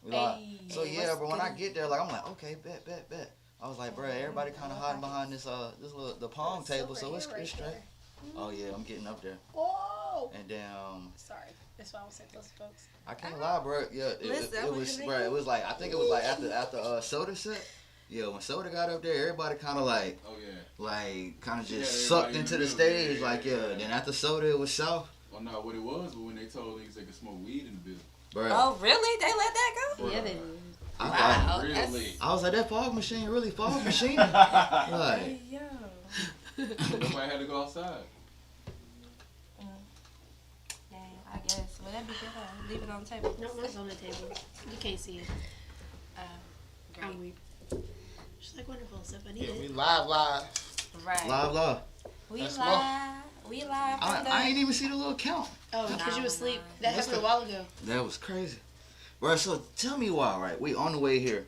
Like, so yeah, but when I get there, like I'm like, okay, bet. I was like, bro, everybody kind of hiding behind this little the palm table, so it's straight. Oh yeah, I'm getting up there. Oh. And then Sorry, that's why I was saying close to folks. I can't lie, bro. Yeah, it was, bro. It was like I think it was like after Soda set. Yeah, when Soda got up there, everybody kind of like, like kind of just sucked into the stage, like yeah. Then after Soda, it was South. Well, no, what it was when they told niggas they could smoke weed in the building. Bro. Oh, really? They let that go? Yeah, they did. Wow. Really? I was like, that fog machine really fog machine. Like, Yo. Nobody had to go outside. Yeah, I guess. Well, that'd be good. Leave it on the table. No, mine's on the table. You can't see it. Great. I'm weak. She's like, wonderful stuff. I need Yeah, it. we live. Right. live. We That's live. We live. I ain't even see the little count. Oh, because you No, asleep. no. That happened a while ago. That was crazy. Bro, so tell me why, right? We on the way here.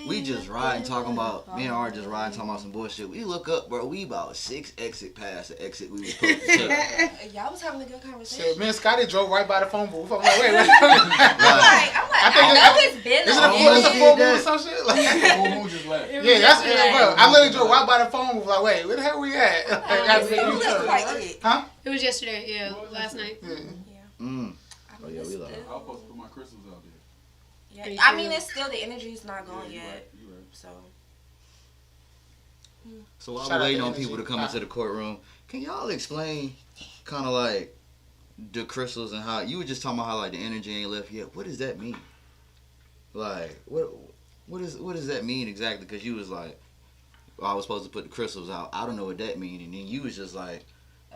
We just riding, talking about, me and Art just riding, talking about some bullshit. We look up, bro, we about 6 exit past the exit we was supposed to take. Y'all was having a good So conversation. me and Scotty drove right by the phone booth. I'm like, wait. I'm like, I know it's been Is it a a minute. full moon or some shit? Like, Full moon just left. yeah, that's it, bro. I literally drove right by the phone booth. Like, wait, where the hell we at? You look like it. Huh? It was yesterday, yeah, last night. Yeah. Mm. Oh, yeah, we love it. I was supposed to put my crystals out there. Yeah. I mean, it's still, the energy's not gone Yeah, yet. you right. So. So while Shout we're out waiting to on people to Energy. come into the courtroom, can y'all explain kind of like the crystals and how, you were just talking about how like the energy ain't left yet. What does that mean? Like, what does that mean exactly? Because you was like, oh, I was supposed to put the crystals out. I don't know what that means. And then you was just like,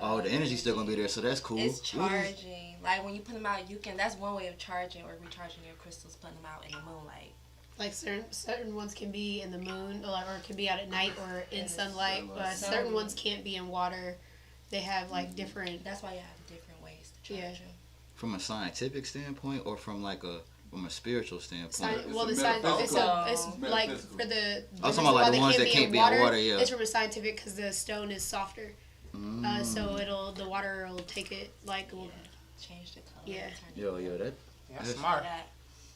oh, the energy's still going to be there, so that's cool. It's What is- charging. Like when you put them out, that's one way of charging or recharging your crystals, putting them out in the moonlight. Like certain ones can be in the moon, or can be out at night or in sunlight, but certain ones can't be in water. They have like different. That's why you have different ways to charge them. From a scientific standpoint or from like from a spiritual standpoint? Well, It's the a metaphysical. it's like Metaphysical. for the. I was talking about like the ones that can't be in water, yeah. It's from a scientific because the stone is softer, so the water will take it like. Will, Change the color. Yeah. Yo, that. That's smart.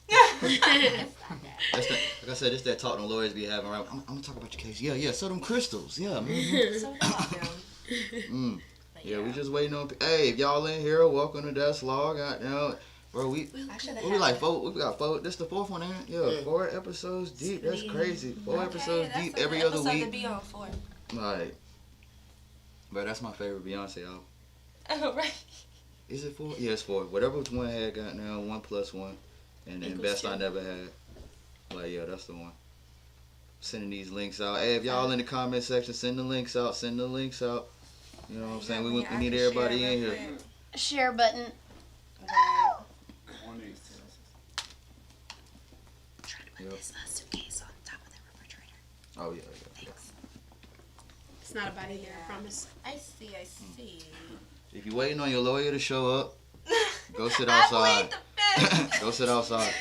That's that, like I said, it's that talk the lawyers be having. Right? I'm gonna talk about your case. Yeah. So them crystals. Yeah. Mm-hmm. So about them. But Yeah, we just waiting on. Hey, if y'all in here, welcome to That's Law. Goddamn, bro, we like four. We got four. This the fourth one, ain't it? Yeah, 4 episodes deep. That's crazy. 4 episodes deep every other episode week. to be on 4. Like, bro, that's my favorite Beyonce album. Oh, right. Is it 4? Yeah, it's 4. Whatever one had got now, 1 + 1, and then Equals Best 2. I Never Had. Like, yeah, that's the one. Sending these links out. Hey, if y'all in the comment section, send the links out. Send the links out. You know what I'm saying? We need everybody in here. share button. On these. Yep. This suitcase on top of the refrigerator. Oh yeah. It's not a body there, I promise. I see. If you're waiting on your lawyer to show up, go sit I outside. plead the fifth. Go sit outside.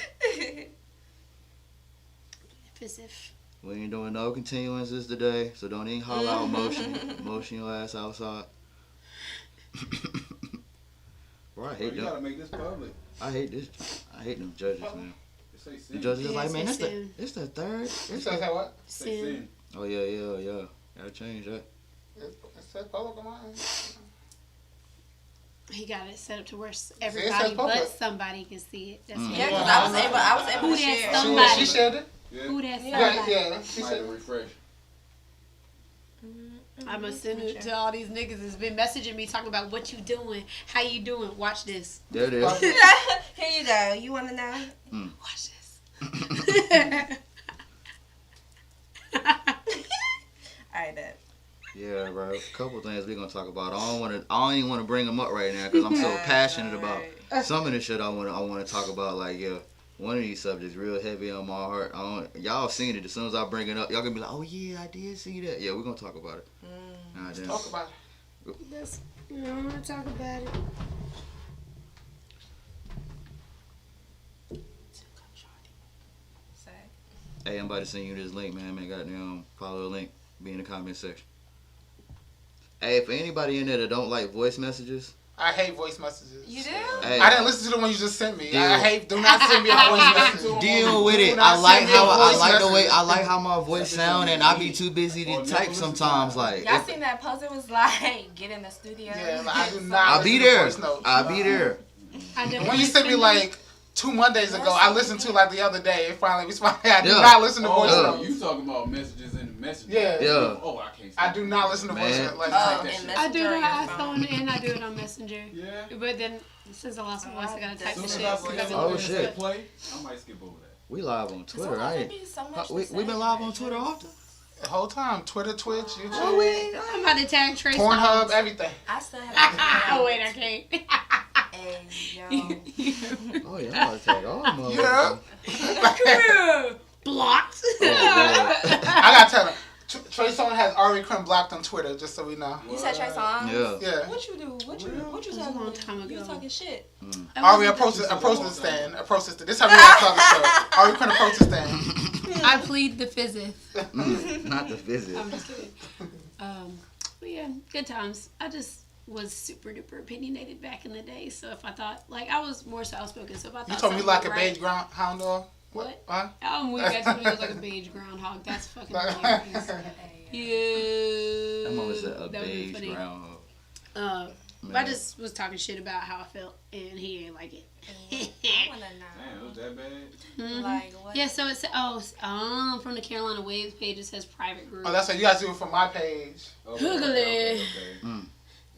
As if. We ain't doing no continuances today, so don't even holler out motion. Motion your ass outside. Bro, I hate You gotta them. make this public. I hate this. I hate them judges, man. It say The sin. judges is Yeah, like, it man, says it's sin. the third. You It's said the, what? Say Sin. sin. oh yeah. Gotta change that. It said public on mine. He got it set up to where says everybody public. but somebody can see it. That's Yeah, it. because I was able Who to that share. somebody? She shared it. Yeah. Who that Yeah, somebody? yeah. She Might said have it. refresh. I'm gonna send it to all these niggas that's been messaging me talking about what you doing, how you doing. Watch this. There it is. Here you go. You want to know? Watch this. All right, then. Yeah, bro. A couple things we gonna talk about. I don't even want to bring them up right now because I'm so passionate about some of the shit I want to talk about. Like, yeah, one of these subjects real heavy on my heart. Y'all seen it. As soon as I bring it up, y'all gonna be like, oh yeah, I did see that. Yeah, we're gonna talk about it. Nah, damn. Talk about it. That's, I want to talk about it. Hey, I'm about to send you this link, man. Goddamn, follow the link. Be in the comment section. Hey, for anybody in there that don't like voice messages, I hate voice messages. You do? Hey, I didn't listen to the one you just sent me. Deal. I hate. Do not send me a voice message. deal with Do it. not I like send me a how I voice like the way message. I like how my voice sound, and I be too busy to type sometimes. Like Y'all if- seen that post? It was like, get in the studio. Yeah, like, I do not. I'll be listen to there. voice notes. I'll be there. When you sent me like 2 Mondays ago, I listened to like the other day. It finally responded. I do Yeah. not listen to voice Yeah. notes. You talking about messages in the messages? Yeah. Yeah. Oh, I can't. I do not listen to voice Man. notes. Like, Oh, that and shit. Messenger I do it on on your iPhone phone. and I do it on Messenger. Yeah. But then since I lost my voice, I gotta type As the soon shit. as I see because that Oh, I'm shit. play, I might skip over that. We live on Twitter, Sometimes right? it be so much to We say. been live on Twitter often. the whole time, Twitter, Twitch, YouTube, Oh, we ain't. I'm about to tag Trace. Pornhub, everything. I still have Oh wait, I can't. Hey, yo. Oh yeah, I'm about to tag all motherfuckers. Yeah. Blocked. Oh, I gotta tell him. Trey Songz has Ari Krim blocked on Twitter, just so we know. You said Trey Songz? Yeah. Yeah. What you do? What you That was a long time ago. You talking shit. Ari approached the stand. Approached the. This how we gotta talk the show. Ari Krim approached the stand. I plead the fifth. Not the visit. I'm just kidding. But yeah, good times. I just was super duper opinionated back in the day. So if I thought, like, I was more so outspoken. So if I thought You told me something like a was right, beige groundhog dog. What? Huh? I'm weak. I told you it was like a beige groundhog. That's fucking hilarious. Yeah. That mama said a That would've been beige funny. groundhog. But I just was talking shit about how I felt, and he ain't like it. I wanna know. Damn, it was that bad? Mhm. Like what? Yeah, so it's from the Carolina Waves page. It says private group. Oh, that's what you guys do it from my page. Googly. okay.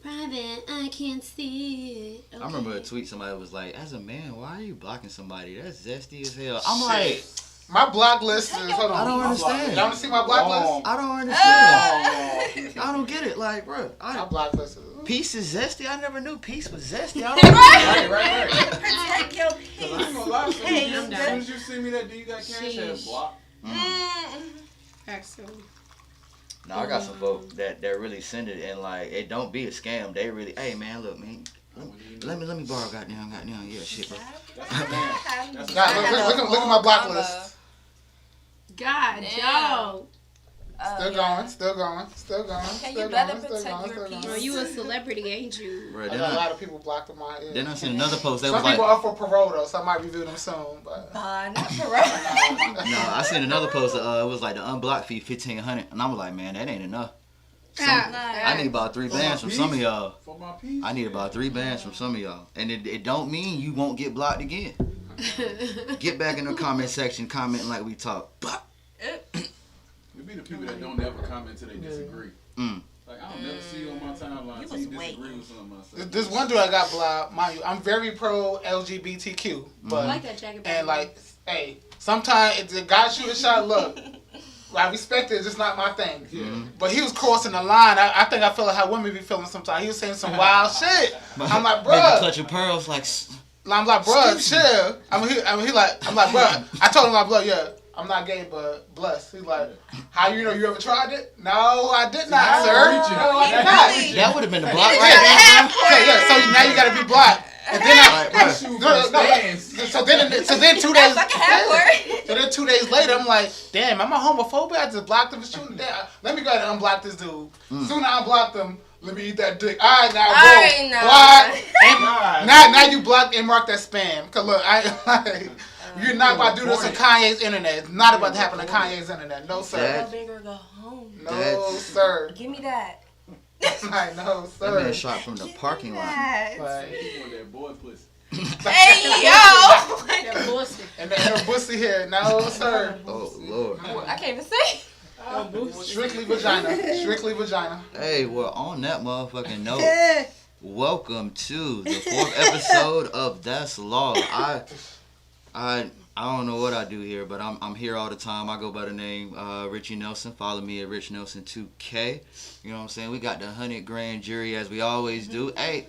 Private, I can't see it. I remember a Okay. tweet somebody was like, "As a man, why are you blocking somebody? That's zesty as hell." I'm like, My block list is. Hold on. I don't understand. Y'all wanna see my block list? I don't understand. I don't get it. Like, bro, My block list is. peace is zesty. I never knew peace was zesty. I don't Right. Protect your Cause I ain't peace. gonna lie, as Hey, soon as you send me that, do you got cash Sheesh. app block? Axel. No, I got some folks that really send it and like it don't be a scam. They really, hey man, look man, let me borrow goddamn yeah shit, bro. That's God, look at my block list. God, Damn. Joe. Still going, still going, still going. Okay, still you better going, still protect going, your still peace. Bro, going. you a celebrity, ain't you? Bro, I got a lot of people blocked in my ear. then I seen another post that Some was people like, up for parole though, so I might review them soon. But Not for real. no, I seen another post. It was like the unblocked fee $1,500, and I was like, man, that ain't enough. I need about 3 bands from some of y'all. For my piece. I need about 3 bands from some of y'all, and it don't mean you won't get blocked again. Get back in the comment section, commenting like we talk. It be the people that don't ever comment till they disagree. Mm. Like, I don't never see you on my timeline You till you was disagree with something I said. this one dude I got blocked, mind you, I'm very pro LGBTQ, but I like that jacket. and like, hey, sometimes if the guy shoot a shot, look, I respect it, it's just not my thing. Yeah. But he was crossing the line. I think I feel like how women be feeling sometimes. He was saying some wild shit. I'm like, Make a bruh. clutch of pearls like. I'm like, bruh, chill. I'm like, bruh. I told him, like, bruh, yeah, I'm not gay, but blessed. He's like, how you know you ever tried it? No, I did not, Now sir. you're preaching. No, I did not. That would have been the block Yeah, right there. yeah, so now you gotta be blocked. And then Right, right. so then 2 days. Fucking halfway. So then 2 days later, I'm like, damn, am I homophobic? I just blocked him for shooting down. Let me go ahead and unblock this dude. Soon I unblocked him. Let me eat that dick. All right, now All go. right, now. Block. And God. now you blocked and marked that spam. Cause look, you're not about to do this on Kanye's internet. It's not about to happen on Kanye's internet. No, sir. That- Go big or go home. No, sir. Give me that. Like, no, That man sir. shot from the parking lot. Like, He want that boy pussy. Hey, yo. That bullshit. and her pussy here. No, sir. Oh lord. I can't even say. Strictly vagina. Strictly vagina. Hey, well, on that motherfucking note, welcome to the 4th episode of That's Law. I don't know what I do here, but I'm here all the time. I go by the name Richie Nelson. Follow me at Rich Nelson 2K. You know what I'm saying? We got the 100 grand jury as we always do. Hey,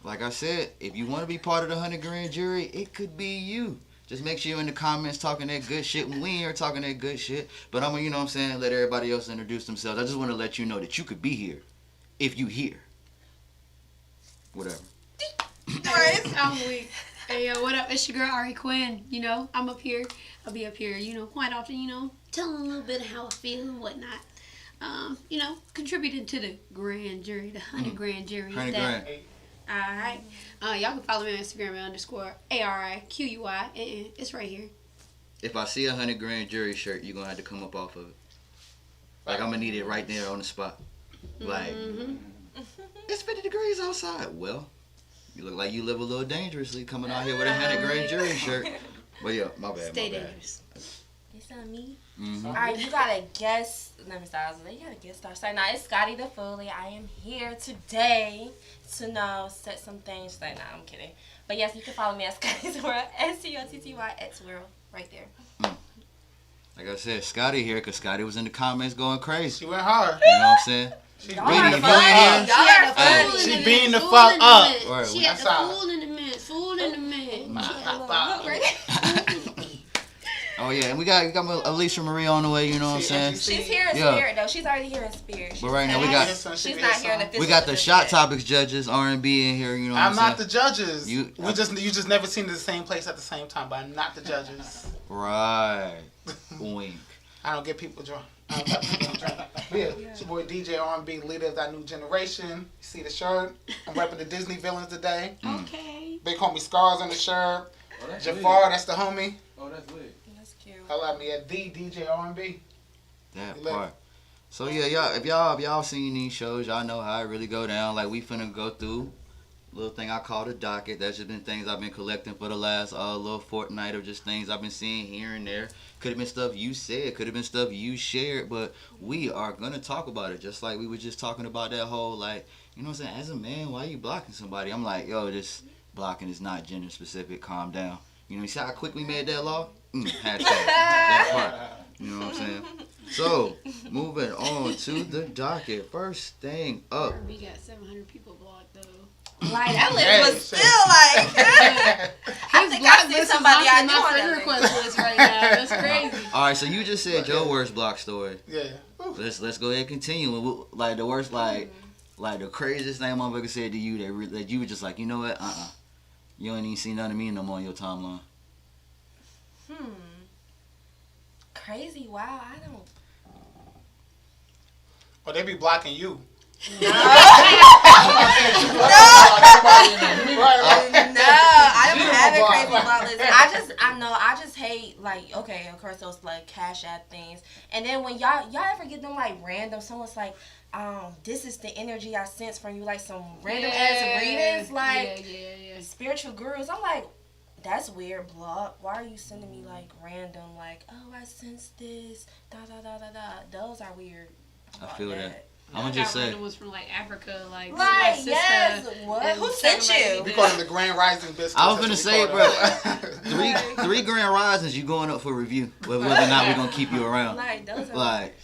like I said, if you want to be part of the 100 grand jury, it could be you. Just make sure you're in the comments talking that good shit when we ain't here talking that good shit. But I'm gonna, you know what I'm saying, let everybody else introduce themselves. I just want to let you know that you could be here if you here. Whatever. I'm weak. Hey, yo, what up? It's your girl, Ari Quinn. You know, I'm up here. I'll be up here, you know, quite often, you know, telling a little bit of how I feel and whatnot. You know, contributing to the grand jury, the 100 grand jury. 100 that grand. Alright. Y'all can follow me on Instagram at _ARIQUI. It's right here. If I see a 100 grand jury shirt, you're gonna have to come up off of it. Like, I'm gonna need it right there on the spot. Like, it's 50 degrees outside. Well, you look like you live a little dangerously coming out here with a 100 grand jury shirt. But yeah, my bad. Stay my bad. dangerous. It's on me. Mm-hmm. All right, you got a guest. Let me start. You got a guest star. So now it's Scotty the Foley. I am here today to set some things straight. Nah, I'm kidding. But yes, you can follow me at Scotty's World, SCOTTYX World, right there. Like I said, Scotty here, because Scotty was in the comments going crazy. She went hard. You know what I'm saying? She Y'all Reading are the funny. fan. Y'all are funny. She being the fuck up. Right, She had that's the all. fool in the mix. Fool in the mix. Oh, yeah, and we got Alicia Marie on the way, you know what I'm saying? She's here in Yeah. spirit, though. She's already here in spirit. But right now we got She's not here in the physical. we got the Shot Topics judges, R&B in here, you know what I'm I'm not saying? the judges. You just never seen the same place at the same time, but I'm not the judges. Right. Wink. I don't get people drunk. I don't got people drunk. But yeah, it's your boy DJ R&B, leader of that new generation. You see the shirt? I'm repping the Disney villains today. Okay. Big homie Scars on the shirt. Oh, that's Jafar, lit. that's the homie. Oh, that's lit. That's cute. Holla at me at the DJ R&B. That You lit. part. So yeah, if y'all seen these shows, y'all know how it really go down. Like, we finna go through a little thing I call the docket. That's just been things I've been collecting for the last little fortnight of just things I've been seeing here and there. Could have been stuff you said, could have been stuff you shared, but we are gonna talk about it. Just like we were just talking about that whole, like, you know what I'm saying? As a man, why you blocking somebody? I'm like, yo, this blocking is not gender specific. Calm down. You know, you see how quick we made that law? Hashtag that part. You know what I'm saying? So, moving on to the docket. First thing up. We got 700 people blocked though. Like, that list Hey, was shit. still like, I think I see somebody I know my on friend that request list. list right now. That's crazy. All right, so you just said your worst block story. Yeah. Ooh. Let's go ahead and continue. Like the worst, like the craziest thing motherfucker said to you that you were just like, you know what? You ain't even see none of me no more on your timeline. Crazy. Wow. I don't. Or they be blocking you. No, Right, no, I don't have a block. crazy block list. I just hate, like, okay, of course those like Cash App things, and then when y'all ever get them like random, someone's like, this is the energy I sense from you, like some random ass readings, like yeah. spiritual gurus. I'm like, that's weird, block. Why are you sending me like random, like, oh, I sense this, da da da da da. Those are weird. I feel that. I'm I gonna got just say, random ones from like Africa, like Like, my sister. yes, what? and Who sent somebody you? We call them the Grand Rising biscuits. I was gonna That's say, what we bro, call them. three grand risings, you going up for review, whether or not we're gonna keep you around. Like, those are Like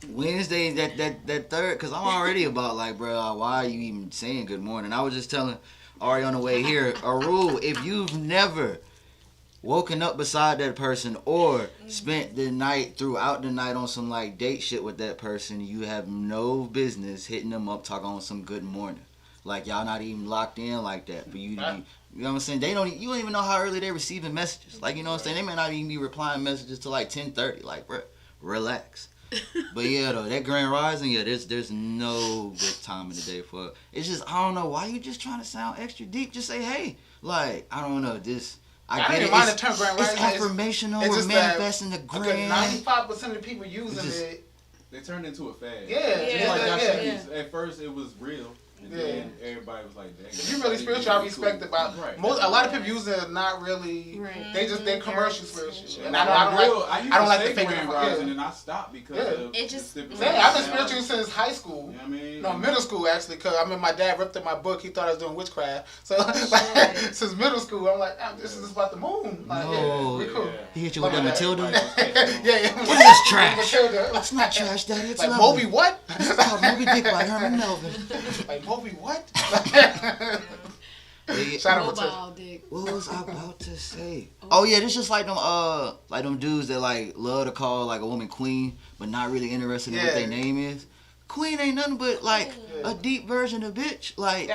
Wednesday, that third, cause I'm already about like, bro, why are you even saying good morning? I was just telling Ari on the way here, a rule: if you've never woken up beside that person or spent the night throughout the night on some like date shit with that person, you have no business hitting them up talking on some good morning. Like, y'all not even locked in like that. But you know what I'm saying? You don't even know how early they're receiving messages. Like, you know what I'm saying? They may not even be replying messages till like 10:30. Like, bro, relax. But yeah, though, that Grand Rising, yeah, there's no good time in the day for it. It's just, I don't know, why you just trying to sound extra deep? Just say, hey, like, I don't know, this. I get don't it. even mind the term Grand It's Rising. affirmational. it's We're just that manifesting the A good grand. 95% of the people using It's just- it. They turned into a fad. Yeah, Just Yeah. like y'all yeah. said, at first it was real, and then everybody was like, dang. If you really spiritual, I respect it. But Right. a lot of people using it not really. Right. They commercial spiritual. And And I don't I like used the to say fake Grand it. Rising, Yeah. and I stopped because Yeah. of It just- the stipulations. Yeah, I've been spiritual since high school. You know what I mean? No, middle school actually, because I mean my dad ripped up my book. He thought I was doing witchcraft. So like, since middle school, I'm like, this is about the moon. Like, No. yeah, we cool. He hit you with that Like, Matilda? yeah. What is this trash? Matilda. It's not trash, Daddy. It's Like lovely. Moby what? It's called Moby Dick by Herman Melvin. Like Moby what? Yeah. Shout out to Mobile dick. What was I about to say? Oh yeah, this just like them dudes that like love to call like a woman queen, but not really interested in what Yeah. their name is. Queen ain't nothing but like Yeah. a deep version of bitch. Like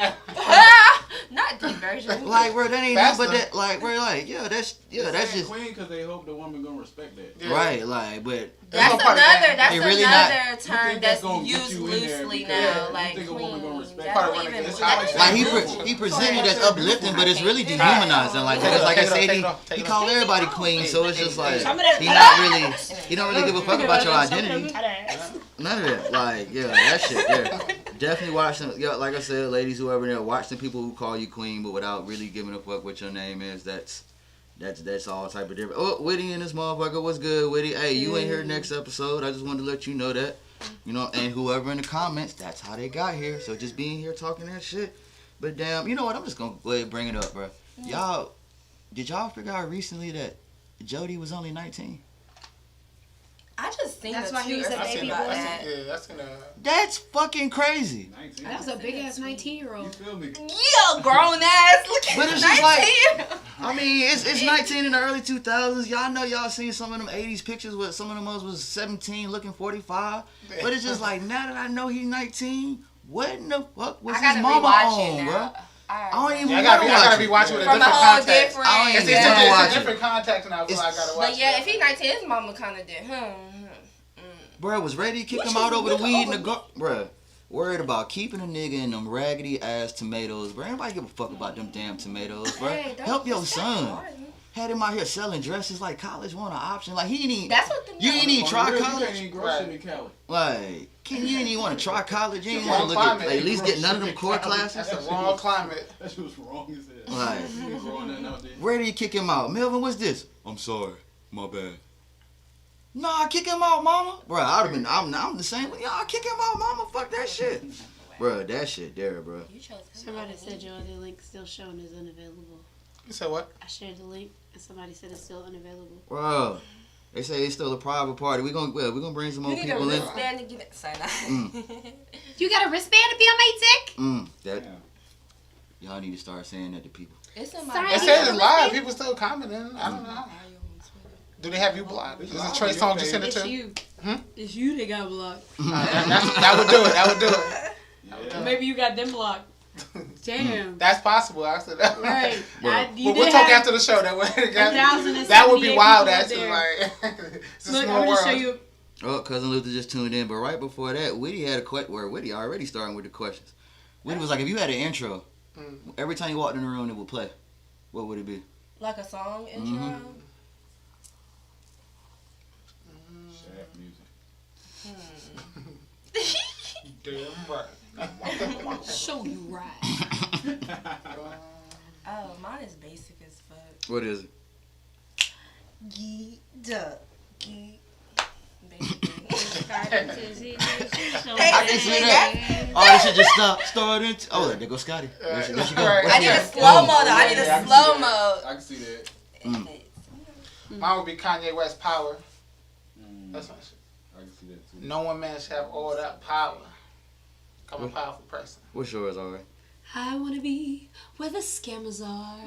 Not deep version. Like, bro, that ain't Faster. nothing but that. Like, bro, like, yeah, that's just queen because they hope the woman gonna respect that. Yeah. right. Like, but That's no part of another. that. That's They really another You term think that's that's gonna get used you in there loosely because now. you Like think a woman gonna queen. respect That Part don't of even. running against That house. don't like even- he presented as uplifting, but it's really dehumanizing. Like that. Like I said, he called everybody queen, so it's just like he not really, he don't really give a fuck about your identity. None of that. Like, yeah, that shit there. Definitely watch them. Yeah, like I said, ladies, whoever there, watch the people who call you queen, but without really giving a fuck what your name is. That's all type of different. Oh, Witty and this motherfucker, what's good, Witty? Hey, you ain't here next episode. I just wanted to let you know that. You know, and whoever in the comments, that's how they got here. So just being here talking that shit. But damn, you know what? I'm just gonna go ahead and bring it up, bro. Did y'all figure out recently that Jody was only 19? I just seen That's the why he was tweet a or baby something boy. about that. Yeah, that's gonna. That's fucking crazy. 19. That was a big ass You 19-year-old. feel me? Yeah, grown ass. Look at But it's just 19. I mean, it's 19 in the early 2000s. Y'all know y'all seen some of them 80s pictures where some of them was 17 looking 45. But it's just like, now that I know he's 19, what in the fuck was I his gotta mama rewatch it on, bro? now. I don't even Yeah, I want to gotta watch be it. watching with a From a different whole context. different. I ain't It's, even it's, wanna it's watch a it. different context now, so I gotta watch But yeah, it. if he 19, his mama kind of did. Bro, was ready to kick Which him is out over the which weed in the over- gar. Bro, worried about keeping a nigga in them raggedy ass tomatoes, bro. Anybody give a fuck about them damn tomatoes, bro? Hey, don't Help your respect son. Martin. Had him out here selling dresses like college wasn't an option. Like he ain't even. That's what the You ain't even On try the real, You college. can't even grow shit in Cali. Like, you ain't even want to try college. You ain't Wrong want to look at climate. at least get none of them core classes. That's the wrong climate. That shit was wrong as hell. Like, You ain't growing nothing out there. where do you kick him out? Melvin, what's this? I'm sorry, my bad. Nah, kick him out, mama. Bro, I'd have been. I'm the same. Y'all kick him out, mama. Fuck that shit. Bro, that shit there, bro. You chose him. Somebody said your other link still showing is unavailable. You said what? I shared the link and somebody said it's still unavailable. Bro, they say it's still a private party. We gonna bring some more You need a people in. wristband to get it. Sorry, nah. You got a wristband to be on my dick? That Yeah. y'all need to start saying that to people. It's in Sorry, my. It you says got it's a live. wristband? People still commenting. I don't know. Are you on Twitter? Do they have you blocked? Is it live Trey on Songz your just sent it It's to? you. Hmm? It's you that got blocked. That would do it. That would do it. Yeah. Maybe you got them blocked. Damn. That's possible. Actually, Right. We'll talk after the show. That way, 1,078 that would be wild. people out Actually, there. like it's a Look, small I'm gonna world. show you. Oh, Cousin Luther just tuned in, but right before that, Whitty had a question. Where Whitty already starting with the questions. Whitty was like, if you had an intro, every time you walked in the room, it would play. What would it be? Like a song intro. Shaft music. Damn right. Show you right. Oh, mine is basic as fuck. What is it? I can see that. Oh, this shit just started. Oh, there goes Scotty. There she go. Right. What's I need she a got? slow mo though. I need Yeah, I a can see slow that. mo. I can see that. Mine would be Kanye West Power. Mm, That's my shit. I can see that too. No one man should have all that power. I'm a powerful person. What's yours, alright? I wanna be where the scammers are.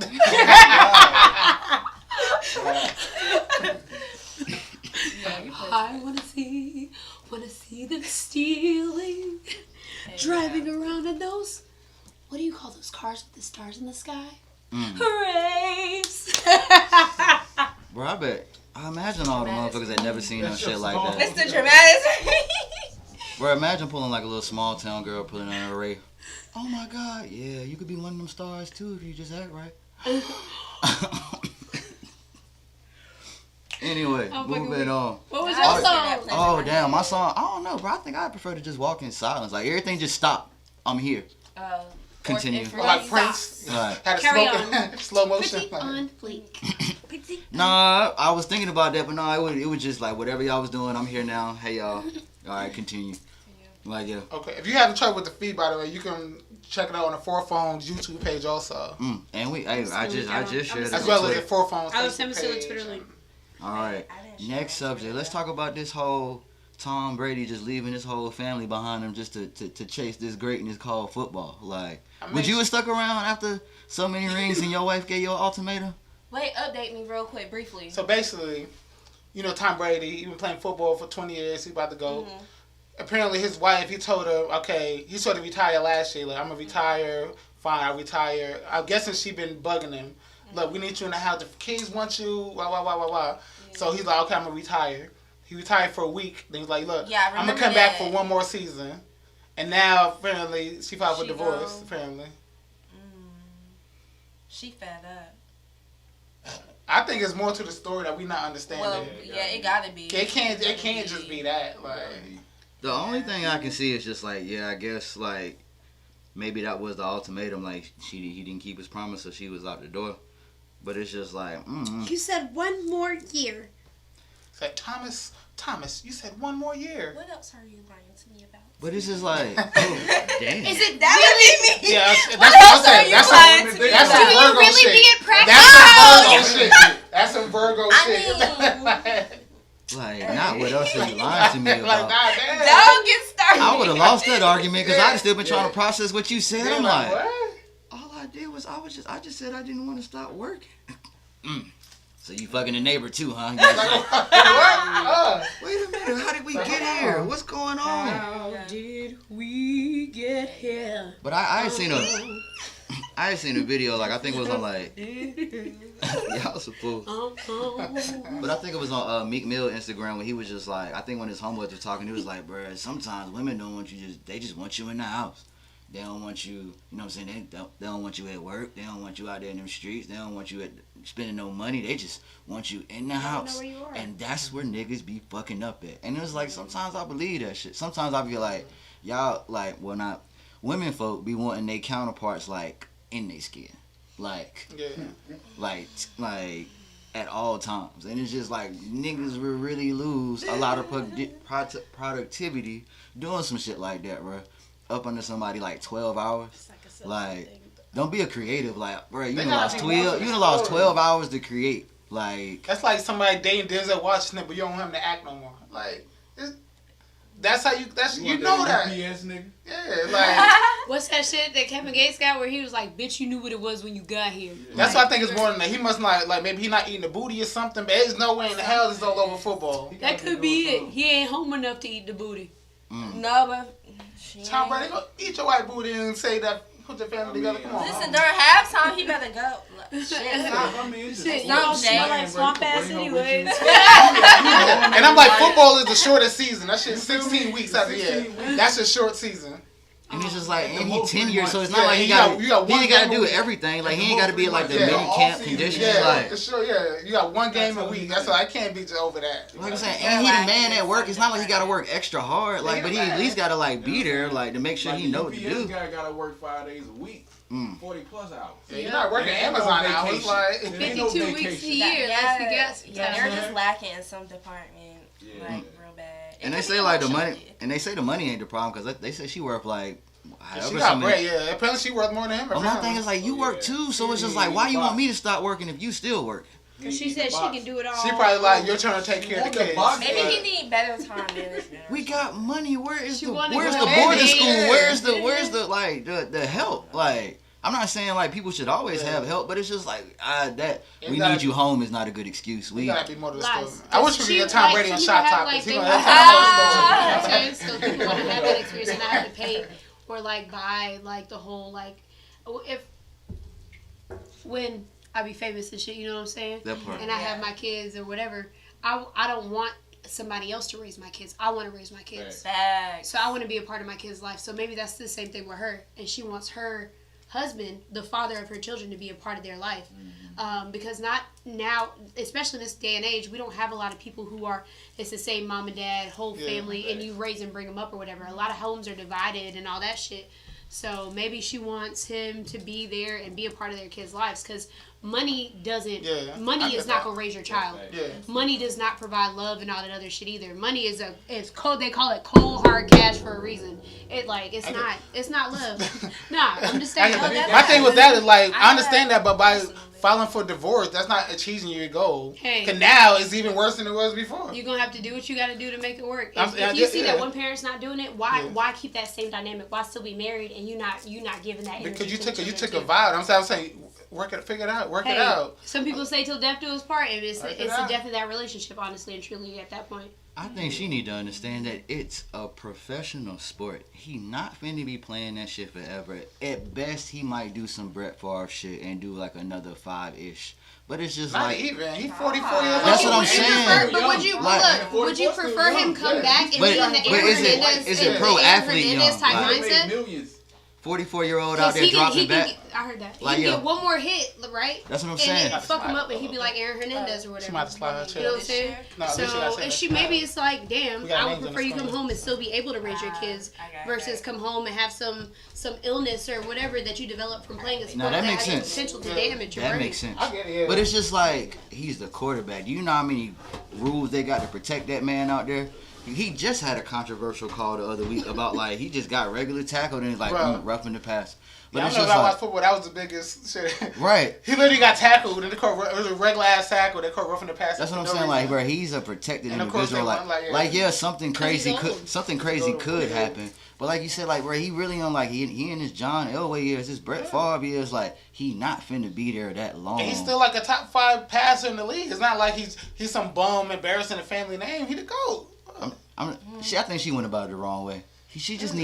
I wanna see them stealing, driving around in those. What do you call those cars with the stars in the sky? Raves. Bro, I imagine all the motherfuckers that never seen no That's shit your like song. that. It's the dramatic. Bro, imagine pulling like a little small town girl pulling on a rave. Oh my God, yeah, you could be one of them stars too if you just act right. Anyway, I'm fucking moving weak. on. What was I your was song? saying Oh damn, my song. I don't know, bro. I think I prefer to just walk in silence. Like everything just stop. I'm here. Continue. Or like Prince Right. had a Carry slow motion. Pretty on fleek. Pretty Nah, I was thinking about that, but no, it was just like whatever y'all was doing. I'm here now. Hey y'all. All right, continue. Like yeah. Okay, if you having trouble with the feed, by the way, you can check it out on the Four Phones YouTube page also, And I just shared it. as on well as the Twitter. Four Phones I was Facebook sending to the page. Twitter link. All right. Next subject. Let's talk about this whole Tom Brady just leaving his whole family behind him just to chase this greatness called football. Like, would you have stuck around after so many rings and your wife gave you an ultimatum? Wait, update me real quick, briefly. So basically, you know Tom Brady, he been playing football for 20 years. He about to go. Apparently, his wife, he told her, okay, he sort of retired last year. Like, I'm gonna retire fine, I retire. I'm guessing she been bugging him. Look, we need you in the house. The kids want you. Wah, wah, wah, wah, wah. Yeah. So he's like, okay, I'm going to retire. He retired for a week. Then he's like, look, Yeah, I'm going to come back for one more season. And now, apparently, she filed for divorce, apparently. She fed up. I think it's more to the story that we not understanding. Well, yeah, it gotta be. It can't just be that. Like, The only thing I can see is just like, yeah, I guess like maybe that was the ultimatum. Like he didn't keep his promise, so she was out the door. But it's just like, You said 1 more year. said Thomas, you said 1 more year. What else are you lying to me about? but it's just like, oh, damn. Is it That really? would be me. Yeah, What else are you lying to me that's about? some Do you Virgo really shit. be at practice? That's some Virgo shit. That's some Virgo I shit. Like, not what else are you lying to me Like, about? goddamn. Don't get started. I would have lost that argument because I'd still been trying to process what you said. Yeah, I'm like, what? all I did was I just said I didn't want to stop working. So you fucking the neighbor too, huh? You was like, What? wait a minute, how did we get here? What's going on? How did we get here? But I had seen a video, like I think it was on like y'all was a fool. But I think it was on Meek Mill Instagram when he was just like, I think when his homeboys were talking, he was like, bruh, sometimes women don't want you, they just want you in the house. They don't want you, you know what I'm saying? They don't want you at work. They don't want you out there in them streets. They don't want you spending no money. They just want you in the house. know where you are. And that's where niggas be fucking up at. And it's like, sometimes I believe that shit. Sometimes I feel like, y'all, like, well, not, women folk be wanting their counterparts, like, in their skin. Like, like at all times. And it's just like, niggas will really lose a lot of productivity doing some shit like that, bro. Up under somebody like 12 hours. Like, don't be a creative. Like, bro, you done lost 12 hours to create. Like, That's like somebody dating Denzel Washington, but you don't have to act no more. Like, that's how you know that. UPS nigga. Yeah, like, What's that shit that Kevin Gates got where he was like, bitch, you knew what it was when you got here. that's why I think it's more than that. He must not, like, maybe he not eating the booty or something, but there's no way in the hell it's all over football. That could be it. He ain't home enough to eat the booty. No, but she Tom ain't. Brady, go eat your white booty and say that, put your family together. Come on. Listen, during halftime, he better go. Shit, I mean, it's Shit, just you don't smell like swamp ass anyways. And I'm like, football is the shortest season. That shit's 16 weeks out of the year. That's a short season. and it's just like, and he most 10 years, so it's Yeah, not like you he got ain't one got to game a do week. everything. Like, he ain't got to be like the Yeah, mini all camp season. conditions. Yeah, Like, for sure, yeah. You got one game a week. That's why I can't be over that. like I'm saying, and he the man at work. It's not like he got to work extra hard. Like, but he at least got to like be there, like to make sure he know what to do. guy gotta work 5 days a week, 40 plus hours. Yeah, you're not working Ain't no Amazon hours. vacation. Like, There ain't no 52 weeks a vacation. year. Let's be guessing. Yeah, they're Yeah. just lacking in some department, Yeah. like real bad. And It they could say be like the emotional. money, and they say the money ain't the problem because they say she worth like she however got so many. bread, yeah. Apparently she worth more than him. But my thing is like you work too, so it's just like why you want me to stop working if you still work? Because she said she can do it all. She probably like, you're trying to take care of the kids. Maybe he need better time management. We got money. Where's She the wanna where's go the ahead. boarding school? Yeah. Where's the like the help? Like I'm not saying like people should always have help, but it's just like that we gotta need you home is not a good excuse. We gotta be more to the Lies. story. I wish we could get Tom Like, Brady on some Shot people have, Topics. like, He they gonna want have to to have so people want to have that experience and not have to pay or like buy like the whole like if when I be famous and shit, you know what I'm saying? That part. And I have my kids or whatever. I don't want somebody else to raise my kids. I want to raise my kids. Facts. So I want to be a part of my kid's life. So maybe that's the same thing with her, and she wants her husband, the father of her children, to be a part of their life. Because not now, especially this day and age, we don't have a lot of people who are, it's the same mom and dad, whole family, and you raise and bring them up or whatever. A lot of homes are divided and all that shit. So maybe she wants him to be there and be a part of their kids' lives because money doesn't, I money get is not that. going to raise your child. Yeah. Money does not provide love and all that other shit either. Money is it's cold. They call it cold hard cash for a reason. It's not love. Nah, I'm just saying. My thing with that is like I I understand that, but by personally. filing for divorce, that's not achieving your goal. Hey. Cause now it's even worse than it was before. You're gonna have to do what you gotta do to make it work. I'm- If you see yeah. that one parent's not doing it, why Yeah. why keep that same dynamic? Why still be married and you not giving that energy Because you to the took a children, too? vow. I'm saying figure it out, work it out. Some people say till death do us part, and it's Work it the out. death of that relationship, honestly and truly, at that point. I think she need to understand that it's a professional sport. He not finna be playing that shit forever. At best, he might do some Brett Favre shit and do like another 5-ish. But it's just Not like even. He's 44 years old. That's what I'm Would you saying. prefer- But would you Like- look? Would you prefer him come back and But- be in the but Aaron is it- Hernandez? is it in the pro Aaron athlete Hernandez young? type Like- He made mindset? millions. 44-year-old out Because there dropping back. I heard that. Like, He can yo. get one more hit, right? That's what I'm And saying. then fuck him up, and he'd be like Aaron Hernandez or whatever. She might have to slide her chair. You know what I'm saying? No, Alicia, So that's it. and she maybe it's like, damn, We got I would names on prefer the you come screen. home and still be able to raise your kids versus come home and have some illness or whatever that you develop from playing a sport No, that makes has sense. potential to damage your That brain. makes sense. I get it, yeah. But it's just like he's the quarterback. Do you know how many rules they got to protect that man out there? He just had a controversial call the other week about like he just got regular tackled and he's like Bro. roughing the pass. But Yeah, I it's remember just when I watched like football. That was the biggest shit. right. He literally got tackled, and it was a regular ass tackle. They called roughing the pass. That's what I'm for no saying. Like, reason. bro, he's a protected And of course individual. they want, Like, like, yeah. something he's crazy old. could happen. But like you said, like, bro, he really on like he in his John Elway years, his Brett Favre years. Like, he not finna be there that long. And he's still like a top 5 passer in the league. It's not like he's some bum embarrassing a family name. He the GOAT. I think she went about it the wrong way. She just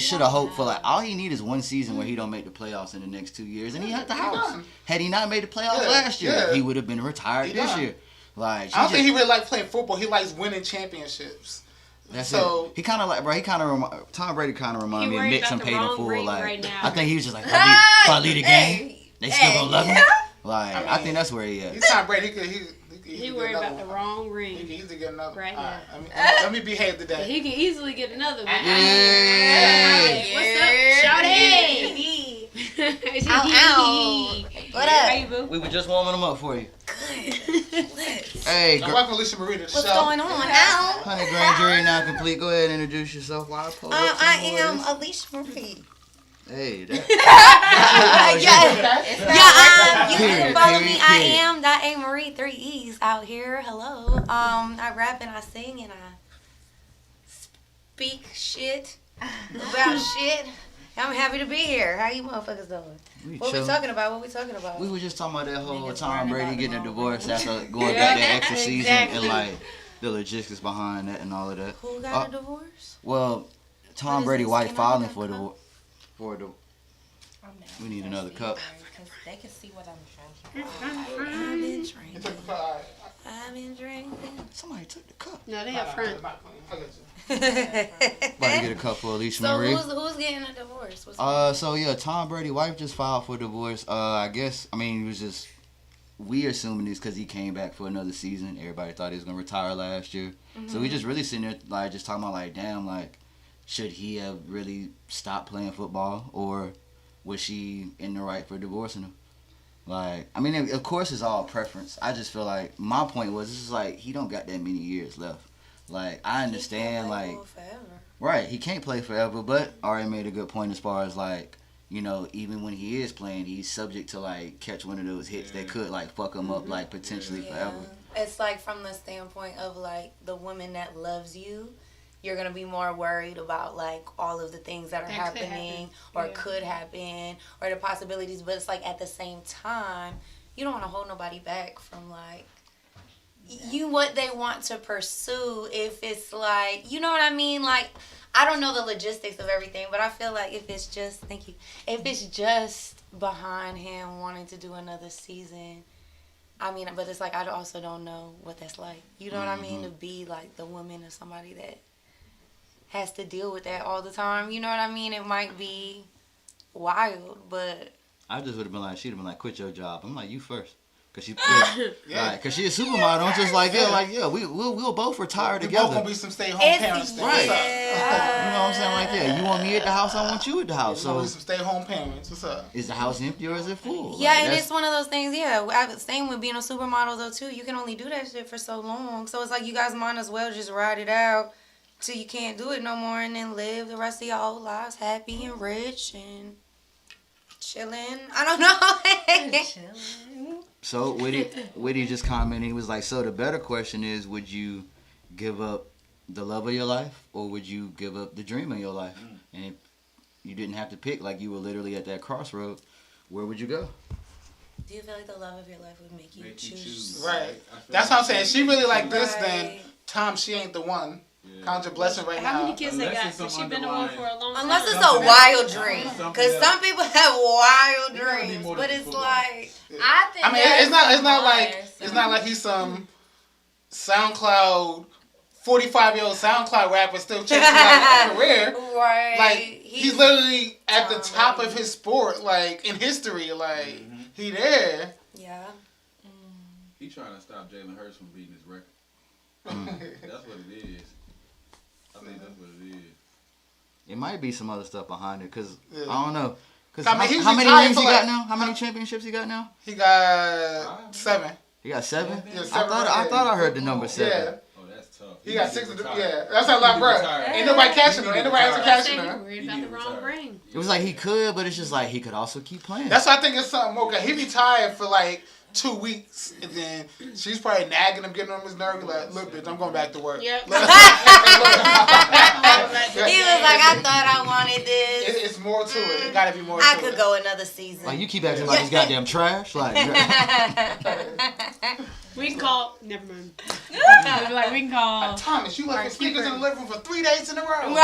should have hoped for like all he need is one season where he don't make the playoffs in the next 2 years and he at the house. done. Had he not made the playoffs Yeah, last year, yeah. he would have been retired He this done. year. Like I don't think he really likes playing football. He likes winning championships. that's so- it. He kind of like, bro. Tom Brady kind of remind He me of worried Mitch about and the Peyton wrong Fool. ring Like right now. I think he was just like, if I lead the game, they still gonna love me. Like I I mean, think that's where he at. He's Tom Brady. He worried about the wrong He ring. can easily get another. Right All now. let me behave today. He can easily get another one. Yeah. What's up, Shawty? Ow. What How up? you, boo? We were just warming them up for you. Let's- Hey, Now, welcome Alicia Marie to the What's show. going on? Ow. honey, grand jury now complete. Go ahead and introduce yourself. While I pull up some I more am of Alicia Marie. this. Hey, that. Yeah, you Period, can follow me. period, I period. am Dae Marie 3 E's out here. Hello. I rap and I sing and I speak shit about shit. I'm happy to be here. How you motherfuckers doing? What we chillin'. talking about? What we talking about? We were just talking about that whole Niggas Tom worrying Brady about getting a the divorce wrong after going back that extra season and Exactly. like the logistics behind that and all of that. Who got a divorce? Well, Tom What is Brady this? wife Can I filing get for that the We need another cup. Because they can see what I'm drinking. I've been You drinking. took the all right. I've been drinking. Somebody took the cup. No, they up front. Not clean. I got you. About to get a cup for Alicia So Marie. who's getting a divorce? What's So yeah, Tom Brady wife just filed for divorce. I guess it was just we assuming this because he came back for another season. Everybody thought he was gonna retire last year, so we just really sitting there like just talking about like, damn, like should he have really stopped playing football or was she in the right for divorcing him? Like, I mean, of course it's all preference. I just feel like my point was this is like he don't got that many years left. Like I understand like. forever. Right, he can't play forever, but Ari made a good point as far as like, you know, even when he is playing, he's subject to like catch one of those hits that could like fuck him up like potentially forever. It's like from the standpoint of like the woman that loves you, you're gonna be more worried about like all of the things that are That could happening happen. or Yeah. could happen or the possibilities. But it's like at the same time, you don't want to hold nobody back from like what they want to pursue. If it's like, you know what I mean, like. I don't know the logistics of everything, but I feel like if it's just, if it's just behind him wanting to do another season, I mean, but it's like, I also don't know what that's like. You know what I mean? To be like the woman of somebody that has to deal with that all the time. You know what I mean? It might be wild, but I just would have been like, she'd have been like, quit your job. I'm like, you first. Cause she, Yeah. cause she a supermodel. I'm just like, we'll both retire We both together. gonna be some stay-home it's, parents. Then. Right. What's up? You know what I'm saying? Like, yeah, you want me at the house, I want you at the house. We gonna So be some stay-home parents. What's up? is the house empty or is it full? yeah, Like, and that's- it's one of those things, same with being a supermodel though too. You can only do that shit for so long. So it's like you guys might as well just ride it out till you can't do it no more and then live the rest of your whole lives happy and rich and chilling. I don't know. So Whitty just commented. He was like, so the better question is, would you give up the love of your life or would you give up the dream of your life? And if you didn't have to pick, like you were literally at that crossroad, where would you go? Do you feel like the love of your life would make you choose? Right. That's what I'm saying. She really like this. Then Tom, she ain't the one. Yeah. Count your blessing right How now. many kids they Unless got? it's some Cause she been the one underlying- for a long time. Unless it's a Something wild else. dream, Something because else. some people have wild It gotta be dreams, more but than it's football. like I think I mean, that's it's not like Mars, it's so- not like he's some SoundCloud 45-year-old SoundCloud rapper still chasing like a career. right. Like he's literally at the Tom top Brady. of his sport, like in history. Like he there. Yeah. He trying to stop Jalen Hurts from beating his record. That's what it is. I think that's what it is. It might be some other stuff behind it, cause Yeah. I don't know. Cause I mean, he's how many retired rings for he like- got now? How many championships he got now? He got 7. He got 7. Yeah, I 7 thought I heard the number 7. Yeah. Oh, that's tough. He got 6 of them. Yeah, that's He how like, need to bro. retire. Ain't nobody catching He him. need Ain't to nobody else retire. catching Saying him. you worried He about need the to wrong retire. brain. It was like he could, but it's just like he could also keep playing. That's why I think it's something more. 'Cause he retired for like 2 weeks, and then she's probably nagging him, getting on his nerves. Like, look, bitch, I'm going back to work. Yep. He was like, I thought I wanted this. It's more to it. It gotta be more. I to could it. go another season. Like you keep acting like this goddamn trash. Like We can call. Never mind. Like we can call. Thomas, you left Alright, the speakers keep in the living room for 3 days in a row.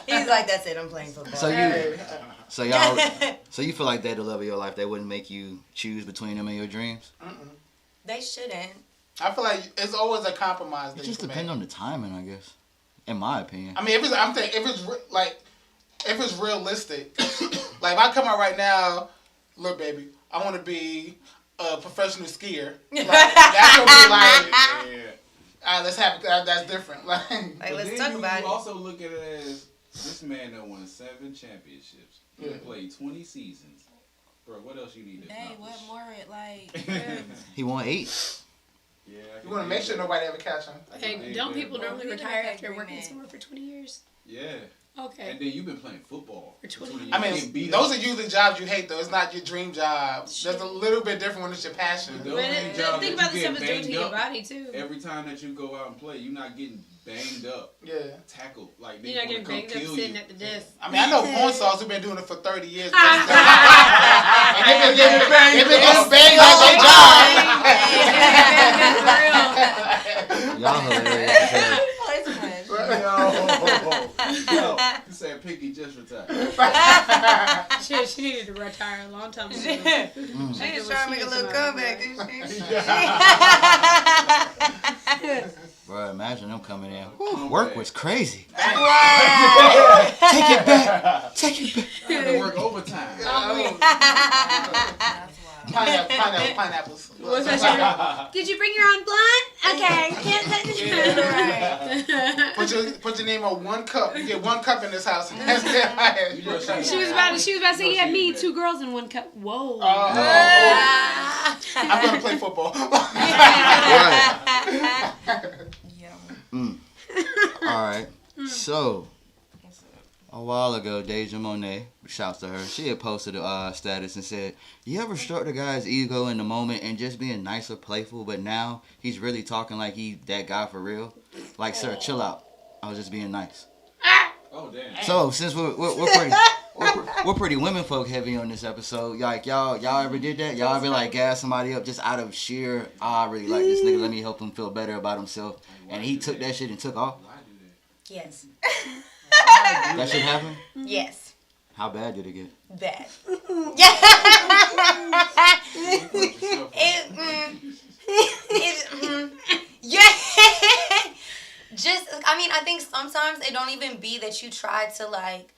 He's like, that's it. I'm playing football. so you, so y'all, so you feel like they're the love of your life. They wouldn't make you choose between them and your dreams. They shouldn't. I feel like it's always a compromise. It That just you can depends make. on the timing, I guess. In my opinion. I mean, if it's realistic, like if I come out right now, look, baby, I want to be a professional skier. Like, that's gonna be like, Yeah. let's have that. That's different. Like, Like, But let's then talk you about it. also look at it as this man that won 7 championships. He Yeah. played 20 seasons. Bro, what else you need to Dang, what accomplish? more like? He won 8. Yeah, I you can want to dig make sure that. nobody ever catch him. I can Hey, dig don't that, people bro. normally You can retire make after every working man. somewhere for 20 years? Yeah. Okay. And then you've been playing football For 20 years. I You mean, getting beat those up. are usually jobs you hate, though. It's not your dream job. There's a little bit different when it's your passion. But But Those jobs think that about the you stuff get it's doing to banged your up. body too. Every time that you go out and play, you're not getting banged up, Yeah. tackled. Like they You're not wanna getting come banged up kill sitting you. at the desk. I mean, I know porn stars who've been doing it for 30 years. And Ah. they've been getting banged like their job. Y'all hilarious. Yo, you said Pinky just retired. She needed to retire a long time ago. She was trying to make a little comeback, didn't she? Bro, imagine them coming in. Come Work back. was crazy. Wow. Take it back. Take it back. I had to work overtime. Pineapples. What's that shit? Did you bring your own blunt? Okay. Put your name on 1 cup. You get 1 cup in this house. That's it. She was about to say, yeah, me, 2 girls in 1 cup. Whoa. I'm gonna play football. All right. So, a while ago, Deja Monet, shouts to her, she had posted a status and said, you ever struck the guy's ego in the moment and just being nice or playful, but now he's really talking like he that guy for real? Like, sir, chill out. I was just being nice. Oh damn. So, since we're pretty women folk heavy on this episode, like y'all ever did that? Y'all ever like gas somebody up just out of sheer, I really like this nigga, let me help him feel better about himself, and he took that shit and took off? Why do that? Yes. That shit happened? Yes. How bad did it get? Bad. Yeah. Just, I mean, I think sometimes it don't even be that you try to like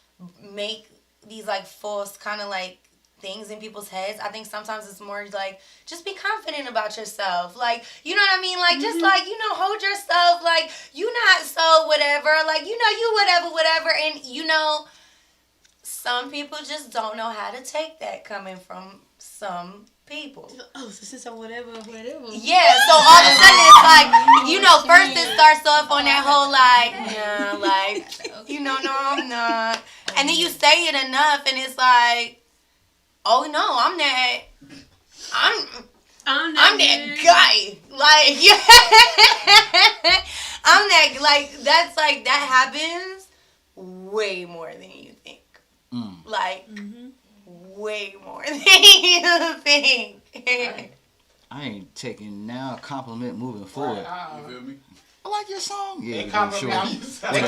make these like false kind of like things in people's heads. I think sometimes it's more like just be confident about yourself. Like, you know what I mean? Like, just like, you know, hold yourself. Like, you not so whatever. Like, you know, you whatever. And, you know, some people just don't know how to take that coming from some people. Oh, so this is a whatever. Yeah, so all of a sudden it's like, you know, first it starts off on that whole like, nah, like, you know, no, I'm not. And then you say it enough and it's like, oh no, I'm that guy. Like, yeah. I'm that, like, that's like, that happens way more than you think. Like, way more than you think. I ain't taking now a compliment moving forward. You feel me? I like your song. Yeah, They sure.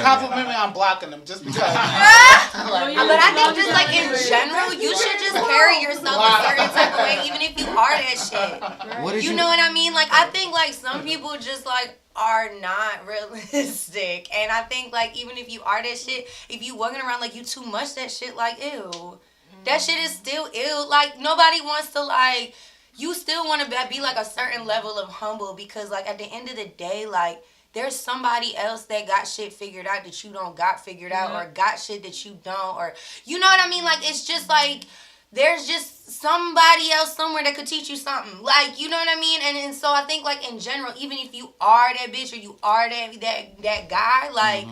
compliment me, I'm blocking them just because. But I think just like in general, you should just carry yourself a certain type of way, even if you are that shit. What did You know what I mean? Like I think like some people just like are not realistic, and I think like even if you are that shit, if you walking around like you too much that shit, like ew, that shit is still ill. Like nobody wants to like. You still want to be like a certain level of humble because like at the end of the day, like there's somebody else that got shit figured out that you don't got figured out, or got shit that you don't, or you know what I mean? Like it's just like there's just somebody else somewhere that could teach you something. Like, you know what I mean? And so I think like in general, even if you are that bitch or you are that guy, like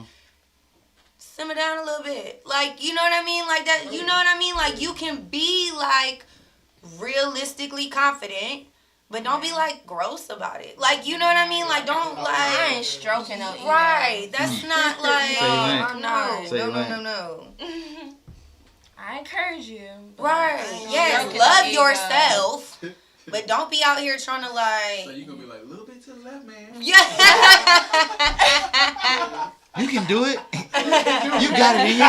simmer down a little bit. Like, you know what I mean? Like that, you know what I mean? Like you can be like realistically confident, but don't be like gross about it. Like, you know what I mean? Like don't like I ain't stroking no ego. right. That's not like Say it, no, Say it, no. I encourage you. but I Right. ain't Yes, stroking love no ego. yourself. But don't be out here trying to So like you gonna be like a little bit to the left, man. yeah. You can do it. You got it in you.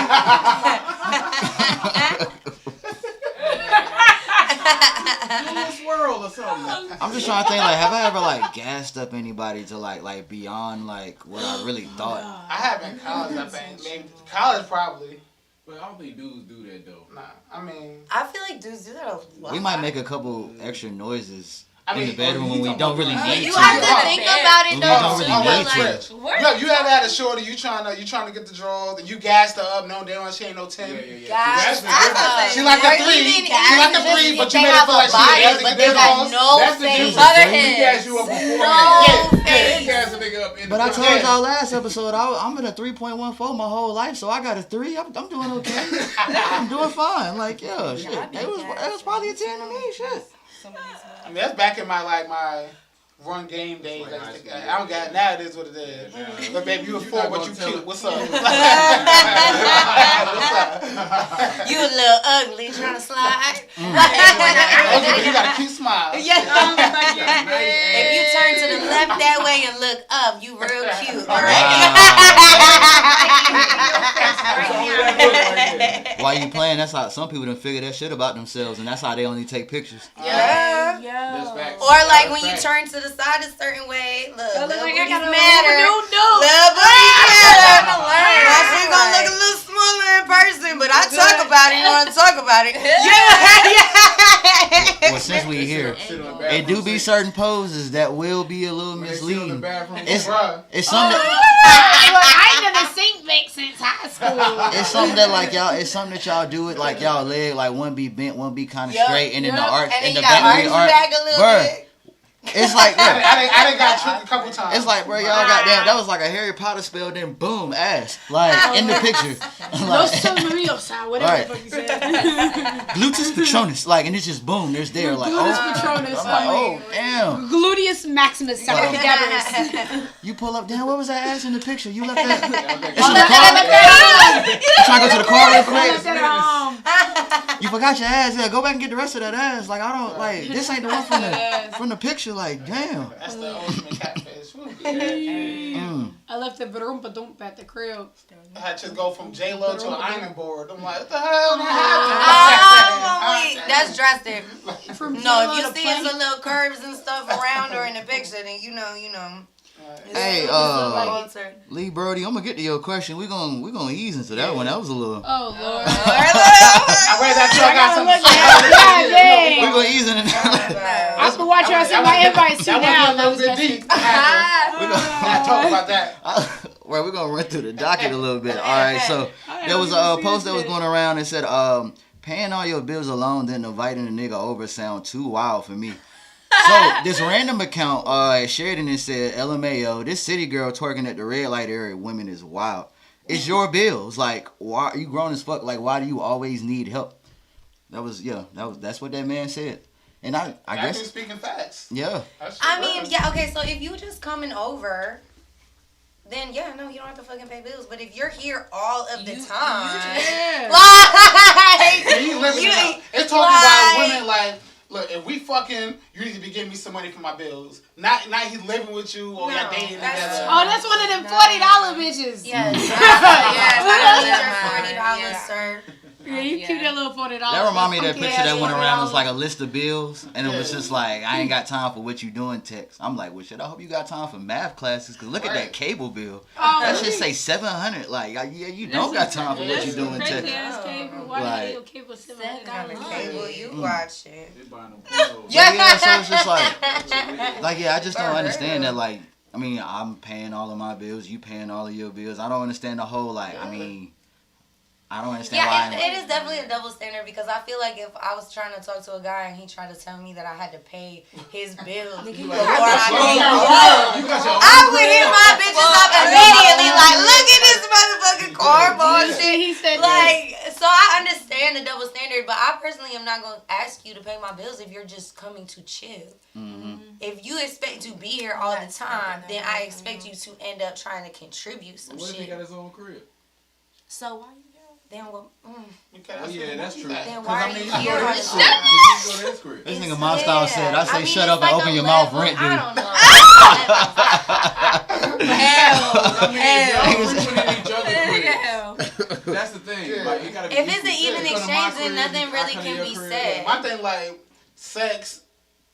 Do a swirl or something. I'm just trying to think, like, have I ever like gassed up anybody to like beyond like what I really thought? I have in college, I think. Maybe college probably. But I don't think dudes do that though. Nah, I mean, I feel like dudes do that a lot. We might make a couple extra noises I mean, in the bedroom when we don't really need You to. have to think about it We though. don't too, really need but, to. like, Where- yo, you ever had a shorty, you trying to get the draws, and you gassed her up, no damn, she ain't no 10. Guys, That's the I difference. was She like a or 3. even She like a just 3, if but they you made her have feel a like she body, has to but get they the got draws. no That's the face. difference. Other We gassed you up hands. beforehand. No Yeah, face. they gassed a nigga up in But I the told front. y'all last episode I'm in a 3.14 my whole life, so I got a 3. I'm doing okay. I'm doing fine. Like yeah, shit. It was probably a 10 to me. Shit. I mean, that's back in my run game days. Like high school, I don't got now. It is what it is. Yeah, now- But baby, you a You're 4, not but gonna you tell cute. it. What's up? What's up? You a little ugly trying to slide. You got a cute smile. Yeah. Nice If you turn to the left that way and look up, you real cute. All right. While you playing, that's how some people done figure that shit about themselves, and that's how they only take pictures. Yeah. That's facts. Or like That's when you facts. turn to the side a certain way, look, little like I booties got a matter. little Little booties matter. My shit gonna look a little smaller in person, but I talk about it. You know I talk about it. Yeah. Well, since we here, Sit on the it do bathroom be sink. certain poses that will be a little When they sit on the misleading. bathroom It's sink. Bruh. it's something. Look, I ain't done a sink back since high school. It's something that like y'all. It's something that y'all do it like y'all leg like one be bent, one be kind of Yup, straight, and then the yup. arch And then and the you got back arch be arch. back a little Bruh, bit. it's like yeah. I done got tricked a couple times. It's like, bro, y'all goddamn, that was like a Harry Potter spell, then boom, ass. Like, in the picture. No Like, Leviosa, whatever Right. the fuck you said. gluteus Patronus. Like, and it's just boom, there's there. Like, Gluteus oh. Patronus. I'm like, oh, damn. Gluteus Maximus Sacrificus. You pull up, damn, what was that ass in the picture? You left that. Okay. It's in the car. You trying to go to the car real quick? You forgot your ass. Yeah, go back and get the rest of that ass. Like, I don't, like, this ain't the one from the picture. Like, damn. That's the ultimate catfish. I left the Verumpa Dump at the crib. I had to go from J-Lo to an iron board. I'm like, what the hell? Oh, wait, that's drastic. From No, J-Lo if you to see Plank. some little curves and stuff around her in the picture, then you know. Hey, Alter. Lee Brody, I'm gonna get to your question. We gonna ease into that one. That was a little. Oh, Lord. I read that too. I got some. God dang. We gonna ease into that. I have to watch y'all send my invites too now. That That was was a little bit messy. deep. I talk about that. Well, we're gonna run through the docket a little bit. All right, so there was a post that was going around that said, "Paying all your bills alone, then inviting a nigga over sound too wild for me." So this random account shared it and said, "LMAO, this city girl twerking at the red light area, women is wild. It's your bills. Like, why you grown as fuck? Like, why do you always need help?" That's what that man said, and I Actually guess speaking facts. yeah. I mean, yeah, okay, so if you just coming over, then yeah, no, you don't have to fucking pay bills. But if you're here all of the time, Yeah. like, You living You- out. It's talking about women look, if we fucking, you need to be giving me some money for my bills. Not he living with you or y'all dating together. Oh, that's one of them $40 bitches. Yes. $40, sir. Yeah, you keep that little $40. That remind me of that funky picture ass that went around. It was $40. like a list of bills, and it was just like, I ain't got time for what you doing text. I'm like, well, shit, I hope you got time for math classes, because look at that cable bill. Oh, That shit say $700. Like, yeah, you don't got time for what you doing Crazy text. ass cable. Why Like- do your cable $700? Cable, you watch it. They buying them pornos. Yeah, so it's just like, I just don't For understand real. that, like, I mean, I'm paying all of my bills, you paying all of your bills. I don't understand the whole, like, I mean, I don't understand Yeah, why. it is definitely a double standard because I feel like if I was trying to talk to a guy and he tried to tell me that I had to pay his bills before I paid I would hit my bitches up immediately like, look at this motherfucking cornball shit. He said Like, so I understand the double standard, but I personally am not going to ask you to pay my bills if you're just coming to chill. Mm-hmm. If you expect to be here all the time, then I expect you to end up trying to contribute some What if he shit. got his own crib? So why you here? Then what? Oh, yeah, that's true. Then why are you You here? go to his crib. You go to his crib. This nigga Monster said, I say mean, shut it's up and like open a your mouth, level- rent, dude. I don't know. I mean, if y'all Hell. living in each other's crib, that's the thing. Yeah. Like, it gotta be If it's an equal. even You come to my exchange, then crib, nothing I really come to can your be crib. said. My thing, like, sex,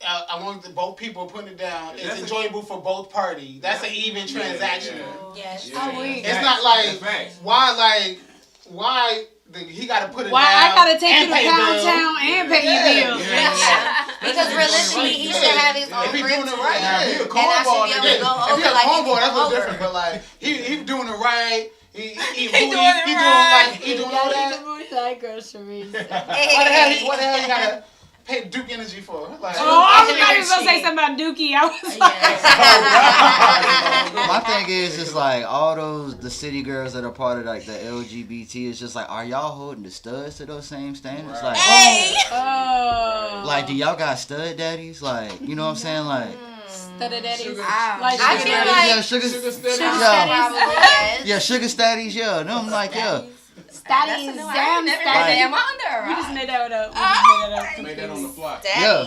as long as both people putting it down, is That's a- enjoyable for both parties. That's an even transaction. Yes. Yeah. weak. It's not like, That's facts. why he got to put it Why down I gotta take you and to pay bills. downtown and pay your bills? Yeah. Because realistically, he should have his own If he crib doing it too. right, Now, if he a yeah. And I cornball, should be able to go If over he a like he cornball, can that's a come little different. over. But like, he doing it right. He doing all that. Like groceries. Hey. What the hell he gotta pay Duke Energy for? Like, Oh, I was not even gonna say something about Dookie. I was like, My thing is just like all the city girls that are part of like the LGBT, it's just like, are y'all holding the studs to those same standards? Right. Like, Hey. oh. like, do y'all got stud daddies? Like, you know what I'm saying? Like, Studded daddies. Sugar- Like, I sugar feel daddies. like- yeah, sugar, Sugar Sugar steady. daddies. Probably yes. yeah, sugar daddies, yeah. No, I'm like, yeah. Daddies. Damn, Like- daddies. I'm under, We just made that up. Made that on the fly.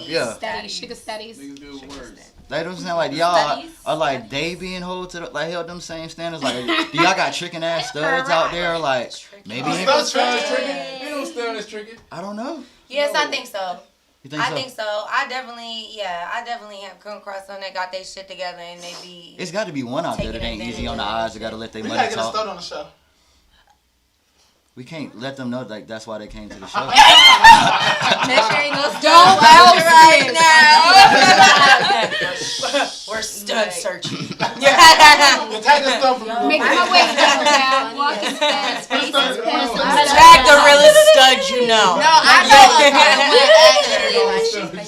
Yeah. Daddies, sugar daddies. Niggas do words. They don't sound like y'all Studies. are like they being hold to the, like held them same standards. Like, do y'all got tricking ass studs out there? Like, maybe Studs Studs tricky. tricky. You don't stud is tricky. I don't know. Yes, I think so. You think I so? think so. I definitely have come across some that got their shit together and they be. It's got to be one out there that ain't easy on the eyes. That got to let their We money gotta get a stud talk. on the show. We can't let them know like that's why they came to the show. Make sure ain't no stud right now. We're stud searching. The type of stuff. Making my way downtown, walking fast, faces past. Tag the realest stud you know. No, I know a good one actually.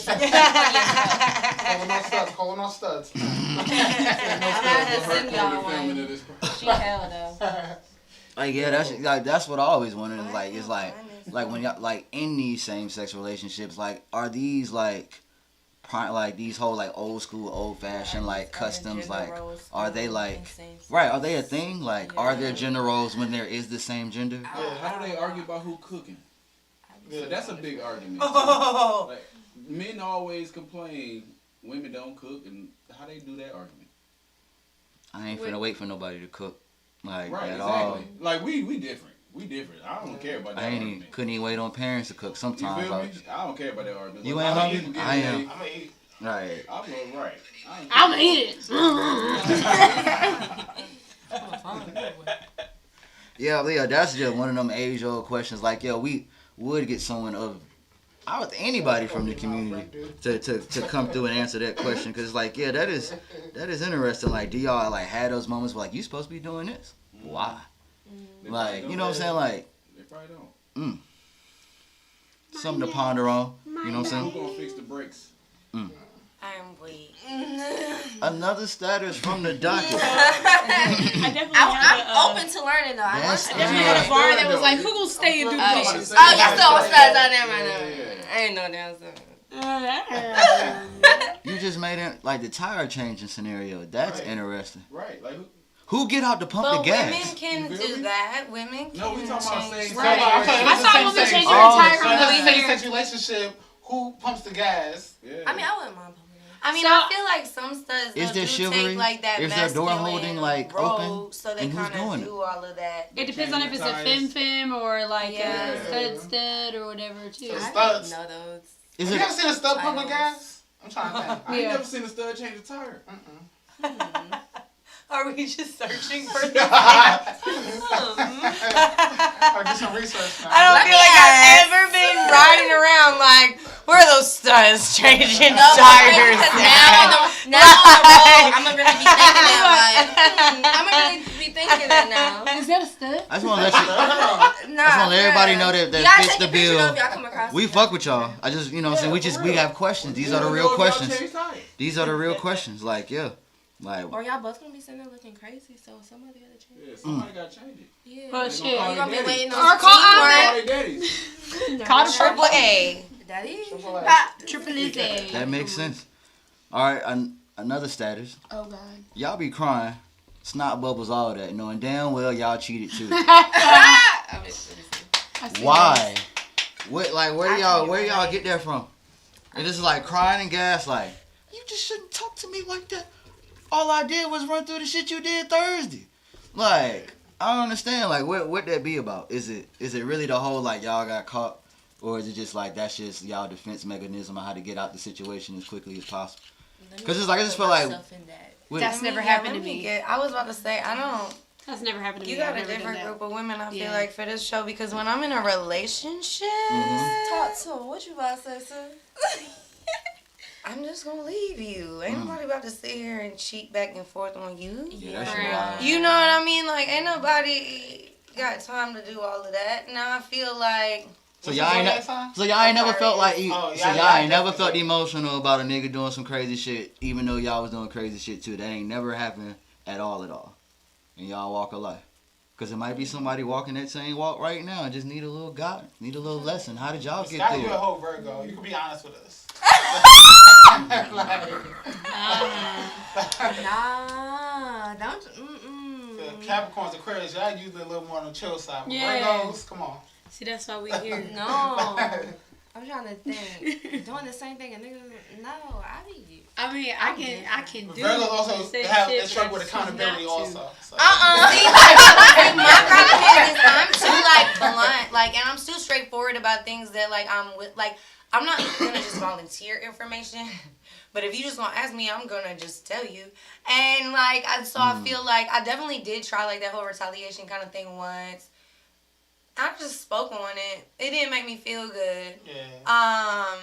Calling on studs. I'm gonna send y'all one. This She held though. Like, yeah, that's what I always wondered. Is like, it's like when y'all like in these same sex relationships, like, are these like these whole like old school, old fashioned like customs? Like, are they like right? Are they a thing? Like, are there gender roles when there is the same gender? Yeah, how do they argue about who cooking? So that's a big argument. Oh. Like, men always complain women don't cook, and how they do that argument? I ain't finna wait for nobody to cook. Like, Right, at all. exactly. Like we different. We different. I don't care about that I argument. couldn't even wait on parents to cook. You Sometimes, feel me? like, I don't care about that argument. You Like, ain't how hungry? people get I it, am. I'm gonna eat. right. I'm right. I ain't I'm gonna eat it. Yeah, that's just one of them age-old questions. Like, yeah, we would get someone of anybody from the community to come through and answer that question, because like, yeah, that is interesting. Like, do y'all like had those moments where like you supposed to be doing this? Why? They Like, probably you know what I'm saying? Like, They probably don't. something to ponder on. You know what I'm Who saying? gonna fix the brakes? I'm weak. Another status from the docket. I definitely I'm had open to learning though. I want That's- to. I definitely had a bar that was like, who gonna stay and do dishes? Oh, you still studs on there right now. Yeah. I ain't no damn stuff. You just made it like the tire changing scenario. That's Right. interesting. Right. Like who? Who get out to pump But the gas? women can You feel do me? that. Women can No, we talking about change. same Right. I'm saying I it's the saw same women sex. change Oh, their entire So on the that's way the same here. sex relationship. who pumps the gas? Yeah. I mean, I wouldn't mind pumping it. I mean, So- I feel like some studs Is though, there do chivalry? take like that Is there door masculine holding, like, role, open? so they And who's kind doing of do all of that. It depends on if it's a fem or like Yeah. a stud or whatever too. So I studs. didn't know those. Is Have you ever it? seen a stud pumping Titles. gas? I'm trying to think. I ain't Yeah. never seen a stud change a tire. Are we just searching for Or do some research now. I don't Let feel me like ask. I've ever been riding around like, where are those studs changing No, tires? because now on the road, I'm gonna really be thinking that. Like, I'm gonna really be thinking that now. Is that a stud? I just want to let you. Nah, I just want to let everybody bruh. know that You gotta fits take the a picture bill. of y'all come across We it. fuck with y'all. I just, you know, what I'm saying we for just we real. have questions. These are the We real don't know if y'all questions. change tires. These are the real questions. Like, yeah, like Or y'all both gonna be sitting there looking crazy, so somebody gotta change it. Yeah, somebody gotta change it. Yeah. Well, They shit. gonna call You gonna be their waiting daddies. on Or call Call Ahmed. their daddies. Call the Triple A. Daddy. Triple Lizzy. that makes sense. All right, another status. Oh God. Y'all be crying, snot bubbles, all that, knowing damn well y'all cheated too. I mean, I see Why? What? Like, where I y'all can where y'all relate. get that from? And this is like crying and gas. Like, you just shouldn't talk to me like that. All I did was run through the shit you did Thursday. Like, I don't understand. Like, what that be about? Is it really the whole like y'all got caught, or is it just like that's just y'all defense mechanism on how to get out the situation as quickly as possible? 'Cause it's like- I just feel like- What- That's never Yeah, happened let to me. I was about to say, I don't. That's never happened to You me. I've got a never done different that. group of women, I feel Yeah. like, for this show, because when I'm in a relationship, Talk to him. What you about to say, sir? I'm just gonna leave you. Ain't nobody about to sit here and cheat back and forth on you. Yeah, that shit Right. wild. You know what I mean? Like, ain't nobody got time to do all of that. Now I feel like, So What's y'all the ain't, zodiac sign? so y'all ain't never felt like Oh, so yeah, y'all yeah, ain't never definitely. felt emotional about a nigga doing some crazy shit, even though y'all was doing crazy shit too. That ain't never happened at all, in y'all walk of life. Cause it might be somebody walking that same walk right now and just need a little guidance, need a little lesson. How did y'all get Scotty, through you're a it? whole Virgo. You can be honest with us. Nah, don't. The Capricorns, Aquarius, y'all usually a little more on the chill side. But Yeah. Virgos, come on. See, that's why we here. No. I'm trying to think. Doing the same thing, and niggas. No, I be. I mean, I can do. Virgos also the same have shit, they struggle but with I choose accountability not to. also. So. see, my problem is I'm too, like, blunt, like, and I'm too straightforward about things that, like, I'm with, like, I'm not gonna just volunteer information. But if you just gonna ask me, I'm gonna just tell you. And, like, I feel like I definitely did try, like, that whole retaliation kind of thing once. I just spoke on it. It didn't make me feel good. Yeah.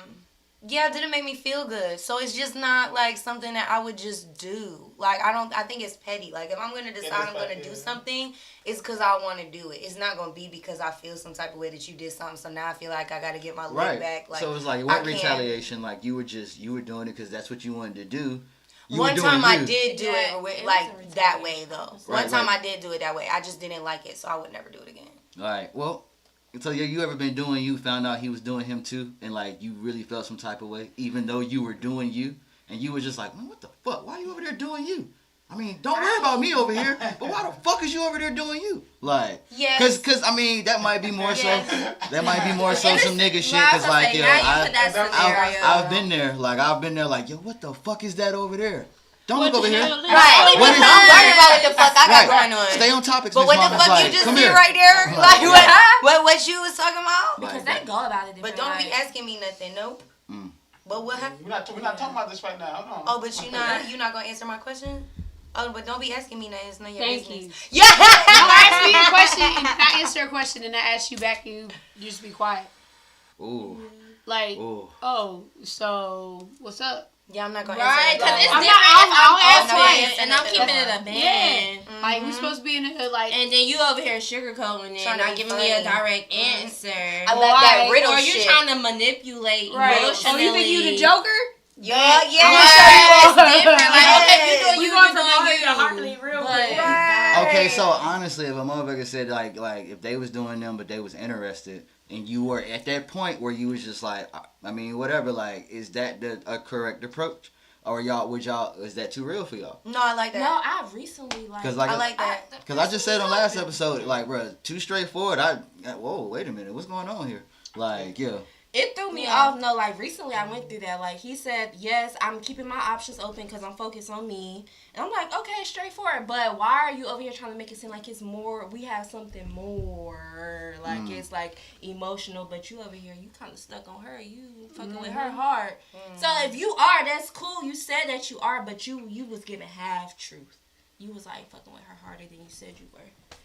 Yeah, it didn't make me feel good. So it's just not, like, something that I would just do. Like, I think it's petty. Like, if I'm going to decide I'm going to do something, it's because I want to do it. It's not going to be because I feel some type of way that you did something. So now I feel like I got to get my leg Right. back. Like, So it's like I what can't- retaliation? Like you were doing it because that's what you wanted to do. You One were doing time I you. did do Yeah, it with, it like, was a that way, retaliation. though. Right, One time like- I did do it that way. I just didn't like it, so I would never do it again. All right. Well, so you ever been doing you, found out he was doing him too, and like you really felt some type of way, even though you were doing you, and you were just like, man, what the fuck? Why are you over there doing you? I mean, don't worry about me over here, but why the fuck is you over there doing you? Like, Yes. cause I mean, that might be more so. Yes. That might be more so And some it's- nigga shit, well, I was cause gonna like, say, yo, now you put that scenario. I've been there. Like, I've been there. Like, yo, what the fuck is that over there? Don't look over here. Right. What is- Don't worry about what the fuck I got Right. going on. Stay on topic. But Miss what the Mama's fuck like, you just come did here. right there? Like, Like, yeah. what you was talking about? Like Because that. they go about it different. But don't be like, asking me nothing. Nope. Mm. But what happened? We're not talking about this right now. Hold on. Oh, but you're not gonna answer my question. Oh, but don't be asking me nothing. It's none of your Thank business. you. Yeah. Don't ask me a question and I answer a question and I ask you back and you just be quiet. Ooh. Like, Ooh. oh, so what's up? Yeah, I'm not gonna Right, answer. because it's I'm different not- if I'll I'm answer open it. and I'm keeping it a band. Like, we supposed to be in a, like, And then you over here sugarcoating it, Trying to not be giving me a funny. direct answer. I love that Why? riddle Or you shit. trying to manipulate right. emotionally. Oh, you think you the Joker? Yeah, Yeah, yeah. it's different. Like, okay, you doing We you, going you from doing Harley you. to Harley real But- quick. Right. Okay, so honestly, if a motherfucker said like if they was doing them but they was interested and you were at that point where you was just like, I mean, whatever, like, is that a correct approach? Or is that too real for y'all? No, I like No, that. I recently like. 'Cause, like, I like that. Because I just said on last episode, like, bro, too straightforward. Whoa, wait a minute, what's going on here? Like, yeah. it threw me off. No, like recently I went through that. Like he said, yes, I'm keeping my options open because I'm focused on me. And I'm like, okay, straightforward. But why are you over here trying to make it seem like it's more? We have something more. Like it's like emotional, but you over here, you kind of stuck on her. You fucking with her hard. So if you are, that's cool. You said that you are, but you was giving half truth. You was like fucking with her harder than you said you were.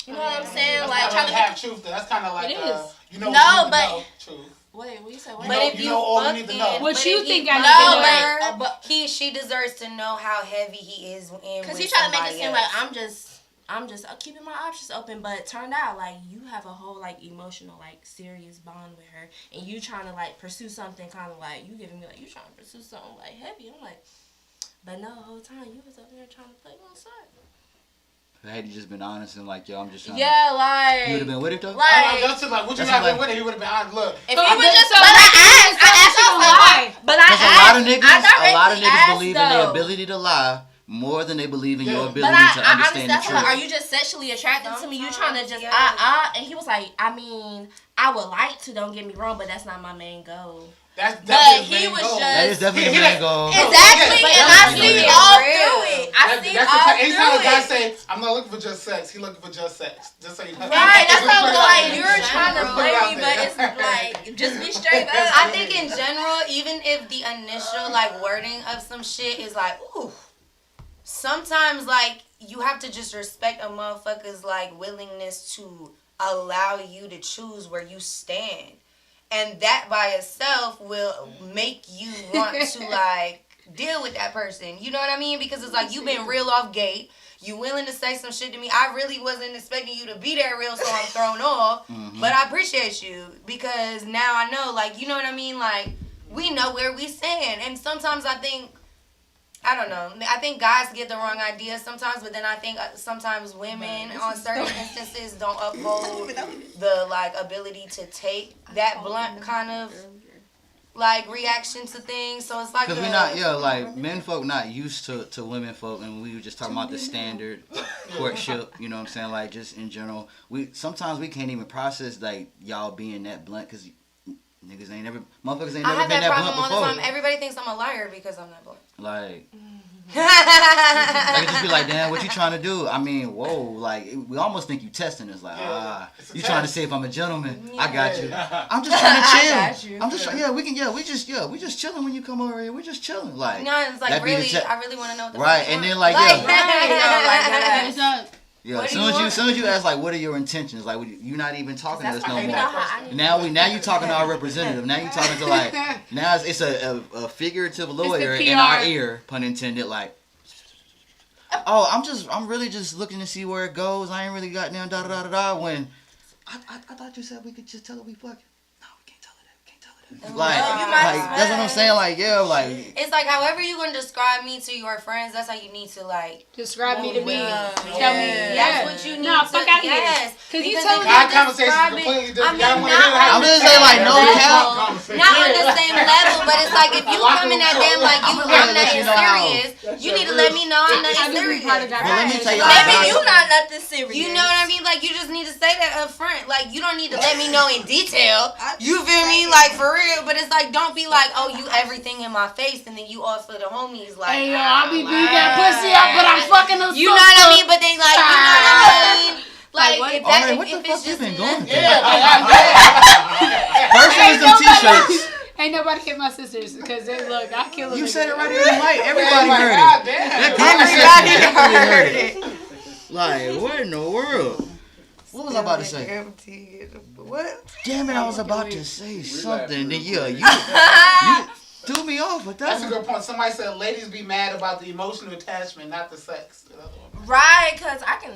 You know what I'm saying? That's Like not trying really to have truth. Though. That's kind of like It is. you know. No, what you need to but- know, truth. Wait, what you said? What? You But know- if you you know all you need to fucking, know. What but you if think he I No, need to know. but she deserves to know how heavy he is in. Because with he trying to make it somebody seem else. like I'm just keeping my options open, but it turned out like you have a whole like emotional like serious bond with her, and you trying to like pursue something kind of like you giving me like you trying to pursue something like heavy. I'm like, but no, the whole time you was up there trying to play one side. Had you just been honest and like, yo, I'm just trying. Yeah, You would like have been with it though. like That's just like, would you That's have like- been with it? He would have been honest. Look, if So he was then- just, so but I asked gonna also, lie. but I Because asked, a lot of I niggas directly believe in their asked, ability to lie more than they believe in your Yeah. ability But to I honestly, understand the that's truth. why. Are you just sexually attracted to me? You trying to just Sometimes, And he was like, I mean, I would like to. Don't get me wrong, but that's not my main goal. that's But definitely he his main was goal. just- That is definitely He- the he main goal. Exactly, yeah, and I that's see real. all Real. through it. I see That's all the type. Anytime a through guy it. say, "I'm not looking for just sex," he looking for just sex. Just so you know. Right, that's Just how put it out like there. you're trying to Just put it play out me, but there. it's like just be straight up. I think in general, even if the initial like wording of some shit is like, ooh, sometimes like you have to just respect a motherfucker's like willingness to allow you to choose where you stand. And that by itself will make you want to like deal with that person. You know what I mean? Because it's like you've been real off gate. You willing to say some shit to me. I really wasn't expecting you to be that real, so I'm thrown off. But I appreciate you because now I know, like, you know what I mean? Like, we know where we stand. And sometimes I think, I don't know, I think guys get the wrong idea sometimes, but then I think sometimes women on certain instances don't uphold the, like, ability to take that blunt kind of, like, reaction to things. So it's like, Because we not, like, men folk not used to women folk, and we were just talking about the standard courtship, you know what I'm saying, like, just in general. Sometimes we can't even process, like, y'all being that blunt, because motherfuckers ain't I never have been that that problem blunt all the time. before. Everybody thinks I'm a liar because I'm that blunt. Like, I could just be like, damn, what you trying to do? I mean, whoa, like, we almost think you testing us, like, it's a you trying to test. see if I'm a gentleman. I Yeah. got you. I'm just trying to chill. got you. I'm just we just chilling when you come over here. We just chilling, like. No, it's like that be the really, te- I really want to know what the Right, fuck you and then, want. like, yeah. Right, you know, like that. It's not. Yeah, What as do you soon want? as you ask, like, what are your intentions? Like, you're not even talking to us That's no why you know more. how I Now you talking to our representative. Now you talking to like now it's a figurative lawyer in our PR. ear, pun intended. Like, oh, I'm really just looking to see where it goes. I ain't really got down da da da da. When I thought you said we could just tell her we fucking. No, we can't tell her that. We can't tell her that. Like, you might like as that's what I'm well. saying. Like, yeah, like. It's like however you gonna describe me to your friends, that's how you need to like. Describe me to me. Yeah. Tell me. That's Yeah. what you need. Nah, to, fuck outta here. yes. 'Cause you Because telling if me Our you conversation is describe it- completely I different. mean, Y'all wanna not hear how I'm we just say saying, like, it. no That's cap. our conversation. Not on the same level, but it's like if you coming at them like you, I'm gonna I'm let nothing you know how- serious, you need to let me know I'm I nothing just be part of serious. that. Well, let me tell you Maybe how you not nothing serious. You know what I mean? Like you just need to say that up front. Like you don't need to let me know in detail. You feel me? Like for real. But it's like don't be like, oh, you everything in my face, and then you all for the homies. Like, Hey, yo, I'll be beating that pussy up, but I'm fucking a you know what I mean? But then like, you know what I mean? Like, Like if All right, that, what the if fuck it's you just been going nothing- through? Yeah, man. First it was them t-shirts. Ain't nobody hit my sisters because they look. I kill them. You said it right in the mic. Everybody heard it. God damn. That conversation, everybody heard it. Like, what in the world? What was I about to say? Empty. What? Damn it, I was about to say something. Then yeah, you threw me off with That's a that. good point. Somebody said ladies be mad about the emotional attachment, not the sex. Right, because I can.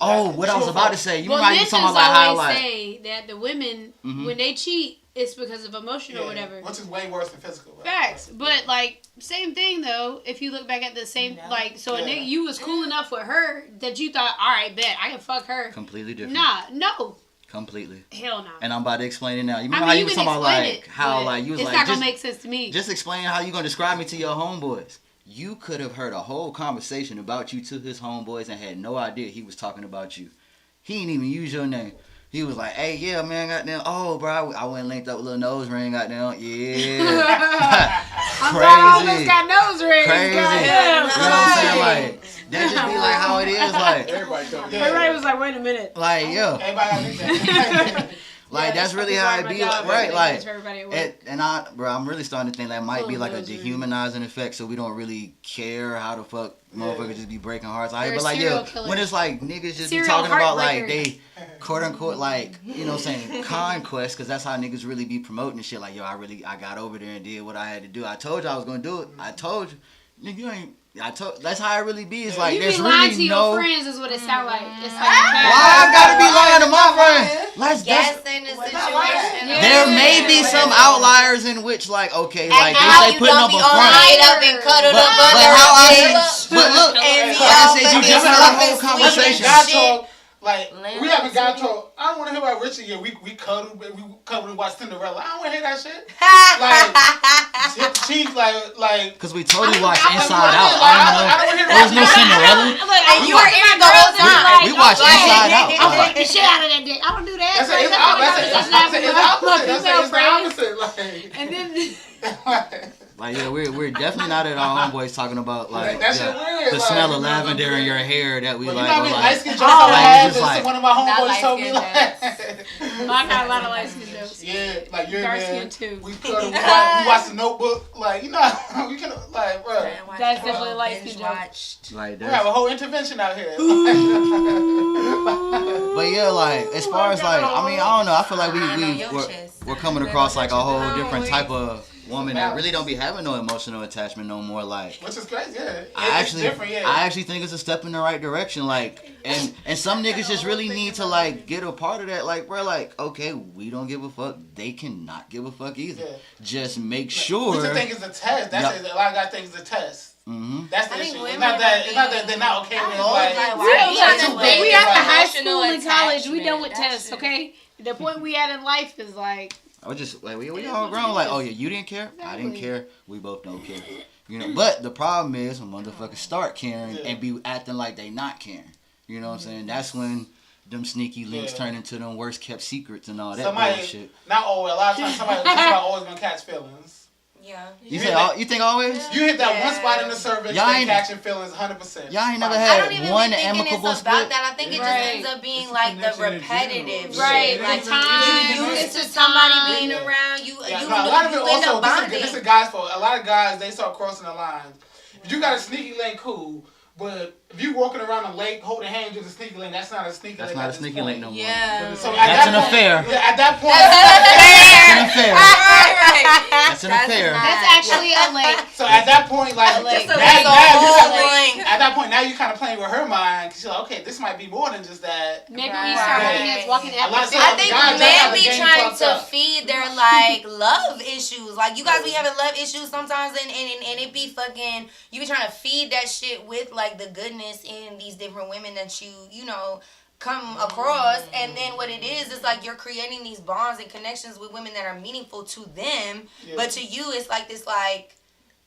Oh, what I was about to say. You Well, remember you niggas talking about like how always like say that the women, Mhm. when they cheat, it's because of emotion or whatever. Which is way worse than physical. Right? Facts, but like same thing though. If you look back at the same, No. like, so a Yeah. nigga, you was cool enough with her that you thought, all right, bet I can fuck her. completely different. Nah, no, Completely. hell no. And I'm about to explain it now. You I remember mean, how you you was can talking about explain like it, how but like you was it's like not gonna just, make sense to me. just explain how you gonna describe me to your homeboys. You could have heard a whole conversation about you to his homeboys and had no idea he was talking about you. He didn't even use your name. He was like, hey, yeah, man, goddamn. Oh, bro, I went and linked up with Lil Nose Ring, goddamn. Yeah. I'm glad all of us got nose rings. Crazy. Goddamn. You know what I'm saying? Like, that just be like how it is. Like, Everybody coming Everybody was like, wait a minute. like, yo. Everybody got nicknames. Like, that's really how it be. Like, right, like, and I'm really starting to think that might be like a dehumanizing effect, so we don't really care how the fuck motherfuckers just be breaking hearts out here. They're But like, serial yo, killers. when it's like niggas just Serial be talking about like heartbreaker. they quote unquote like, you know what I'm saying, conquest, because that's how niggas really be promoting shit. Like, yo, I got over there and did what I had to do. I told you I was gonna do it. I told you, nigga, you ain't. That's how it really be. It's like You there's be lying really to your no. friends is what it sound like. It's like Why I gotta be lying to my friend? Let's Yes, just. in the Well, situation. not lying. Yeah. There may be some outliers in which, like, okay, like And they now say you putting don't up be a all front. laid up and cuddled But, up but under how a I pillow. say, but look, And like y'all I said, you fucking just had a sleeping whole sweet conversation. God shit. talk, like, Laying we up having God to talk. I don't want to hear about Richard yet. We cuddled and watched Cinderella. I don't want to hear that shit. Like, hit the cheek, like. Because we totally watched I Inside Out. don't I want to hear don't know. There was no Cinderella. And you were in it the whole time. We watched Inside Out. I fuck the shit out of that dick. I don't do that. That's Right? it's That's what the opposite. my It's female the friends. opposite. Like, And then Like, yeah, we're definitely not at our homeboys talking about, like, That shit weird, the like, smell of you know, lavender in your hair that we well, you like. know how We're many like, light skin jokes I like, had? it's just like- One of my Not homeboys told me light-skinned like, I got a lot of light skin jokes. yeah, like you're Dark man. skin too. We cuddled. We watched The Notebook. Like, you know, we can like, bro. That's definitely a light skin joke. watched. like We have that. a whole intervention out here. But yeah, like, as far as like, I mean, I don't know. I feel like I know your we're, chest. we're coming across like a whole different Holy. type of woman that really don't be having no emotional attachment no more. Like, Which is crazy, yeah. I It's different, yeah. actually think it's a step in the right direction. Like, and some niggas just really need to like get a part of that. Like, bro, like, okay, we don't give a fuck. They cannot give a fuck either. Yeah. Just make We sure. just think it's a test. That's it. A lot of guys think it's a test. Mm-hmm. That's the I think issue. It's women not that. are It's not that they're not okay with it. Like, Like, We why don't you got trying to to wait? we at the high Emotional school and college. We done with attachment, tests, that okay? The point we at in life is like I was just like, we all grown. Like, oh yeah, you didn't care, I didn't care. We both don't care. You know. But the problem is when motherfuckers start caring and be acting like they not caring. You know what I'm saying? That's when them sneaky links Yeah. turn into them worst kept secrets and all that somebody, bullshit. not always. A lot of times, somebody always gonna catch feelings. Yeah. You think always? You hit that Yeah. one spot in the cervix, Y'all they ain't- catching feelings 100%. Y'all ain't never I had don't even one be thinking amicable it's about split. that. I think it just Right. ends up being It's like the connection in repetitive general. right, shit. Like the time. you used It's to the somebody time. being Yeah. around you. Yeah, You, no, a lot of it you end also, up this bonding. is a guy's fault. A lot of guys, they start crossing the lines. If you got a sneaky link, cool. But if you walking around a lake holding hands with a sneaky link, that's not a sneaky That's link. not at a this sneaky point. link no more. Yeah. So at That's that an point- affair. Yeah, at that point. That's an affair. That's an That's affair. not- that's actually a like So at that point, like, Like, now, that's a now you whole kinda- link. at that point, now you kind of playing with her mind. Cause you're like, okay, this might be more than just that. maybe Right. we start Right. holding hands, walking A lot of after. times- I think Guys just men have the be game trying fucked to up. feed their like love issues. Like you guys be having love issues sometimes, and it be fucking. You be trying to feed that shit with like the goodness in these different women that you know come across, and then what it is like you're creating these bonds and connections with women that are meaningful to them, Yeah. but to you it's like this like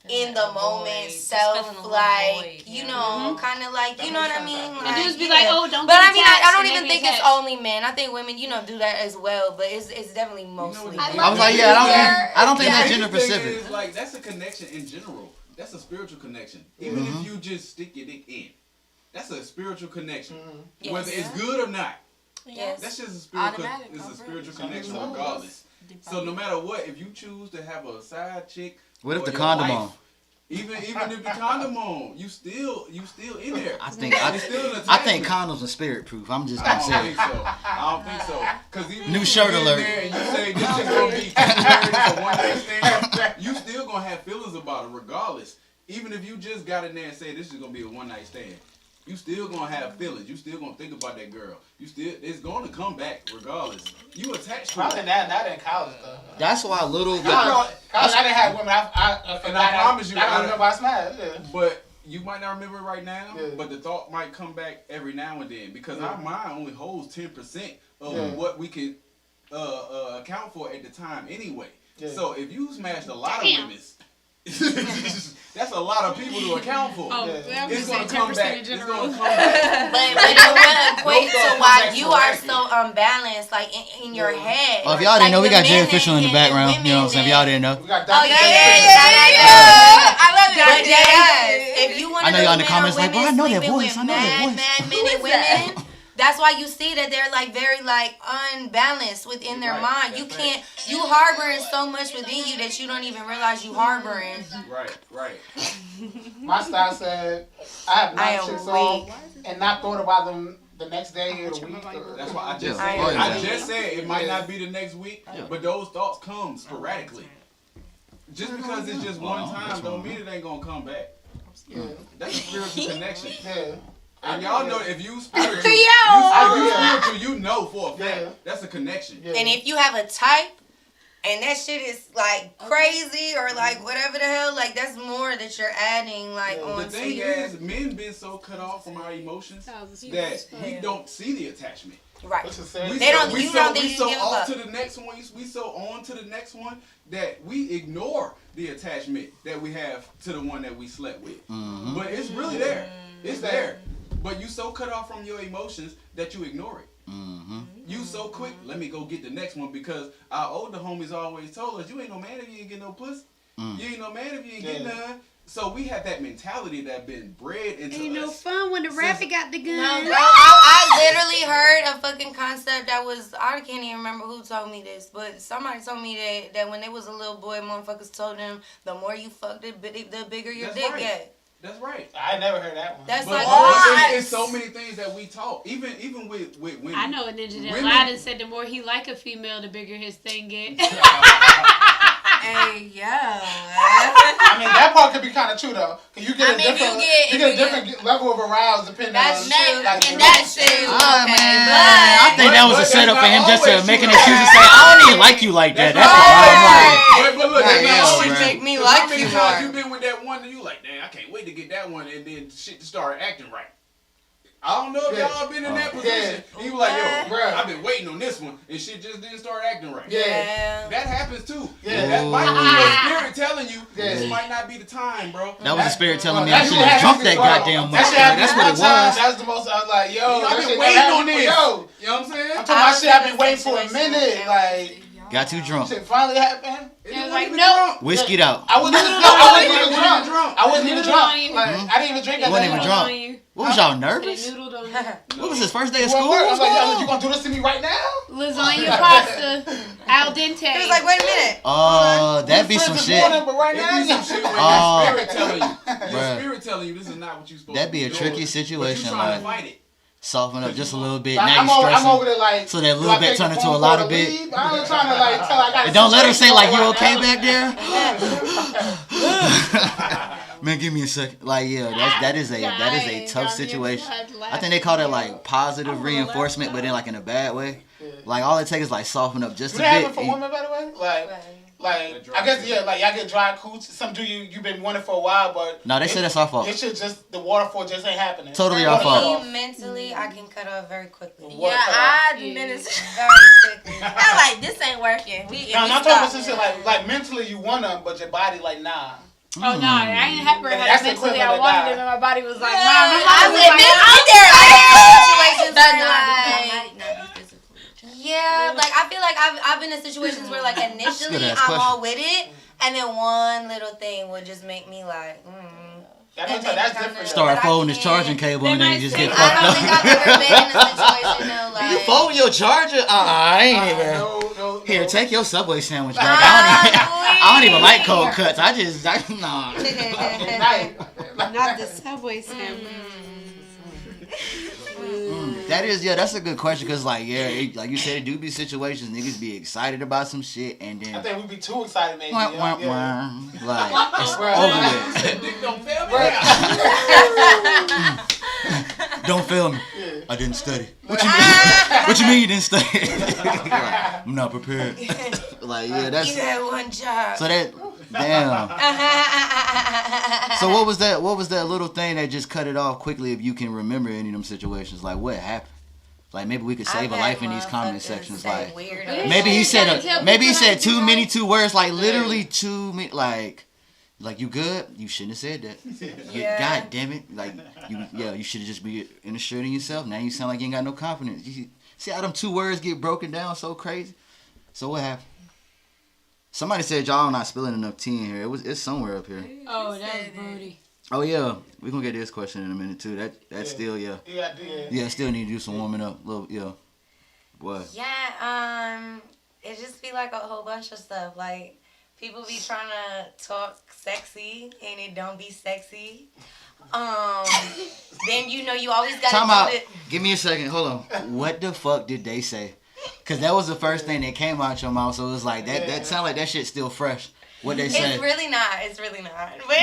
in the That moment void. Just self feeling a little like void, you yeah. know kind of like you That know what makes I mean. sense. And Like, dudes be yeah. like, oh, don't But get I mean, attached, I don't and even they think get it's attached. only men. I think women, do that as well. But it's definitely mostly. I men. I was like, love yeah, it. I don't think Yeah. that's gender The thing specific. is, like, that's a connection in general. That's a spiritual connection. Even Mm-hmm. if you just stick your dick in, that's a spiritual connection. Yes. Whether it's good or not, Yes. that's just a spiritual. Automatic, It's a already. spiritual connection Mhm. regardless. So no matter what, if you choose to have a side chick, What if or the your condom wife, on? Even if the condom on, you still in there. I think It's still an I think attachment. condoms are spirit proof. I'm just I gonna don't say think it. so. I don't think so. Cause even New if shirt you get in alert. there and you say this is gonna be temporary, it's a one night stand, you still gonna have feelings about it regardless. Even if you just got in there and say this is gonna be a one night stand, you still gonna have feelings. You still gonna think about that girl. It's gonna come back regardless. You attached to Probably it. not in college though. That's why little. College, I didn't have women. And I promise you, I don't remember I smashed. Yeah. But you might not remember it right now, Yeah. but the thought might come back every now and then because our mind only holds 10% of Yeah. what we can account for at the time anyway. Yeah. So if you smashed a lot Damn. of women's, that's a lot of people to account for. Oh, Yeah. yeah, I'm It's just gonna saying come 10% back. in It's general. gonna come back. But equate to why you are so unbalanced, like in your head. Oh, if y'all didn't know, we Like, got the Jay men Official in the and background. women You know what I'm saying? If y'all didn't know. We got Oh, Dr. yeah, J. I love it. But yes, if you want I to know y'all in the comments like, bro, I know that sleeping voice. with I know that mad, voice. mad men Who and is that? women, that's why you see that they're like very like unbalanced within their Right, mind. that's You right. can't, you harboring so much within you that you don't even realize you harboring. Right. My style said, I have I night am chicks on weak. and not thought about them the next day or the week. That's why I just Yeah. said. Oh, yeah. I just said it might Yeah. not be the next week, Yeah. but those thoughts come sporadically. Just because it's just one Well, time that's don't one. mean it ain't gonna come back. Yeah. That's a spiritual connection. Yeah. And y'all know if you spiritual, Yo. if you spiritual, you know for a fact Yeah. that's a connection. Yeah. And if you have a type, and that shit is like crazy or like whatever the hell, like that's more that you're adding like Yeah. The onto thing your is, men been so cut off from our emotions that we don't see the attachment. right. What's it say? They don't- you don't think we you so give a off fuck. to the next one. We so on to the next one that we ignore the attachment that we have to the one that we slept with. Mhm. But it's really there. It's there. But you so cut off from your emotions that you ignore it. Mm-hmm. You so quick, let me go get the next one because our older homies always told us, you ain't no man if you ain't get no pussy. Mm. You ain't no man if you ain't get Yeah. none. So we have that mentality that been bred into Ain't no us. fun when the rabbit got the gun. No, bro, I literally heard a fucking concept that was, I can't even remember who told me this, but somebody told me that when they was a little boy, motherfuckers told them the more you fuck, the bigger your That's dick right. get. That's right. I never heard that one. That's But like, what? it's so many things that we taught. Even with women. I know a ninja that Women- lied and said the more he like a female, the bigger his thing get. hey, yo. I mean, that part could be kind of true though. 'Cause you get I a mean, if different, you get- you get a different level of arousal depending That's on. true. like, And the that's relationship. true. Ah, Okay, man. but- I think that was a But setup for that's him not just to always make an true. excuse and say, I don't even like you like that. That's not the bottom line. But look, that's Yeah, not always bruh. Make me Cause like how many you times more. you been with that one and you like, damn, I can't wait to get that one, and then shit just started acting right. I don't know if Yeah. y'all been in that Oh. position. You was like, yo, Bruh. I've been waiting on this one, and shit just didn't start acting right. Yeah. That happens too. Yeah. That might be your spirit telling you Yeah. this might not be the time, bro. That was the spirit telling me That I should shit have happened drunk that before. goddamn That much. shit happened That's what it one time. was. That's the most. I was like, yo, I've that been shit waiting happened on before. this. Yo, You know what I'm saying? I'm talking about shit I've been waiting for a Situation minute. Like, Got too drunk. shit finally happened. It was wasn't like, even no. drunk. Whiskeyed out. I wasn't even I wasn't even drunk. I wasn't even Noodle on drunk. you. Like, I didn't even drink at You wasn't that even time. drunk. What was y'all nervous? They noodled on you. What was his first day of Well, school? I What was was like, going yo, you on? gonna do this to me right now? Lasagna pasta. Al dente. He was like, wait a minute. That'd be some Friends this shit. morning, but right It now, be some shit when Oh. your spirit telling you. Your Bruh. spirit telling you this is not what you supposed That'd to be be a doing, tricky but situation, you trying like- to fight it. Soften up just a little bit. Like, Now I'm you over stressing. there like. So that do little I bit take turn the into phone a lot call of to bit. leave? I ain't trying to like tell I got. And don't let her say like you right okay now. back there. Man, give me a second. Like that is a tough situation. I think they call that like positive reinforcement, but in like in a bad way. Like all it takes is like soften up just Do a that happen bit. for women, by the way? Like That I guess dry like y'all get dry cooch. Some do you've been wanting for a while, but No, they say that's our fault. It should just the waterfall just ain't happening. Totally For our fault. me, mentally, I can cut off very quickly. What Yeah, cut off? I do Yeah. minutes. Very quickly. I'm like, this ain't working. No, We I'm not stop. talking about some shit like mentally you want them, but your body like nah. Oh no, I ain't ever And had that's it the mentally. equivalent I of wanted that. it, and my body was like, Yeah, "Mom, my I body was said, like, this "Oh." out there. Situations But where, like, not yeah, like I feel like I've been in situations where like initially Good-ass I'm question. all with it, and then one little thing would just make me like, That's And then that's kinda- different. Start But I folding his can't- charging cable They and then might you just say- get I fucked don't up. think I've ever been in a situation though. Like, You folding your charger? I ain't even. No. Here, take your Subway sandwich back. I don't even like cold cuts. Nah. Not the Subway sandwich. That's a good question because, like you said, it do be situations niggas be excited about some shit and then I think we'd be too excited, maybe. wah, wah, Yeah. wah. Like it's Bruh. over with. That dick don't fail me. Don't fail me. Yeah. I didn't study. What you mean? What you mean you didn't study? Like, I'm not prepared. Like that's you had one job. so that damn. So what was that little thing that just cut it off quickly if you can remember any of them situations? Like what happened? Like maybe we could save a life in these comment sections. Like weird. maybe he You gotta said tell maybe he people said like too you many like- two words. Like literally too many. Like Like, you good? You shouldn't have said that. Yeah. God damn it. Like, you should have just be assured in yourself. Now you sound like you ain't got no confidence. You see how them 2 words get broken down so crazy? So what happened? Somebody said y'all not spilling enough tea in here. It's somewhere up here. Oh, that was Brody. Oh yeah, we gonna get this question in a minute too. That's still Yeah, I did. yeah. Still need to do some warming up. Little What? Yeah, it just be like a whole bunch of stuff. Like, people be trying to talk sexy and it don't be sexy. Then you always gotta Time do out. it. Give me a second. Hold on. What the fuck did they say? Cause that was the first thing that came out your mouth. So it was like that. That sound like that shit's still fresh. What they say? It's really not. But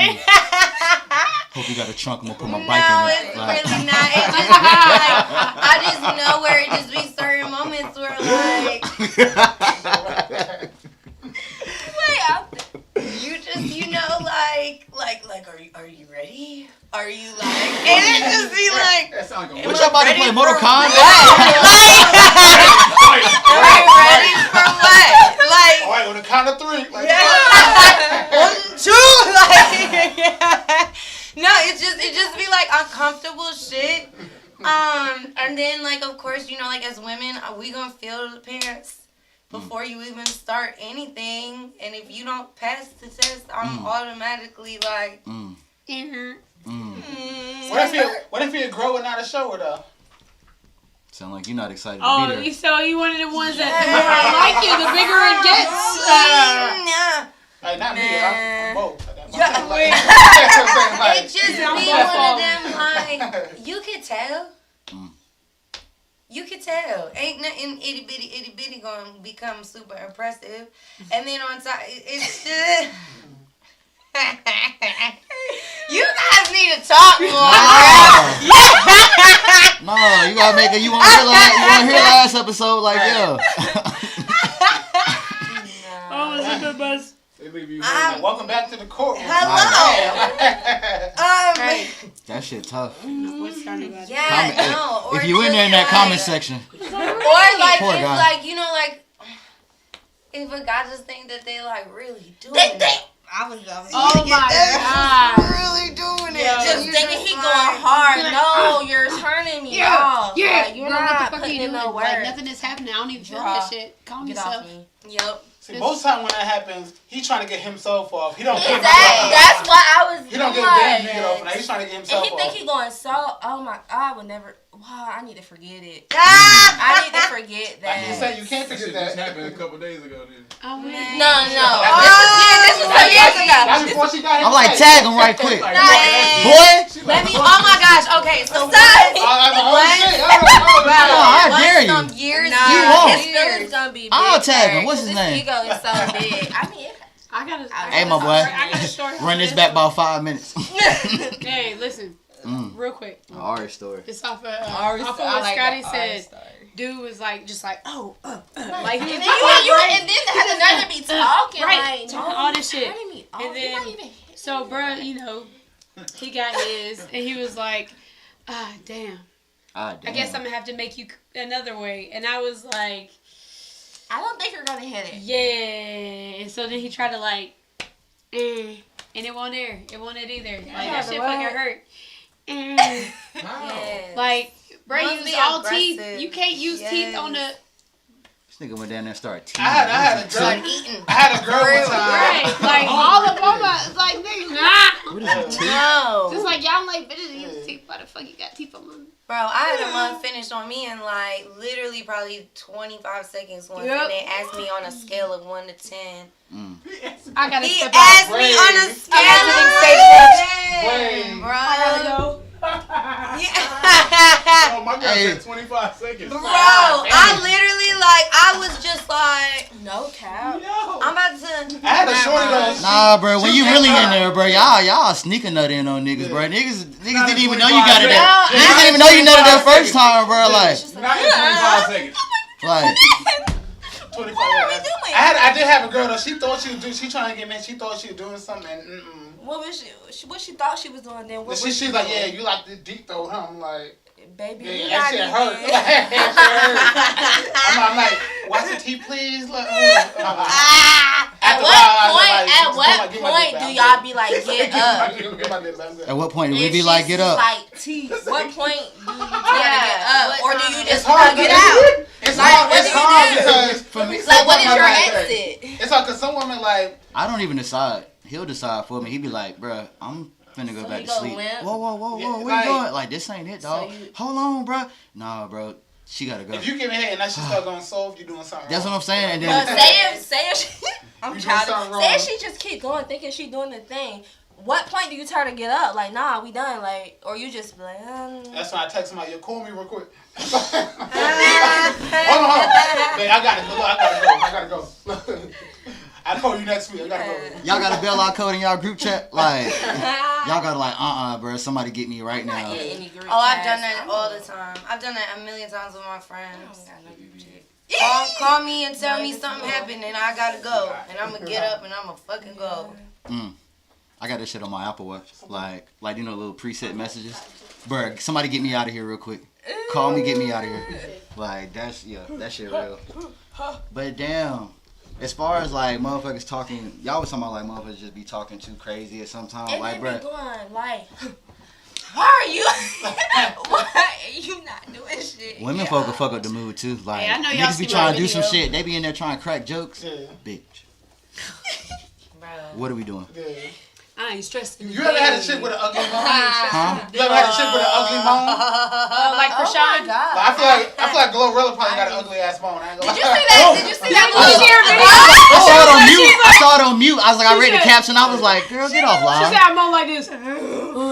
Hope you got a trunk. I'm gonna put my no, bike in it. it's Like, really not. It just be like, I just know where it just be certain moments where like you just like are you ready? Are you like and it just be like That sounds like a what y'all about to play Mortal Kombat? Are you ready for what? Like All right, on the count of 3. Like, 1, 2 like no, it just be like uncomfortable shit. And then like of course, like as women, we gonna feel the parents before you even start anything. And if you don't pass the test, I'm automatically like What if you're growing out of shower though? Sound like you're not excited to Oh, be there. you one of the ones that the more I like you, the bigger it gets. nah. Like, not me, I'm both. Yeah, Like, it just be I'm one both of them like you could tell. You could tell. Ain't nothing itty bitty gonna become super impressive. And then on top, it's just. You guys need to talk more. No, you gotta make it. You want to hear last episode? Like, yeah. Oh, it's a good buzz. They leave you welcome back to the courtroom. Hello. That shit tough. What's starting about it? Yeah, no. Or If you in there in that comment section, Or like Poor if guy. like if a guy just think that they like really doing it. I was Oh my god. Really doing it. just You thinking he like- going hard. No, you're turning me off. Yeah, Like, you're bro, not what the fuck are putting you in doing? the Like, work. nothing is happening. I don't even feel Bruh. that shit. Calm Get yourself. off me. Yep. See, most time when that happens, he's trying to get himself off. He don't give Exactly. That's what I was He don't doing. give a damn to get off. Now he's trying to get And himself he think off. he going so. Oh my! I would never. Wow! I need to forget it. Ah! I need to forget Like you that. said, you can't That forget shit just that. happened a couple days ago. Then. I win. No. This was 2 That's years ago. That's before she got him. I'm like, tag him right quick. Like, Boy, Let me. Oh my gosh. Okay, so Oh, shit. I dare you. some years No, You won't. his feelings gonna be big. I'll tag him. first, What's his 'cause name? Ego is so big. I mean, I gotta. Hey, my boy. I gotta start. Run this back about 5 minutes. Hey, listen, real quick. Ari story. It's off of Ari- what I like Scotty that Ari said. story. Dude was like, just like, like and then and then they had the nerve to be talking right, like talking all this shit. turning me off. And You're not then, even so, bruh, he got his, and he was like, damn. Ah, damn. I guess I'm gonna have to make you another way. And I was like, I don't think you're gonna hit it. yeah. And so then he tried to and it won't there. It won't it either. Like, that shit what? fucking hurt. Yes. Like, bro, Must use be all aggressive. teeth. You can't use teeth on the. This nigga went down there and started teasing. I had a Start girl. eating. I had a girl one time. Right, like all of them, like nigga, nah. What is it, teeth? No. Just like y'all like bitches use teeth. Why the fuck you got teeth on them? Bro, I had a month finish on me in like literally probably 25 seconds once, Yep. and they asked me on a scale of 1 to 10. I gotta He step asked out. me on a scale Exiting of Wait. 10, bro. I gotta go. Oh, my girl Hey. said 25 seconds. Bro, I literally I was just like, No cap. I'm about to. I had a shorty though. Nah, bro. When you really in there, bro, y'all sneaking nut in on niggas, bro. Niggas didn't even know you got it. No, Niggas didn't even know you nutted that first time, bro. Like, Not in 25 seconds. 25. What are we doing? I did have a girl though. She thought she was doing. She trying to get me. She thought she was doing something. And, What was what she thought she was doing then? What was she's like, yeah, you like the deep throat, huh? I'm like, baby, yeah, we that not shit even. hurt. That shit hurt. I'm like, watch the teeth, please. Like, I At what point do y'all be like, get up? At what point do we If be like, she's get up? Like, what point do you try to get up, or do you It's just hard. get out? It's Like, hard. what It's do you hard do? because Like, what is your exit? exit? It's hard because some women like. I don't even decide. He'll decide for me. He be like, bruh, I'm finna go So back you to go sleep. limp? Whoa, Yeah, where you like- going? Like, this ain't it, dog. you- Hold on, bruh. Nah, bro. She gotta go. If you give me head and that shit start going soft, you doing something That's what wrong. I'm saying. And But then say if she, I'm You trying doing something to say wrong. if she just keep going thinking she doing the thing. What point do you try to get up? Like, nah, we done. Like, or you just be like, That's why I text him like, yo, call me real quick. Hold on. Babe, I gotta go. I'll call you next week. I gotta go. y'all got a bailout code in y'all group chat. Like, y'all gotta like, bro. Somebody get me right now. Oh, I've done that all the time. I've done that a million times with my friends. Call me and tell me something happened and I gotta go. And I'm gonna get up and I'm gonna fucking go. I got this shit on my Apple Watch. Like you know, little preset messages. Bruh, somebody get me out of here real quick. Call me, get me out of here. Like, that shit real. But damn, as far as like motherfuckers talking, y'all was talking about like motherfuckers just be talking too crazy at some time. And Like, they be bruh, going like, why are you? Why are you not doing shit? women folk will fuck up the mood too. Like, Hey, I know y'all niggas be see trying my to do some video. shit. They be in there trying to crack jokes. Yeah. Bitch, Bro. what are we doing? Yeah. I ain't stressed. You ever had a chick with an ugly moan? Huh? You ever had a chick with an ugly moan? like Oh Krishan? my god! Like, I feel like Glorilla probably got an ugly ass moan. I ain't gonna Did you lie. see that? Did you see that? Did you see her video? I saw it on mute. I saw it on mute. I was like, I read the said- caption. I was like, girl, get off She live. said I'm on like this. I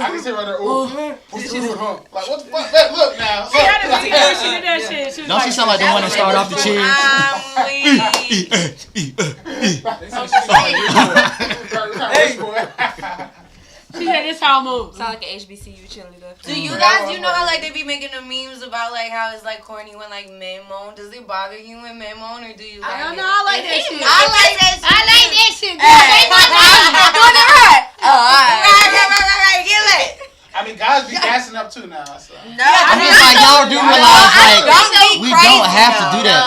can see right there. Ooh. Like, what the fuck? Look now. She had a video when she did that shit. She was Don't she sound like the one that started off the cheers? I'm weak. She said this how I'm on. Sound like an HBCU cheerleader. Do you guys, you know how like they be making the memes about like how it's like corny when like men moan? Does it bother you when men moan or do you like I don't it? know. I like that shit. I like that shit. I like that shit. I'm doing it right. Right, get it. I mean, guys be gassing up too now. So. No, I mean, like, y'all do realize, like, we don't have to do that.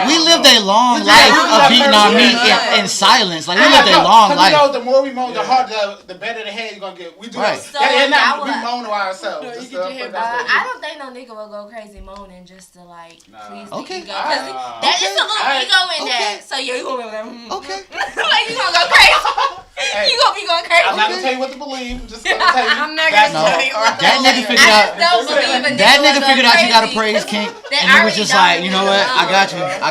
We lived a long life of beating our meat in silence. Like, we lived a long Cause you know, life. the more we moan, the harder, the better the head you're gonna get. We do Right. that. So And that we was- moan to ourselves. Just you get your head I don't think no nigga will go crazy moaning just to like please Okay. the ego. Cause that is a little Alright. ego in Okay. that. So you gonna be like, Okay. like you gonna go crazy. Hey, You gonna be going crazy. I'm not gonna tell you what to believe. I'm just gonna tell you. I'm not that's gonna No, tell you. that nigga figured I out. just don't believe a nigga That will nigga go figured out you gotta crazy. praise King, They and he was already just don't like, you know what? know. I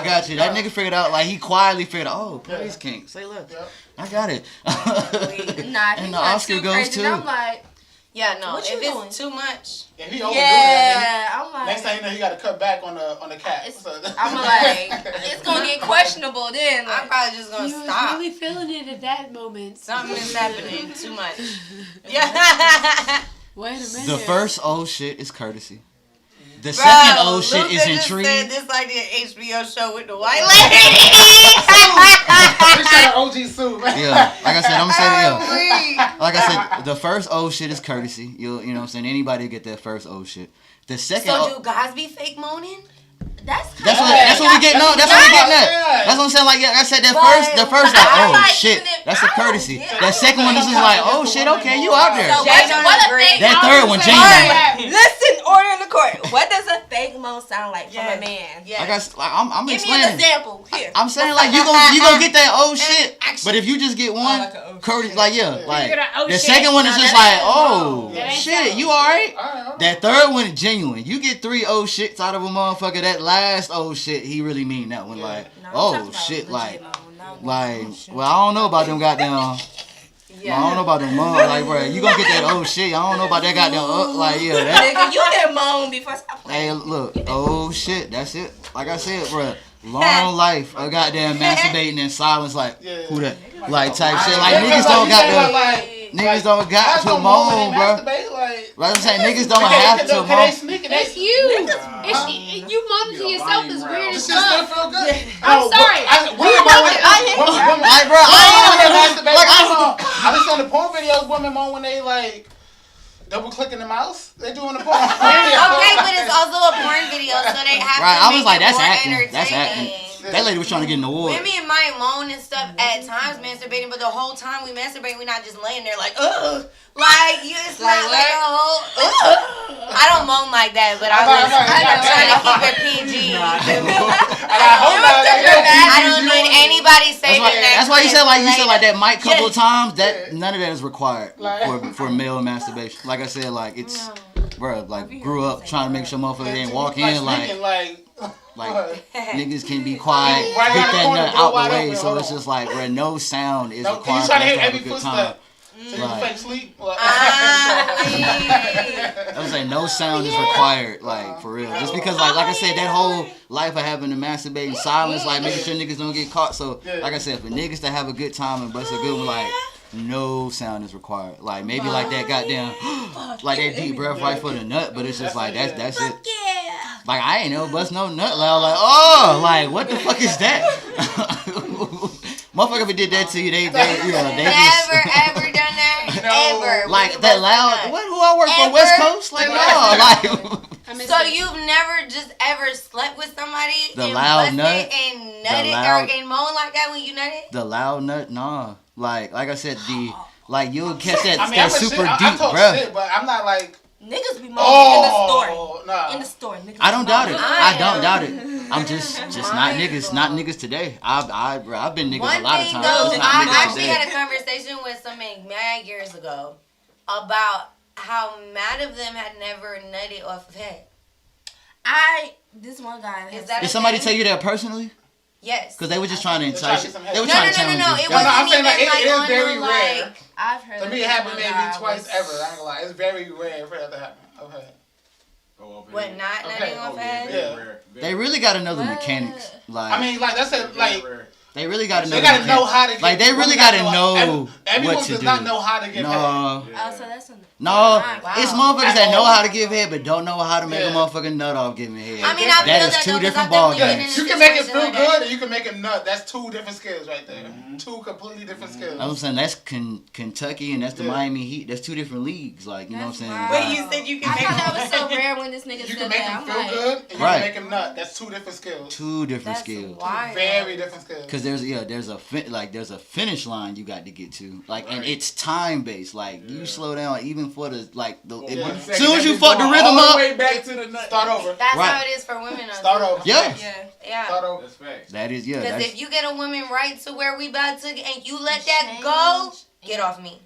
got you. That nigga figured out, like, he quietly figured out, oh, praise King. Say less. Yep. I got it. Nah, And he the went Oscar too goes crazy. too. And I'm like, Yeah, no. What If you it's doing? too much, If he overdoing it, I'm like, next thing you know, he got to cut back on the cat. It's- So- I'm like, it's gonna get questionable then. I'm Like, probably just gonna You was stop. really feeling it at that moment. Something is happening too much. Yeah. Wait a minute. The first old shit is courtesy. The second old shit Luca is just intrigue. said this like the HBO show with the white lady. Appreciate OG Sue, man. Yeah, like I said, I'm gonna say that. Weak. Yeah. Like I said, the first old shit is courtesy. You know what I'm saying? Anybody get that first old shit. The second. So do guys be fake moaning? that's That's what we getting on. That's what we getting at. That's what I'm saying. Like, yeah, I said the first like, I oh like shit, even if- that's a I don't courtesy. get it. That second one is just like, oh shit, okay, you out there. So Jay don't what a agree. fake That moan third one, sound genuine. like? Listen, order in the court. What does a fake moan sound like from a man? Yeah. Like I'm Give me an explaining. example here. I'm saying like you gonna get that old shit, but if you just get one, like a oh courtesy, like yeah, like get an oh the shit. second one is No, just that like, ain't oh That ain't shit, so. you alright? Alright. That third one is genuine. You get 3 old shits out of a motherfucker. That last old shit, he really mean that one. Like, No, I'm oh talking about shit, legit like, moan, not like, oh, shit. well, I don't know about them goddamn. I don't know about them mom. Like, bro, you gonna get that old shit. I don't know about that goddamn like, yeah, that. Nigga, you didn't moan before. Stop Hey, playing. look, oh shit, that's it. Like I said, bro, long life of goddamn masturbating in silence, like, Yeah. who that? Like, type shit. Like, Yeah, niggas like, don't you got say, the. like, Niggas don't got to moan, bro. Like I'm saying, niggas don't have to Can they moan. sneak it? It's you. It's you moaning to yourself is weird This as shit still fuck. feel good. I'm sorry. Women moan when Like, bro, I I just on the porn videos, women moan when they like double clicking the mouse. They doing the porn. Okay, but it's also a porn video, so they have Right, to I was make like, it that's more acting. That's entertaining. acting. That lady was trying to get an award. Women might moan and stuff at times masturbating, but the whole time we masturbate, we're not just laying there like, ugh. Like, it's Like not like a whole, ugh. I don't moan like that, but I'm trying to keep it PG. I don't need anybody saying that. That's why you said like that mic couple of times. That none of that is required for male masturbation. Like I said, like it's bro, like grew up trying to make sure motherfuckers ain't walk in like niggas can be quiet, get that nut out the way. So it's just like where no sound is required. You For trying to us hear to have every a good footstep. time. So you can fake sleep? I was saying no sound is required, like for real. Just because like I said, that whole life of having to masturbate in silence, like making sure niggas don't get caught. So like I said, for niggas to have a good time and bust a good one, like no sound is required. Like maybe like that goddamn like that deep breath right for the nut, but it's just like that's it. Like I ain't never bust no nut loud. Like like what the fuck is that? Motherfucker, if it did that to you, they Never ever done that. Ever. like that loud. What? Who I work for? West Coast? Like no, like. So you've never just ever slept with somebody The and loud busted nut? and The nutted loud- or and moaned like that when you nutted? The loud nut, nah. Like I said, like you'll catch that, I mean, that I'm super I deep talk breath. shit, but I'm not like. Niggas be moaning in the store. Nah. In the store, niggas. I don't be doubt it. moaning. I don't doubt it. I'm just not niggas. Not niggas today. I've been niggas One a lot of thing times. though, Just not I niggas actually today. had a conversation with some man mad years ago about how mad of them had never nutted off of head. This one guy. Is that Did a somebody thing? tell you that personally? Yes. Because they were just trying to trying entice to you. get some They were help. trying to challenge No. you. It No, wasn't I'm saying even like it like is on very the, rare. like, I've heard. To me, it this happened one maybe guy twice was- ever. I ain't gonna lie. It's very rare for that to happen. Okay. What, not nutting off head? Yeah. They really got another What? mechanics. Like I mean, like that's it. Like they really got they another. gotta know how to get. Like they really gotta know Everyone what to does do. not know how to get No. Oh, so that's a. No, Wow. it's motherfuckers that At know all. how to give head but don't know how to make a Yeah. motherfucking nut off giving head. I mean, I feel That is that two though, 'cause different I've ball definitely been games. in a You can make it situation feel like that. good, or you can make it nut. That's two different skills right there. Two completely different skills. I'm saying that's Kentucky and that's the Yeah. Miami Heat. That's two different leagues. Like you know what I'm saying. That's Wait, wild. you said you can I make thought that was so rare when this nigga You said can make that. him I'm feel like, good, and you Right. can make him nut. That's two different skills. Two different That's skills. wild. Very different skills. Because there's a finish line you got to get to. Like and it's time based. Like you slow down even for the as soon as you fuck the rhythm all up. the way back to the nut. Start over. That's Right. how it is for women. Though, Start too. over. Yeah. yeah. Start Yeah. over. That's facts. That is Because that's if you get a woman right to where we about to, and you let that go, get off me.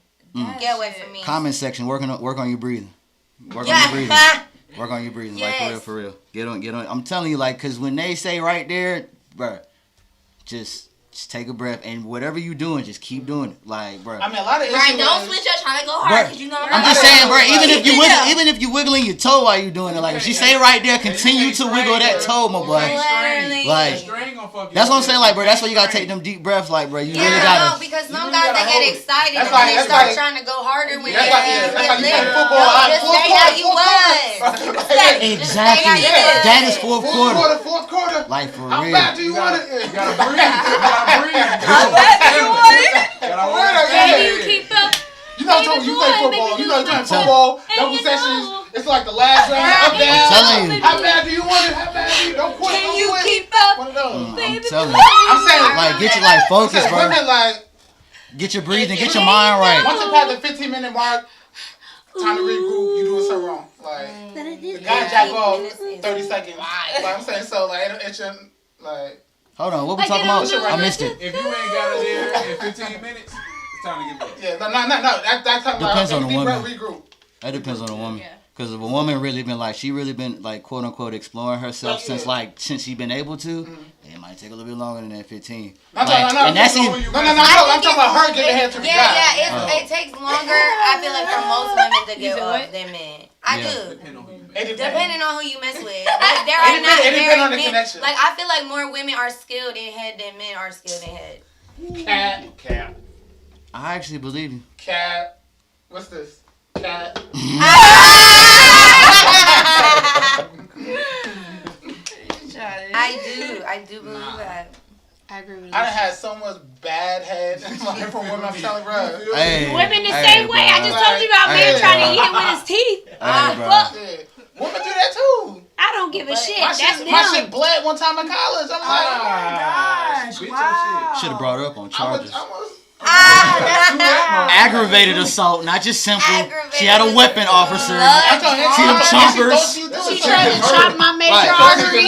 Get away from me. comment section. Work on your breathing. Work on your Yeah. breathing. Work on your breathing. Like Yes. for real. Get on. I'm telling you, like, cause when they say right there, bruh, just take a breath and whatever you doing, just keep doing it. Like, bruh. I mean, a lot of Right, issues. don't switch up trying to go hard Bruh, because you know I'm just saying, bro. Even if you wiggling your toe while you doing it, like if she say right there, continue to wiggle that toe, my boy. Literally. Like, String gonna fuck you that's what I'm up. saying, like, bro. That's why you gotta take them deep breaths, like, bro. You Yeah, really no, gotta. because some You guys gotta they hold get it. excited That's and like- they that's start like- trying to go harder when That's they like get playing lit. football. No, All right, just fourth stay how quarter, you fourth was. quarter. Exactly. That is fourth quarter. Fourth quarter. Like for How real. bad do you want it? You gotta breathe. You gotta breathe. How bad do you want it? Gotta hold Word, it yeah. steady. Maybe you keep up. You know, Baby you boy, play football. baby You know, you boy. playing football. And Double you sessions. know. It's like the last round. Up, down. I'm telling you. How bad do you want it? How bad do you? Don't quit. Can Don't you quit. keep up? One of those. I'm telling you. I'm saying, Like, get your like focus, I'm saying, bro. women like Get your breathing. Get your mind right. once you pass the 15-minute mark, time to regroup. You doing something wrong. Like the guy jack off 30 seconds. Like I'm saying, so like it shouldn't like. Hold on. What we Like, talking you know, about? I missed it. If you ain't got it there in 15 minutes, it's time to get back. Yeah, no. That's time. Depends on the deep woman. breath, regroup. That depends on the woman. Yeah. Because if a woman really been like, she really been like, quote unquote, exploring herself since she been able to, it might take a little bit longer than that 15. No, Like, no. and that's no, it. no. I'm talking about her getting ahead to the guy. Yeah, it takes longer. I feel like for most women to get said off what? than men. I Yeah. do. Depend on who you It met. depends. Depending on who you mess with. Like, there are not It depends very on the men. connection. Like I feel like more women are skilled in head than men are skilled in head. Cap. I actually believe you. Cap. What's this? Cap. I do believe that. I agree with you. I done had so much bad head like, from women. I'm telling bro. Hey, Women the hey, same way. I bro. just told you about Hey, men trying to bro. eat it with his teeth. Hey, bro. Fuck. Yeah. Women do that too. I don't don't give a shit. My That's shit, them. my shit bled one time in college. I'm like, Ah, she bit your Should have brought her up on charges. Ah, Aggravated assault, not just simple. Aggravated She had a weapon, officer. See them chompers. She tried to chop my major Right. artery.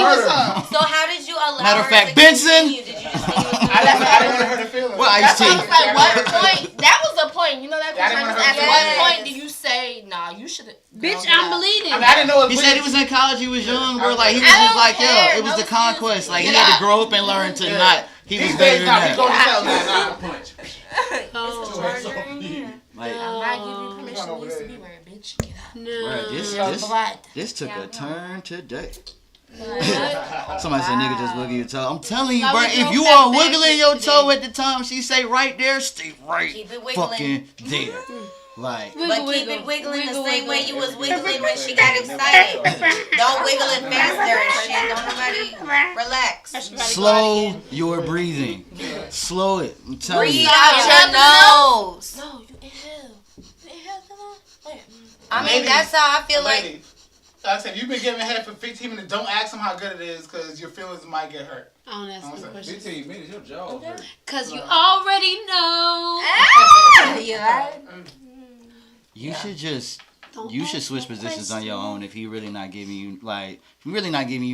So how did you allow Matter of her fact, to Benson. continue? Did you just think it was I didn't want to hurt her feelings. Well, That's Ice-T. why I was like, what point? That was the point. You know that Yeah, I question didn't was wanna at hurt what your point feelings. do you say, nah, you should have. Bitch, I'm bleeding. I mean, I didn't know it was He said he was in college, he was young, bro. Like, he was I just don't like, care. it was No the excuse. conquest. Like, he had to grow up and learn to not. He was These better days, than nah, we go that. to hell now. punch. Oh, Like, I'm not giving you Gone permission to over use the there. B word, bitch. Get out. bro, no. Blood. this took Yeah, a turn today. What? Somebody said, nigga, just wiggle your toe. I'm telling you, Like, bro, we if drove you back are there wiggling your yesterday. toe at the time she say right there, stay right Keep it wiggling. fucking there. Like, But keep it wiggling the same way you was wiggling when she got excited. Don't wiggle it faster and shit. Don't nobody relax. slow your breathing. Slow it. I'm telling Breathe you. out your nose. No, you inhale. You inhale, Wait. I mean, Ladies, that's how I feel like. Lady, like I said, you've been giving head for 15 minutes. Don't ask them how good it is because your feelings might get hurt. I don't ask no questions. 15 minutes, your jaw hurt. Cause you already know. You right? You should just Don't you should ask switch no positions on your questions. own if he really not giving you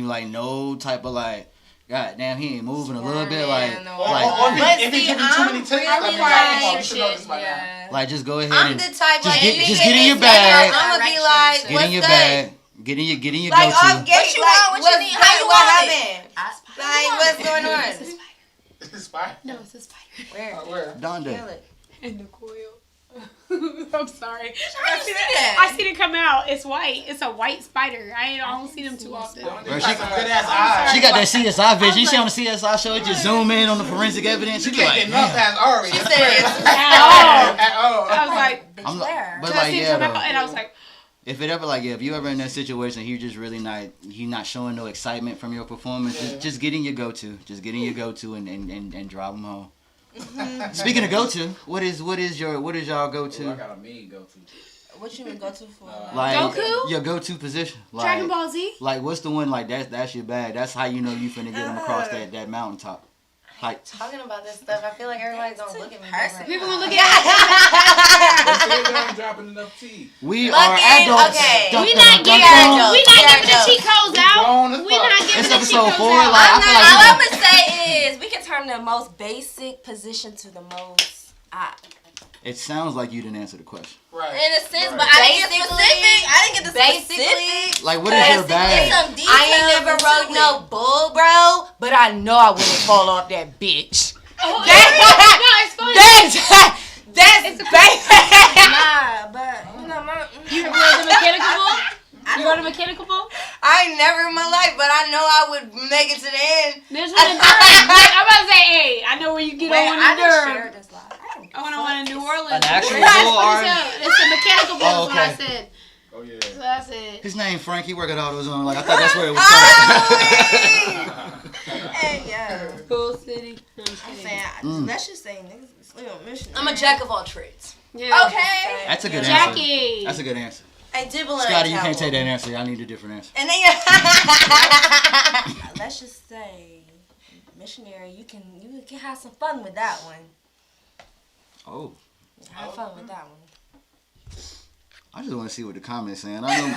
like no type of like God damn he ain't moving a little bit like no. Or like if he see, gives you too many I'm tips, really I'm like, like- oh, you should know this by now. like just go ahead I'm and the type just like get- if just you get in your this bag. I'm gonna be like, get what's in your good? bag, get in your Like off go-to. gate, What you like want? What you what's need? good? How you What want it? happened? Like what's going on? It's fine. No, it's a spider. Where? Where? Donde. Kill it. In the coil. I'm sorry. How you see that? I seen it come out. It's white. It's a white spider. I don't see them too often. Bro, She got some good ass eyes. She got that CSI vision. You see on the CSI show, it just zoom in on the forensic evidence. She You be can't like, get enough man. past Ari. She said, At all. I was like, Bitch, I'm where? but I like seen it yeah come out, though. and I was like, If it ever like if you ever in that situation, he just really not showing no excitement from your performance. Just get in your go-to. Just get in your go-to and drive him home. Speaking of go-to, what is y'all I go-to? got a mean go-to. What you mean go to for? Like Goku? your go-to position. Like, Dragon Ball Z. Like what's the one like that's your bag. That's how you know you finna get him across that mountaintop. Like talking about this stuff, I feel like everybody's gonna look at me different. People gonna look at They say they ain't dropping enough tea. we Look are in, adults. okay. Dun, We dun, not dun, giving dun, adults. dun. we not Yeah, giving the no. cheat codes grown out. as We fuck. not giving It's the cheat episode codes 4, out. like, I feel like All we I'm gonna say is we can turn the most basic position to the most It sounds like you didn't answer the question. Right. in a sense, Right. but I didn't get Basically- specific. I didn't get the specific. Basically, Like what is your It's bag? some details I ain't never into rode it. no bull, bro, but I know I wouldn't fall off that bitch. Oh, no, it's fun. That's Nah, but you know my. You rode the mechanical bull? You rode a mechanical bull? I ain't never in my life, but I know I would make it to the end. There's one in Durham. I'm about to say, hey, I know where you get Wait, on I in didn't Durham. share this live. I went on one in New Orleans. An actual That's bull, what Ari? he said. It's the mechanical bull, Oh, is what I okay. said. Oh yeah. So I said. His name Frank. He work at AutoZone. Like I thought that's where it was from. Hey, yeah. Bull City. I'm I'm kidding. saying, let's just say niggas is sleep on mission. I'm a jack of all trades. Yeah. Okay. That's a good answer. Jackie. That's a good answer. I dibble and Scotty, you dabble. can't take that answer. I need a different answer. And then Let's just say, missionary, you can have some fun with that one. Oh, Have fun with that one. I just want to see what the comments saying. I know.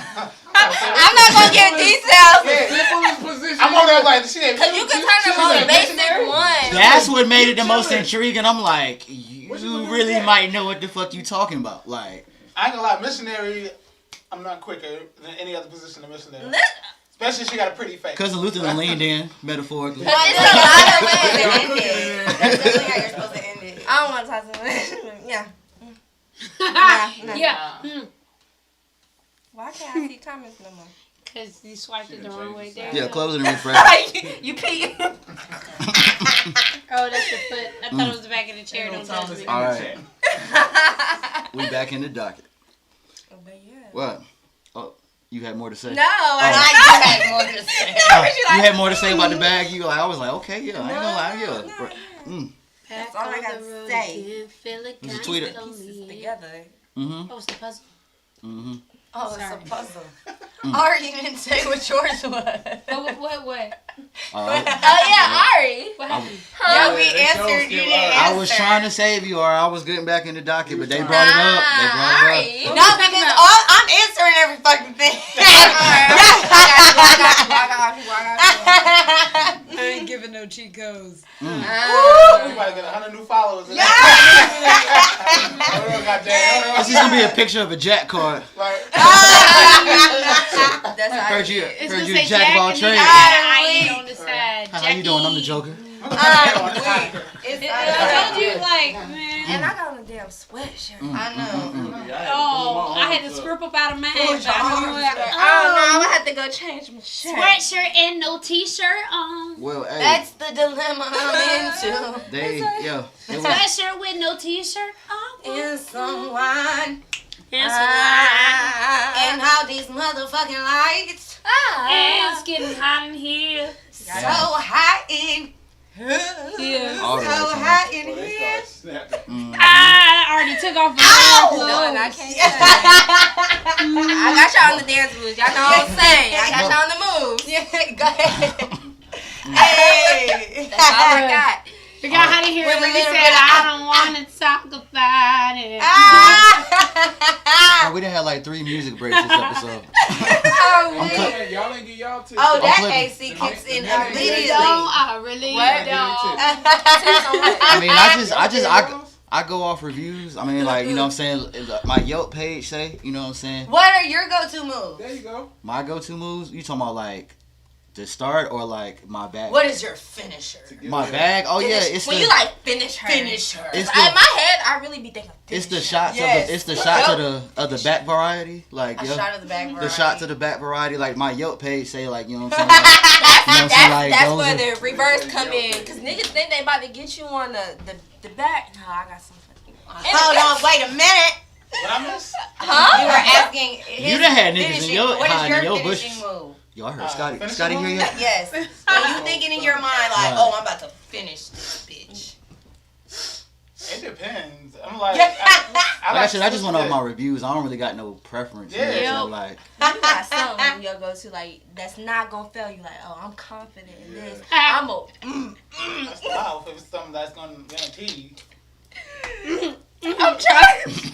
I'm not gonna give details. Simplest position. I'm on there like shit. Cause you can turn the most basic one. That's what made it the most intriguing. I'm like, you really might know what the fuck you talking about. Like, I ain't gonna lie, missionary, I'm not quicker than any other position than missionary. Especially if she got a pretty face. Cousin Luther done leaned in, metaphorically. It's a lot of ways to end it. That's definitely how you're supposed to end it. I don't want to talk to them. Yeah. Nah. Yeah. Why can't I see comments no more? Because you swiped it the wrong way there. Yeah, close it and refresh. You pee. Oh, that's your foot. I thought it was the back of the chair. Don't touch me. All right, we back in the docket. But yeah. What? Oh, you had more to say? No, I I had more to say. You had more to say about the bag? You like? I was like, okay, yeah, I ain't gonna lie, yeah. That's all I gotta say. Feel it There's a tweeter. pieces together. Mhm. Oh, it's the puzzle. Mhm. Oh, Sorry. it's a puzzle. Ari didn't say what yours was. What? Oh yeah, Ari. What happened? Yeah, we that show answered. still You didn't Ari. answer. I was trying to save you, or I was getting back in the docket, but they brought it up. They brought it up. Ari. No, because I'm answering every fucking thing. I ain't giving no cheat codes. We about to get 100 new followers. In that. This is gonna be a picture of a Jack card. Like, That's how Heard you, It's heard gonna you say Jack of all and trades. then I ain't on the side. How you doing? I'm the Joker. It's I told you, like, man. And I got on a damn sweatshirt. I know. Oh, I had to scrape up out of mine. Oh, but I knew it. I don't know. I had to go change my shirt. Sweatshirt and no t-shirt on. Well, hey, That's the dilemma I'm into. they, yeah. It was, Sweatshirt with no t-shirt on. In someone. And And how these motherfucking lights it's getting hot in here. so hot in Yeah. all the so way to hot in Well, they here. start snapping. I already took off my Ow! No, and I clothes. can't say. I got y'all on the dance moves. Y'all know what I'm saying. I got y'all on the moves. Yeah, go ahead. Hey. That's all I got. We got hot in here With a when we little said, bit of- I don't want to talk about it. Ah. Oh, we done had like 3 music breaks this episode. Oh, Yeah, y'all ain't get y'all tips. oh, that clipping. AC kicks in Yeah, immediately. I really What? don't. I mean, I go off reviews. I mean, like, you know what I'm saying? My Yelp page say, you know what I'm saying? What are your go-to moves? There you go. My go-to moves, you talking about like the start or like my bag? What is your finisher? My bag? Oh yeah, it's when the you like finish her. Finish her. It's In the, my head, I really be thinking. it's the finish her. shots Yes. of the, it's the shots of the back variety. Like, A yeah. shot of the back The shots of the back variety, like my Yelp page say, like, you know what I'm saying? Like, you know what I'm saying? Like, That's those where are- the reverse come in. Because niggas think they about to get you on the back. No, I got something. Hold on, wait a minute. what I miss? Huh? You were asking. You done had niggas in finishing- your- What is hiding your in your finishing bushes. move? Yo, I heard Scotty. finish Scotty the here move? yet? Yes. When you thinking in your mind like, Right. oh, I'm about to finish this bitch. It depends. I'm like, Yeah. Like I said, I just went off yeah. my reviews. I don't really got no preference. Yeah. You know, Yep. so like, You got something you'll go to like that's not gonna fail you. Like, oh, I'm confident in this. Ah. I'm a. That's the mouth. If it's something that's gonna guarantee. I'm trying.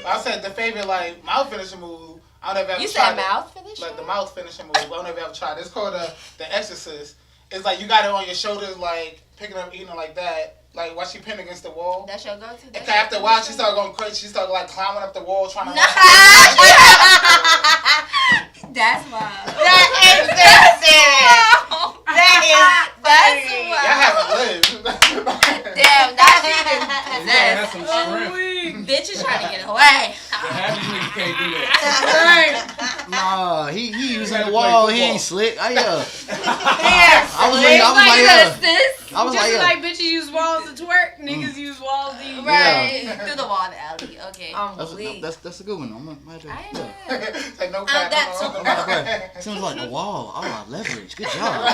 I said the favorite like mouth finishing move. I don't know if ever You tried said it. mouth finish. Like the mouth finishing move. I don't know if you ever tried it. It's called the Exorcist. It's like you got it on your shoulders, like picking up, eating it like that. Like while she pinned against the wall. That's your go-to. And then after a while, she started going crazy. She started like climbing up the wall, trying to. That's wild. That is serious. That is That's funny. wild. Y'all haven't lived. Damn, that's You gotta have some strength. bitches trying to get away. The happy nigga can't do that. nah, he using gotta the play wall. He football. ain't slick. I was Like, like, you yeah. assist. I was Just like, like bitches use walls to twerk, niggas use walls to eat. Right. Through the wall in the alley. Okay. That's a good one. I'm gonna to, I yeah. know. Like no crap. that's on the Right. Seems like the wall. Oh, leverage. Good job.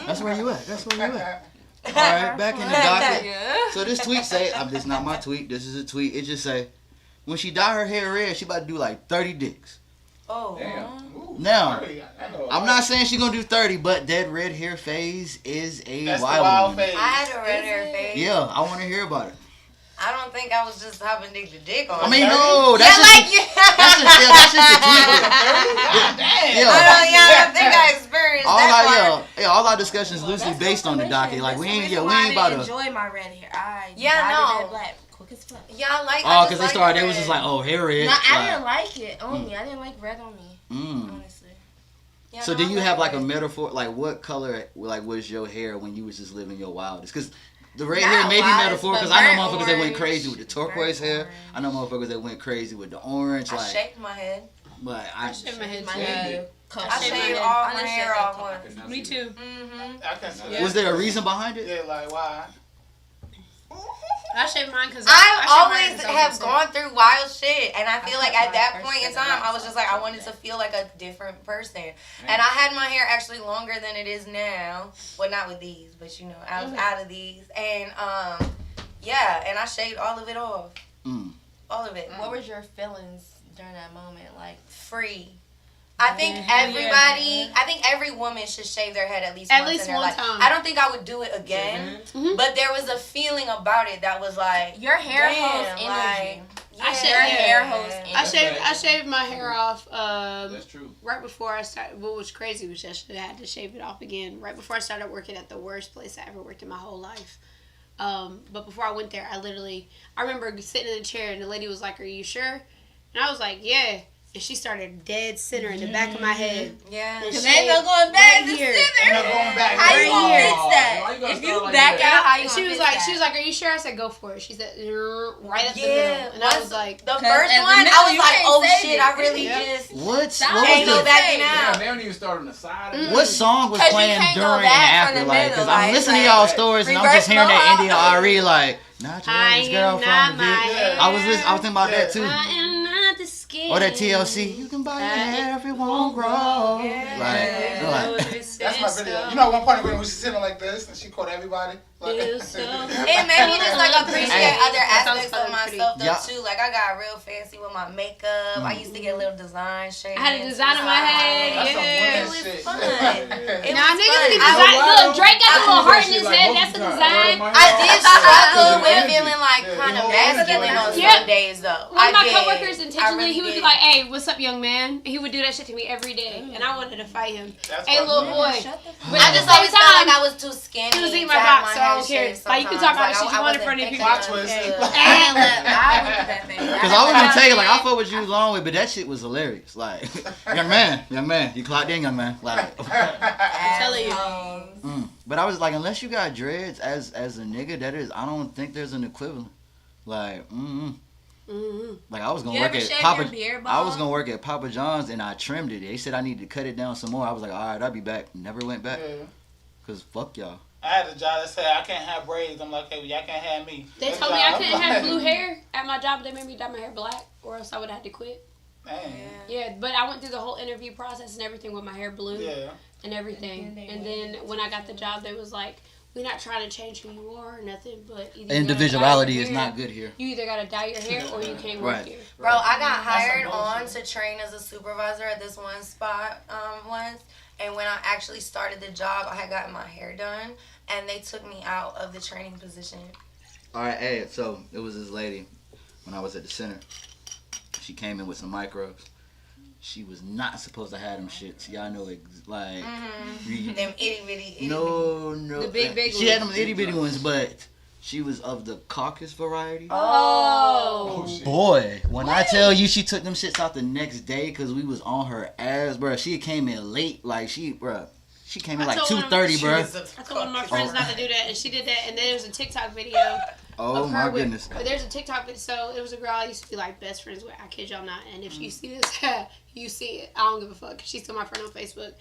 That's where you at. That's where you at. All right, back in the docket. Yeah. So this tweet say, this is not my tweet. This is a tweet. It just say, when she dye her hair red, she about to do like 30 dicks. Oh. Damn. Ooh, Now, 30. I know. I'm not saying she gonna do 30, but that red hair phase is a That's the wild wild one. phase. I had a red hair face. Yeah, I want to hear about it. I don't think I was just hopping dick to dick on. I mean, it. no, yeah, that's just like you. that's just the tweet. God damn. Yeah. I think I experienced All that part. all our discussions loosely based on the docket. Like we ain't about to. enjoy my red hair. I Yeah, dyed no. it black quick as fuck. Yeah, I like. Oh, because they started. They was just like, oh, hair red. No, I like, didn't like it on me. I didn't like red on me. Honestly. Yeah, So no, do I you like have like a red. metaphor? Like what color? Like was your hair when you was just living your wildest? Because the red Not hair may be wildest, metaphor. but Because I know burnt motherfuckers that went orange. crazy with the turquoise Burnt hair. orange. I know motherfuckers that went crazy with the orange. I Like, shake my head. but I shave my head My too. head. I shave shave my all I my done hair shaved off that once. Me too. Mm-hmm. I can see Yeah. was there a reason behind it? Yeah, like why? I shave mine because I always have gone through wild shit, and I feel like at that point in time, I was just like, I wanted to feel like a different person. And I had my hair actually longer than it is now. Well, not with these, but you know, I was out of these. And yeah, and I shaved all of it off. Mm. All of it. What was your feelings during that moment? Like, free. I think I think every woman should shave their head at least once in their one life. time. I don't think I would do it again, but there was a feeling about it that was like, your hair damn, holds energy. like, Your hair holds energy. I shaved my hair off That's true. right before I started. What was crazy was I should have had to shave it off again right before I started working at the worst place I ever worked in my whole life. But before I went there, I remember sitting in a chair and the lady was like, "Are you sure?" And I was like, "Yeah." And she started dead center in the back of my head. yeah. And Cause ain't no going back right to here. Ain't no center. going back. How you Right gonna here. fix Why that? you gotta If start you like back that? out, how you And gonna she was fix like, that? "Are you sure?" I said, "Go for it." She said, right up the Yeah, middle. And I was like, the Cause first at the one, middle, I was you like, can't oh save shit, it. I really Yep. just What ain't no was backing Yeah, out. they don't even start on the side. Of what song was 'Cause you playing can't go during and back from after? the Like, middle, cause I'm like, listening to like, y'all stories and I'm just reverse hearing that mohawk. India Ari like, not your I average girl am from not the my big. hair. I was thinking about that too. I am not the skin. Or that TLC, you can buy your hair if it won't grow. Like, That's my video. You know, one point when we was sitting like this and she called everybody. Like, Feel so- It made me just like appreciate Hey. other That sounds aspects of pretty. myself though Yeah. too. Like I got real fancy with my makeup. I used to get little design shades. I had a design on my head. That's some Yeah. woman It was shit. fun. It Nah, was niggas fun. can I design. was- Look, Drake got a little heart in Shit his like head. most That's of a the time. design. My I hair did off. struggle with Energy. feeling like Yeah, kind you of know, masculine on yeah. some days though. One of my I did. coworkers I intentionally, really he would be did. like, "Hey, what's up, young man?" And he would do that shit to me every day, and I wanted to fight him. That's Hey, fucked little up. boy. Shut the fuck But I at just the always same felt like time, I was too skinny. he was eating to my have box, so my I hair don't care. shaved Like, you can talk sometimes. about the shit you I want in wasn't front of thinking people. Plot of twist. it. I went through that thing. Cause I was gonna tell you, like, I fuck with you long way, but that shit was hilarious. Like, young man, you clocked in, young man. Like, telling you. but I was like, unless you got dreads as a nigga, I don't think there's an equivalent. Like, like I was gonna You work ever at shave Papa. your beard I was bald? gonna work at Papa John's and I trimmed it. They said I need to cut it down some more. I was like, all right, I'll be back. Never went back. Yeah. Cause fuck y'all. I had a job that said I can't have braids. I'm like, okay, well, y'all can't have me. They told me I couldn't have blue hair at my job. They made me dye my hair black, or else I would have had to quit. Dang. Yeah, but I went through the whole interview process and everything with my hair blue Yeah. and everything. And then when I got the job, they was like, "We're not trying to change who you are or nothing, but either you gotta Individuality dye is your hair- not good here. You either gotta dye your hair or you can't work Right. here." Bro, I got That's hired some on bullshit. to train as a supervisor at this one spot once. And when I actually started the job, I had gotten my hair done. And they took me out of the training position. All right, hey, so it was this lady when I was at the center. She came in with some micros. She was not supposed to have them shits. Y'all know it, like Them itty bitty. no. The big She had them ones. itty bitty ones, but she was of the caucus variety. Oh. shit. Boy, when I tell you she took them shits out the next day because we was on her ass, bro. She came in late, like she came in I like told her 2:30, bro. I told one of my friends not to do that, and she did that. And then there was a TikTok video Oh of my her goodness. with. There's a TikTok video. So it was a girl I used to be like best friends with. I kid y'all not. And if you see this, you see it. I don't give a fuck. She's still my friend on Facebook.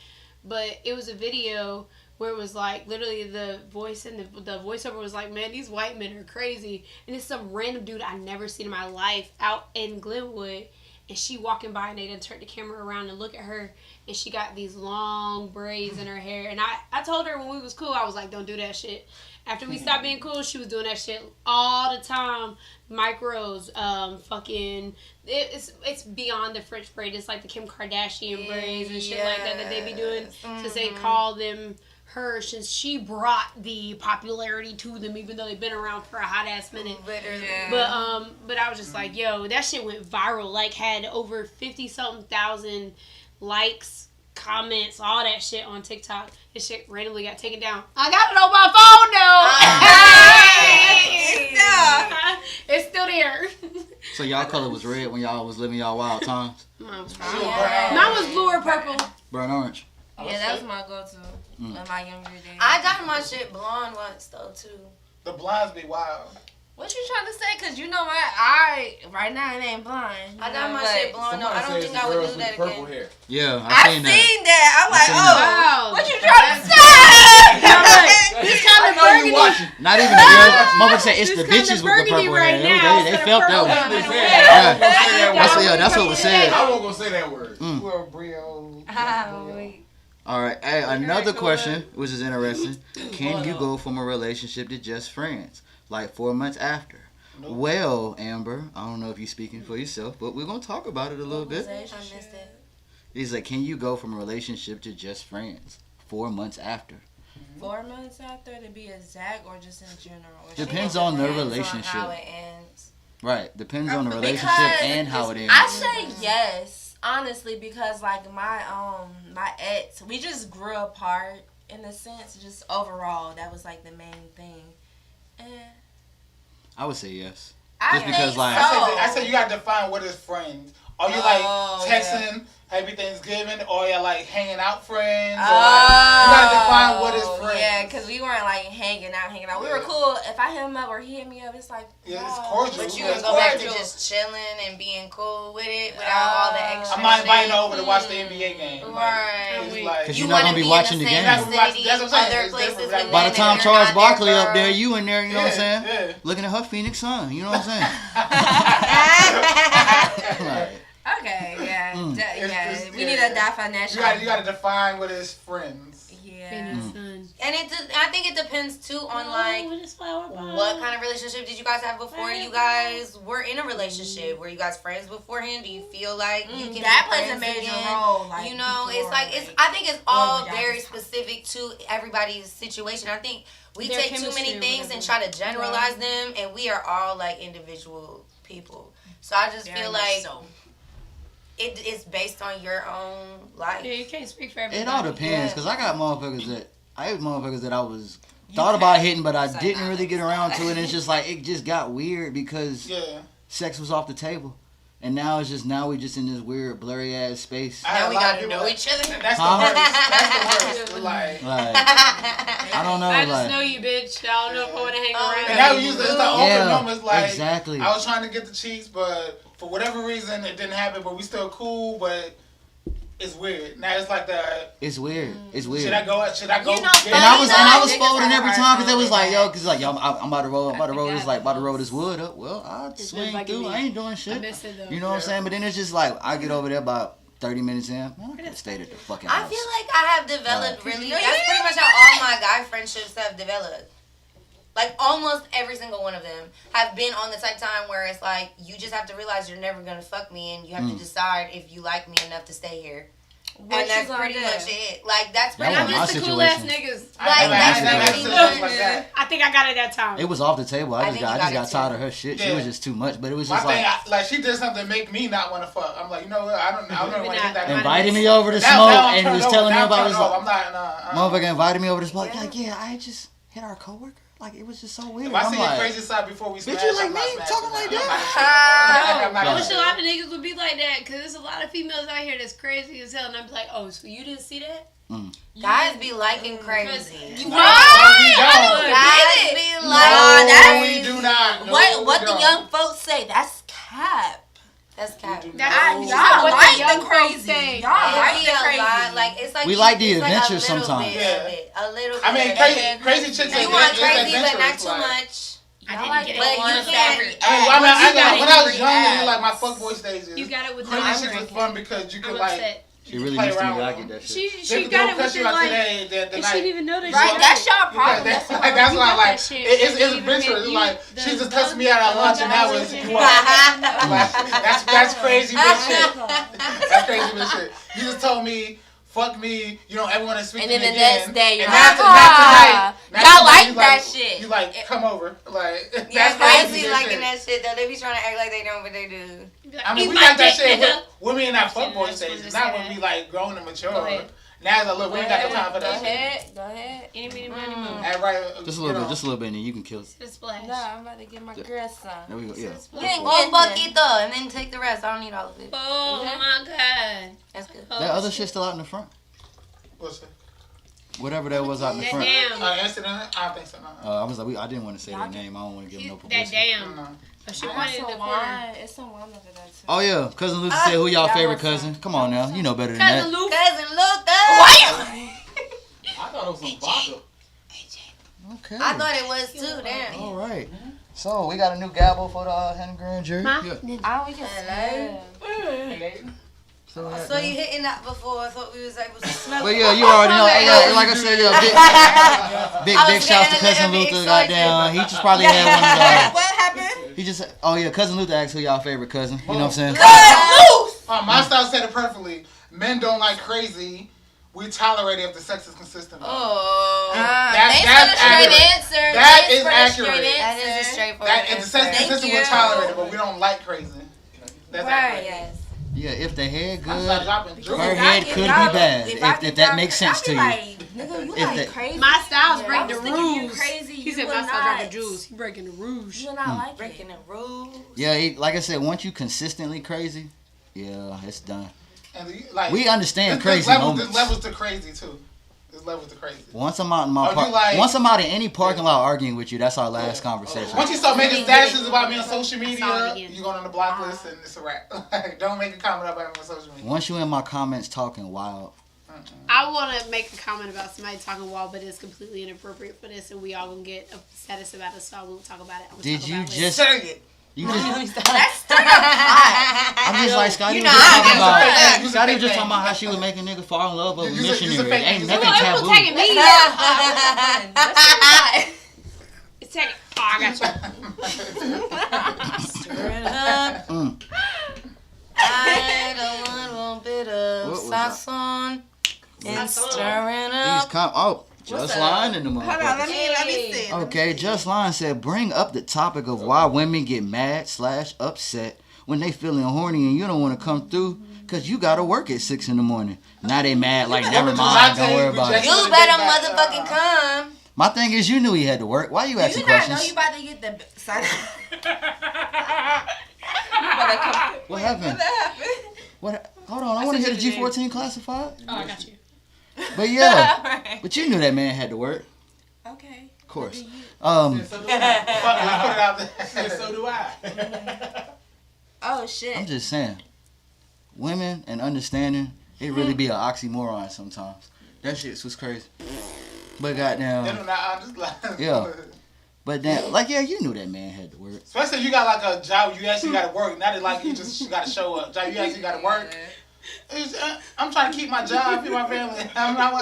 But it was a video where it was like literally the voice and the voiceover was like, "Man, these white men are crazy." And it's some random dude I never seen in my life out in Glenwood. And she walking by and they done turned the camera around and look at her, and she got these long braids in her hair. And I told her when we was cool, I was like, don't do that shit. After we stopped being cool, she was doing that shit all the time. Micros, fucking, it's beyond the French braid. It's like the Kim Kardashian braids and shit like that they be doing. Since they call them her, since she brought the popularity to them, even though they've been around for a hot ass minute. Literally. But I was just like, yo, that shit went viral. Like, had over 50-something thousand likes, comments, all that shit on TikTok. This shit randomly got taken down. I got it on my phone though. It's still there. So y'all color was red when y'all was living y'all wild times. Mine was Yeah. Mine was blue or purple. Burnt orange. Yeah, that was my go-to in my younger days. I got my shit blonde once though too. The blinds be wild. What you trying to say? Cause you know right now it ain't blind. I got my shit blonde. No, I don't think I would do that purple again. hair. Yeah, I seen seen that. that. I'm like, seen oh, Wow. what you trying to say? This kind I of know you burgundy. watching. Not even the girls. Mother said it's This the kinda bitches with the burgundy purple right hair. now They instead of felt purple. that That's one. what I'm saying. I won't gonna say that That's what, word. that's what was said. I won't gonna say that word. Well, Brio. All right. Hey, another question, which is interesting. Can you go from a relationship to just friends, like 4 months after? Nope. Well, Amber, I don't know if you're speaking for yourself, but we're gonna talk about it a little bit. I missed it. He's like, can you go from a relationship to just friends 4 months after? 4 months after, to be exact, or just in general? Or Depends on the Depends on relationship. how it ends. Right. Depends on the Because relationship and how it ends. I say yes, honestly, because like my ex, we just grew apart in a sense. Just overall, that was like the main thing. And I would say yes. I Just because, think like- so. I said you gotta define what is friends. Are you like Oh, texting Happy Thanksgiving, or you're like hanging out friends? Or Oh, like, you gotta define what is friends. Yeah, because we weren't like hanging out. We were cool. If I hit him up or he hit me up, it's like, Yeah, it's wow. cordial. But you Yeah, would go back to cordial. just chilling and being cool with it without all the extra I'm not inviting shit. her over to watch the NBA game. Like, Right. it's like, Because You you're not wanna gonna be be in watching the the same game. That's what vicinity, I'm saying. other It's places different. with By the them, time and Charles you're not Barkley there up for there, her. you in there, you know what I'm saying? Yeah. Looking at her Phoenix Sun, you know what I'm saying? Like, Okay, yeah. Mm. It's- We need a definition. You gotta define what is friends. Yeah. Phoenix Sun. And I think it depends too on like what kind of relationship did you guys have before you guys were in a relationship? Were you guys friends beforehand? Do you feel like you can That be plays a friends major again? role. Like, You know, it's before, like it's. I think it's all y'all very just- specific to everybody's situation. I think we Their take too chemistry many or things and whatever. try to generalize them, and we are all like individual people. So I just Very feel much like so. it is based on your own life. Yeah, you can't speak for everybody. it all depends, because I got motherfuckers that I was thought about hitting, but I didn't really get around to it. And it's just like, it just got weird because Yeah. sex was off the table. And now we just in this weird blurry ass space. I had Now a we lot of gotta people know like- each other. That's the Huh? worst. That's the worst. Like, Like, I don't know, I just like, know you, bitch. I don't know if I want to hang around. and that was usually it's the open yeah, numbers. Like, exactly. I was trying to get the cheeks, but for whatever reason it didn't happen. But we still cool. But it's weird. Now it's like the It's weird. It's weird. should I go? Should I go? You know, get And I it? was Niggas folding have every hard time because they was time like, with yo, that. because like, yo, I'm about to roll this, like, about to roll this wood up. Well, I'll It's swing bugging through. me. I ain't doing I shit. miss it though. You know what I'm saying? But then it's just like, I get over there about 30 minutes in. Man, I could have stayed at the fucking I house. feel like I have developed Right. really. That's pretty much how all my guy friendships have developed. Like almost every single one of them have been on the type time where it's like you just have to realize you're never gonna fuck me, and you have to decide if you like me enough to stay here. What And you that's gonna pretty do? much it. Like that's pretty That I'm was much. my just the cool ass situation. niggas. I that's never had pretty situations much- like that. I think I got it that time. It was off the table. I I just think got you got it tired too. of her shit. She Yeah. was just too much. But it was My just thing, like, like she did something to make me not want to fuck. I'm like, you know what? I don't want to hit that. Not- invited me over to Now smoke I'm and turned was over. telling me Now I'm about turned his over. like, I'm not. motherfucker invited me over to smoke. Yeah. Like, yeah, I just hit our coworker. Like, it was just so weird. If I I'm see your like, crazy side before we smash, you like I'm not me? smashing Talking like that. that? I'm not I gonna wish do a it. lot of niggas would be like that, because there's a lot of females out here that's crazy as hell, and I'm like, oh, so you didn't see that? Guys be liking crazy. No, we don't. Guys be No, like, we do not. No, What we the don't. young folks say? That's cap. that's cap. We do That's not. Y'all what the like young the folks crazy. say. Y'all It like be the a crazy. lot. Like it's like We like the it's adventure a little sometimes. Bit Yeah. of it. A little. I mean, bit of crazy it. chicks. You is- want is crazy, but not adventurous, too like- much. I like it. But you Once can't- every I mean, when I was got younger, it. like my fuckboy stages. You got it with the Crazy shit was fun because you I'm could like. upset. she really play used to around me. I with get them. that shit. She got it with you the out like, today, the and she night. didn't even know that Right, she that's your Because problem. that's That's why You got like that shit. it's You adventurous. even Like the she just gun- cussed me out at lunch, and that was you up. Like, that's crazy bitch shit. That's crazy bitch shit. You just told me, fuck me, you don't ever want to speak And to then me the next again. day, you're And like, not "Ah, tonight. y'all Not like tonight. that You shit." You like, come over. Like, Yeah, that's guys crazy be bitch liking shit. that shit though. They be trying to act like they don't, but they do. I mean, Eat we my got that dick, shit nigga. when we in our fuckboy Shit, stages. that's Not what when they we like grown and mature. Go ahead. Now it's like, look, we ain't got the time for Go that shit. ahead. Go ahead. Any, meeny, miny, moe. And right, Just a little bit, and then you can kill it. The splash. No, I'm about to get my girl some. There we go. Yeah. Well, fuck it though, and then take the rest. I don't need all of it. Oh my god. That's good. Oh, That other shit still out in the front. What's that? Whatever that was out in the That front. damn. Incident? I don't think so. No. I was like, I didn't want to say their name. I don't want to give them no That publicity. damn. No. Oh, she I got wanted some the corner. wine. It's some wine over there too. Oh yeah, cousin Lucy said, "Who y'all that favorite was cousin?" Come on now, you know better than Cousin that. Luke. Cousin Luca. I thought it was some vodka. Okay. I thought it was too. Damn. All right. So we got a new gavel for the Henry Grand jury. Huh? Yeah. Oh, we can smell. So, So you hitting that before? I thought we was able to smell. but yeah, you already know. Yeah, like I said, yeah, big I big was shouts to getting a cousin little bit Luther. excited. Goddamn, he just probably had one of What happened? He just said, oh yeah, Cousin Luther asked who y'all favorite cousin. You know what I'm saying? My style said it perfectly. Men don't like crazy. We tolerate it if the sex is consistent. Oh. That's that's a straight accurate. answer. That Thanks is for the accurate. straight That is a answer. straightforward That if the sex is answer. consistent, you. we tolerate it, but we don't like crazy. That's Right. accurate. Yes. Yeah, if the head I started good, dropping her jewels. head could be bad. If that makes sense to you. Nigga, you If like that- crazy. My style's Yeah. break I the was thinking you rules. crazy. He You said will my style breaking not. jewels. He breaking the rules. You will not like Breaking it. the rules. Yeah, like I said, once you consistently crazy, yeah, it's done. And like, We understand there's crazy levels, moments. There's levels to crazy too. There's levels to crazy. Once I'm out in my Oh, you like- once I'm out in any parking lot arguing with you, that's our last conversation. Once you start making statuses about me on social Saw it media, again. you going on the block list and it's a wrap. Like, don't make a comment about me on social media. Once you in my comments talking wild, I want to make a comment about somebody talking wild, but it's completely inappropriate for this, and we all gonna get a status about it, so I won't talk about it. I'm gonna did talk you about it just? Surrogate. You just? That's still hot. I'm just like Scotty You was know just how talking I about. feel. Use a Scotty fake was just name. talking about how she would make a nigga fall in love with a Use a missionary. fake Ain't name. nothing later. taboo. People taking me. That's still hot. It's taking. Oh, I got you. Stir it up. Mm. I don't want one bit of What was sauce on and stirring These up. just lying in the Hold on, motherfucker. let me see. Okay, Just Line said, bring up the topic of why women get mad / upset when they feeling horny and you don't want to come through because you got to work at 6 in the morning. Now they mad like, never mind, don't worry about it. You better motherfucking come. My thing is, you knew he had to work. Why you Do asking you not know questions? you about to get the son? You better come. What happened? What happened? What? Hold on, I want to hear the G14 classified. Oh, I got you. But yeah, Alright. but you knew that man had to work, Okay. of course. So do I. Fuck it, let's put it out there. So do I. Oh shit. I'm just saying, women and understanding, it really be an oxymoron sometimes. That shit was crazy. But goddamn, Then I just like, Yeah. but then, like, yeah, you knew that man had to work. Especially if you got like a job, you actually got to work. Not that like you just got to show up. Job, you actually got to work. I'm trying to keep my job, feed my family. I'm not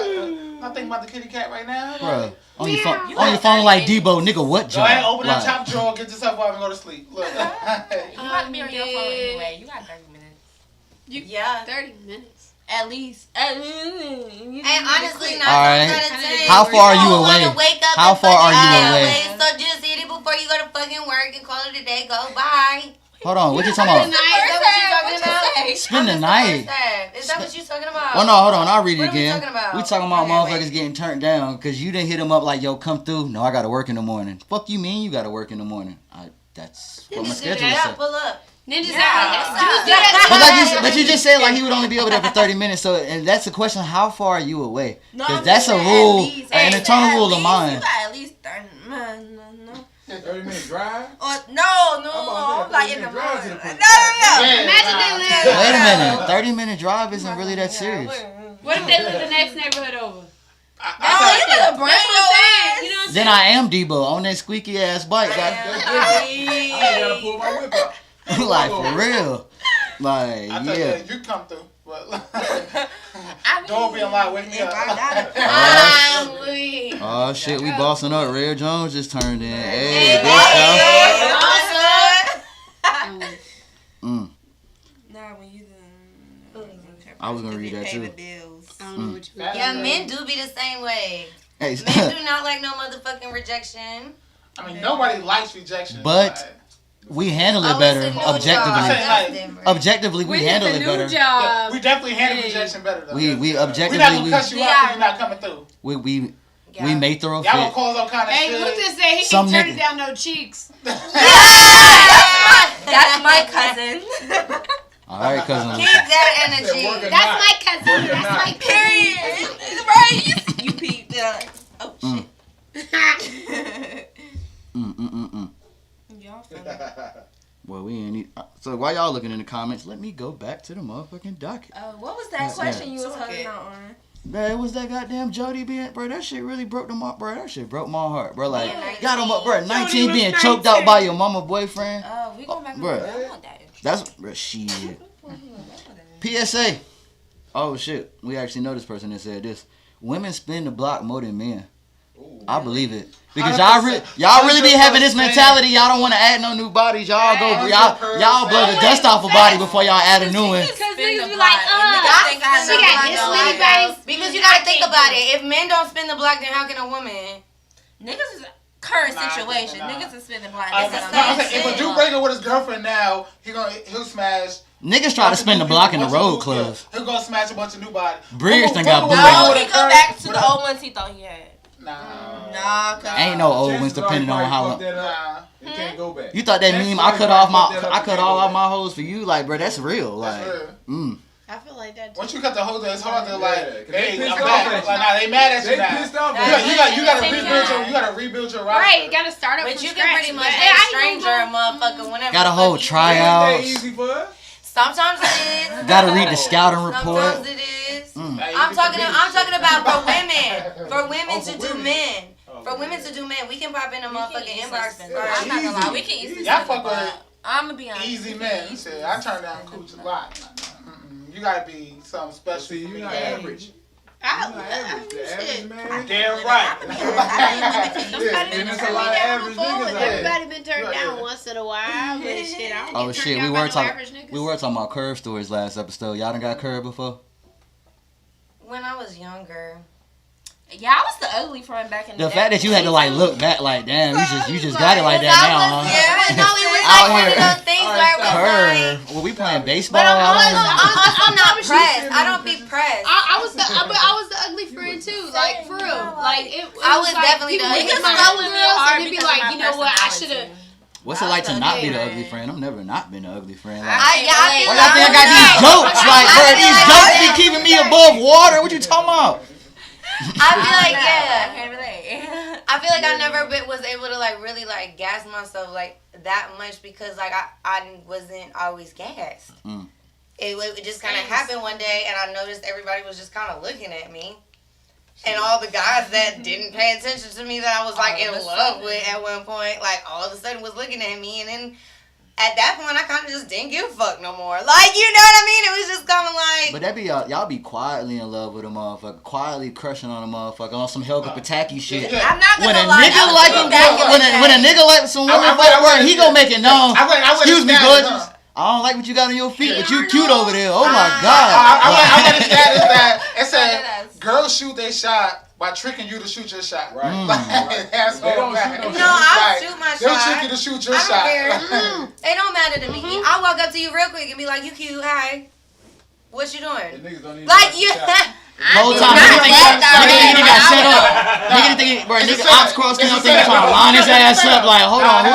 thinking about the kitty cat right now. Bruh, on your Yeah. phone, You on your got phone 30 like minutes. Debo, nigga, what Go job? ahead, open that Like, top drawer, get yourself up, and go to sleep. Look. You about to be on your phone anyway. You got 30 minutes. Yeah. 30 minutes. At least. And honestly, not All right. out of 10. How far are you don't away? wanna wake up How and far are fucking you get away? So just eat it before you go to fucking work and call it a day. Go bye. Hold on, what you talking Is about? that what you talking about? Spend the I missed night. first half. Is that what you talking about? Well, no, hold on, I'll read it What are we again. talking about? We talking about Okay, motherfuckers wait. getting turned down because you didn't hit them up like, yo, come through. No, I got to work in the morning. Fuck you mean you got to work in the morning? That's what my schedule Yeah, said. pull up. Ninjas Yeah, out. that's Juice up. But like you just said, like he would only be over there for 30 minutes. So, and that's the question: how far are you away? Because that's a rule, an internal rule of You mine. got at least 30 minutes. No. 30-minute drive? Or, no, about to say, like in 30 the minute drive to morning. the No, point. no, no. Imagine they live. Wait a minute, 30-minute drive isn't really that serious. What if they live the next neighborhood over? No, you better bring That's what I'm saying. You know what I'm Then I am Debo on that squeaky ass bike. I ain't gotta pull my whip out. Like for real. Like I tell yeah. you come through. But I mean, don't be alive. Wake me if up. I got it. Oh, I'm weak. Oh shit, we bossing up. Red Jones just turned in. Hey, Hey, big stuff. I'm weak. Mm. Nah, when you I was gonna read that too. I don't know what you That's Yeah, right. men do be the same way. Hey, Men do not like no motherfucking rejection. I mean, nobody likes rejection. But we handle it Oh, better it's a new objectively. job. Saying, That's like, different. Objectively, we handle it better. yeah, we definitely handle Hey. rejection better though. We We're objectively not gonna cuss you out Yeah. if you're not coming through. we Yeah. may throw a Y'all gonna fit. cause all kind of Hey, shit. Luther said he Some can turn nigga- it down no cheeks. That's my cousin. All right, cousin. Keep that Said energy. working That's not. my cousin. That's not. my Period. Right? You peeped that. Oh shit. Y'all funny. Well, we ain't. So while y'all looking in the comments, let me go back to the motherfucking docket. What was that Yes, question ma'am. you was talking about on? Man, it was that goddamn Jody being, bro. That shit really broke them up, bro. That shit broke my heart, bro. Like, Yeah, got him up, bro. 19 was being choked out 19. by your mama boyfriend. We going back Bruh. on want that. That's bro, shit. PSA. Oh shit, we actually know this person that said this. Women spin the block more than men. I believe it. Because y'all really be having this mentality. Y'all don't want to add no new bodies. Y'all blow the dust off a body before y'all add a new one. Because niggas be like, She got this many bodies. Because you gotta think about it. If men don't spin the block, then how can a woman? Niggas is current situation. nah. Niggas is spending black. I'm saying, if a dude break up with his girlfriend now, he'll smash. Niggas try to spin the block in the road clubs. He'll go smash a bunch of new bodies. Breers done got Woman bullied. with No, a he go curve- back to with the a- old ones he thought he had. Nah. Nah, Ain't no old ones Chances are depending he on how probably long. fucked that up. Nah. It can't go back. You thought that meme? I cut all my hoes for you, like, bro. That's real. Like, That's real. I feel like that. Once you cut the whole thing, it's hard to Yeah, like, 'cause they hey, pissed I'm off back. at you. Like, nah, they mad at They you now. pissed off. You gotta Same rebuild time. you gotta rebuild your roster. Right, gotta start up But from you scratch. can pretty much But, hate a I stranger, a motherfucker, whenever. Got a the whole fuck you tryout. Ain't that easy for us? Sometimes it is. gotta read the scouting report. Sometimes it is. Mm. I'm talking about for women. For women for to do women. men. Oh, For women to do men. We can pop in a motherfucking inbox. I'm not gonna lie, we can easily Y'all spend fuck the with block. I'm gonna be honest. easy men. Shit, I turn down cooch a lot. You gotta be something special. See, for you me. not average. I, You not average. The average man. Damn right. And there's a lot of average niggas out there. Everybody been turned Yeah. down once in a while, but shit, I don't Oh get shit, turned we down were by no talking. average niggas. We were talking about curve stories last episode. Y'all done got curved before? When I was younger. Yeah, I was the ugly friend back in the The day. fact that you had to like look back, like damn, you just got it like that I now, was, huh? yeah, no, it was Out like one of here. those things where it was like. Curve. Well, we playing baseball. But I'm I don't know. also not pressed. I don't be pressed. I was the ugly friend too, like for real. Like it I was was like, definitely people the would ugly hit friend. my with girls Hard and then be because of like, my you know what, I should have. personality. What's it like to I not be the was ugly ugly. friend? I've never not been the ugly friend. Like, I feel why y'all think I got these jokes? Like, bro, these jokes be keeping me above water. What you talking about? I feel like, I yeah. can't relate. I feel like I never was able to like really like gas myself like that much because like I wasn't always gassed. Mm. It just kind of happened one day and I noticed everybody was just kind of looking at me. And all the guys that didn't pay attention to me that I was like in love with at one point, like all of a sudden was looking at me and then at that point I kind of just didn't give a fuck no more. Like, you know what I mean? It was just kind of like... But that be y'all be quietly in love with a motherfucker, quietly crushing on a motherfucker on some Helga Pataki shit. I'm not When gonna a lie. nigga I was like looking back in the when a day. nigga like some women I fuck word, wouldn't- he gonna make it known. I wouldn't Excuse me, stand it, gorgeous. huh? I don't like what you got on your feet, but you cute over there. Oh my I god. went to status that it said Yes. girls shoot their shot by tricking you to shoot your shot. Right. Like, that's They don't all shoot no bad. No, I'll Like, shoot my they'll shot. trick you to shoot your I shot. don't care. It don't matter to me. I'll walk up to you real quick and be like, you cute, hi. What you The doing? niggas don't even Like, like you... the shot. Whole time, Not nigga think that he got though. set up. Nigga think, bro, It's a nigga setup. ops cross It's a count think he setup. trying to line his ass up. Like, hold on, who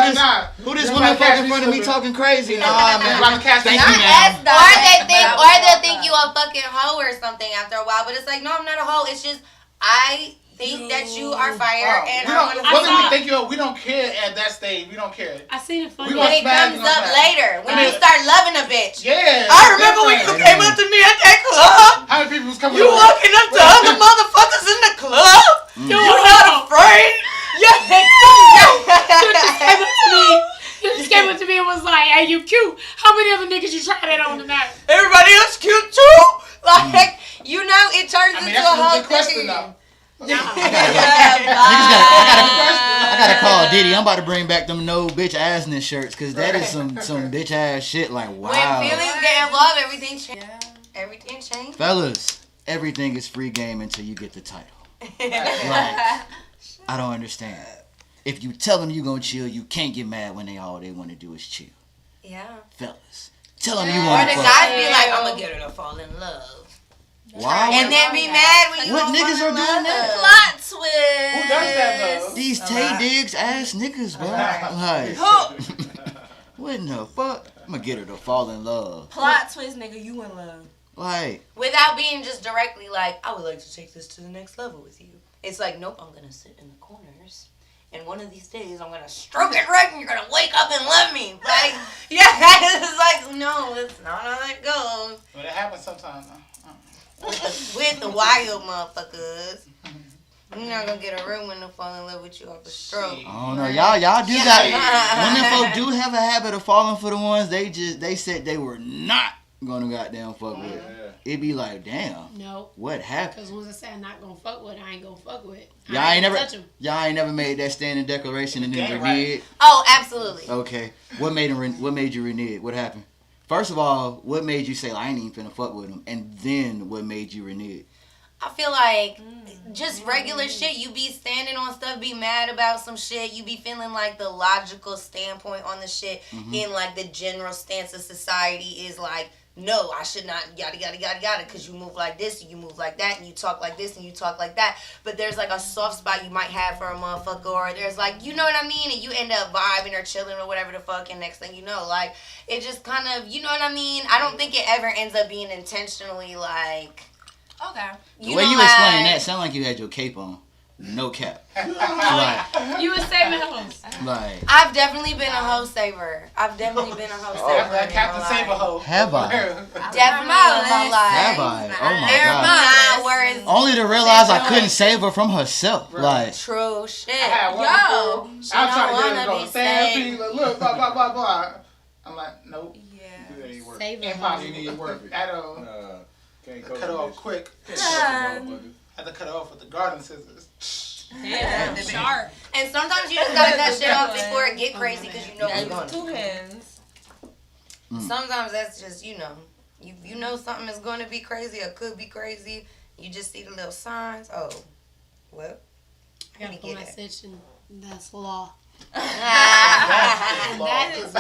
this You woman might catch fucking in me front of me slipping. talking crazy? Nah, I'm man. catch Thank me you, slipping. man. Or they think you a fucking hoe or something after a while. But it's like, no, I'm not a hoe. It's just, I think that you are fire and We I don't, want to whether we think you, we don't care at that stage. We don't care. I seen it funny. We But gonna it smash, comes we gonna up smash. later when I you mean- start loving a bitch. Yeah. I remember when you came up to me at that club. How many people was coming You over? walking up to other motherfuckers in the club. You not afraid. You just came up to me and was like, "Hey, you cute. How many other niggas you tried that on tonight?" Everybody else cute too. Like, you know, it turns I mean, into that's a a whole legit question thing. though. I gotta call Diddy. I'm about to bring back them no bitch assness shirts because that is some bitch ass shit. Like, When wow. feelings get involved, everything changes. Everything changes. Fellas, everything is free game until you get the title. Like, I don't understand. If you tell them you gonna chill, you can't get mad when all they want to do is chill. Yeah. Fellas, tell them you Or want the to guys fuck. be like, I'm gonna get her to fall in love. Why? And then be mad when you What don't niggas fall are in doing love. that? Plot twist. Who does that though? These Tay Diggs ass niggas, bro. Like, what in the fuck? I'm gonna get her to fall in love. Plot twist, nigga. You in love. Like, Without being just directly like, I would like to take this to the next level with you. It's like, nope, I'm gonna sit in the corners. And one of these days, I'm gonna stroke it right, and you're gonna wake up and love me. Like, yeah, it's like, no, it's not how that goes. But it happens sometimes. With the wild motherfuckers, you're not gonna get a real one to fall in love with you off a stroke. I don't know. Y'all do got women folk do have a habit of falling for the ones they said they were not gonna goddamn fuck with. Yeah. it'd be like, damn, No. what happened? Because once I say I'm not gonna fuck with, I ain't gonna fuck with. Y'all ain't never, touch him. y'all ain't never made that standing declaration and then Gang renege. Oh, absolutely. Okay, what made him? What made you renege? What happened? First of all, what made you say, I ain't even finna fuck with him? And then what made you renege? I feel like just regular shit. You be standing on stuff, be mad about some shit. You be feeling like the logical standpoint on the shit in like the general stance of society is like, no, I should not, yada, yada, yada, yada, because you move like this, and you move like that, and you talk like this, and you talk like that. But there's like a soft spot you might have for a motherfucker, or there's like, you know what I mean? And you end up vibing or chilling or whatever the fuck, and next thing you know, like, it just kind of, you know what I mean? I don't think it ever ends up being intentionally like... Okay. The way you explain that sound like you had your cape on. No cap. Like, You was saving hoes. like, I've definitely been a hoe saver. I've definitely been a hoe saver. That Captain Saber hoe. have I? Definitely in my life. Have I? Oh my They're god. not worth Only to realize I couldn't save her from herself. Like, true shit. I had one Yo. before. She I'm don't trying to get her wanna to go, be Sam saved. P, look, blah, blah, blah, blah. I'm like, nope. Yeah. It ain't worth it. Save her. Impossible. It ain't worth it. At all. Can't Cut coach it off bitch. quick. Done. Had to cut it off with the garden scissors. Yeah, sharp. And sometimes you just gotta cut shit off before it get crazy because you know it's Yeah, going two to. hands. Sometimes that's just, you know, you know something is going to be crazy or could be crazy. You just see the little signs. Oh, well. I gotta pull my stitch, and that's law. Ah. That is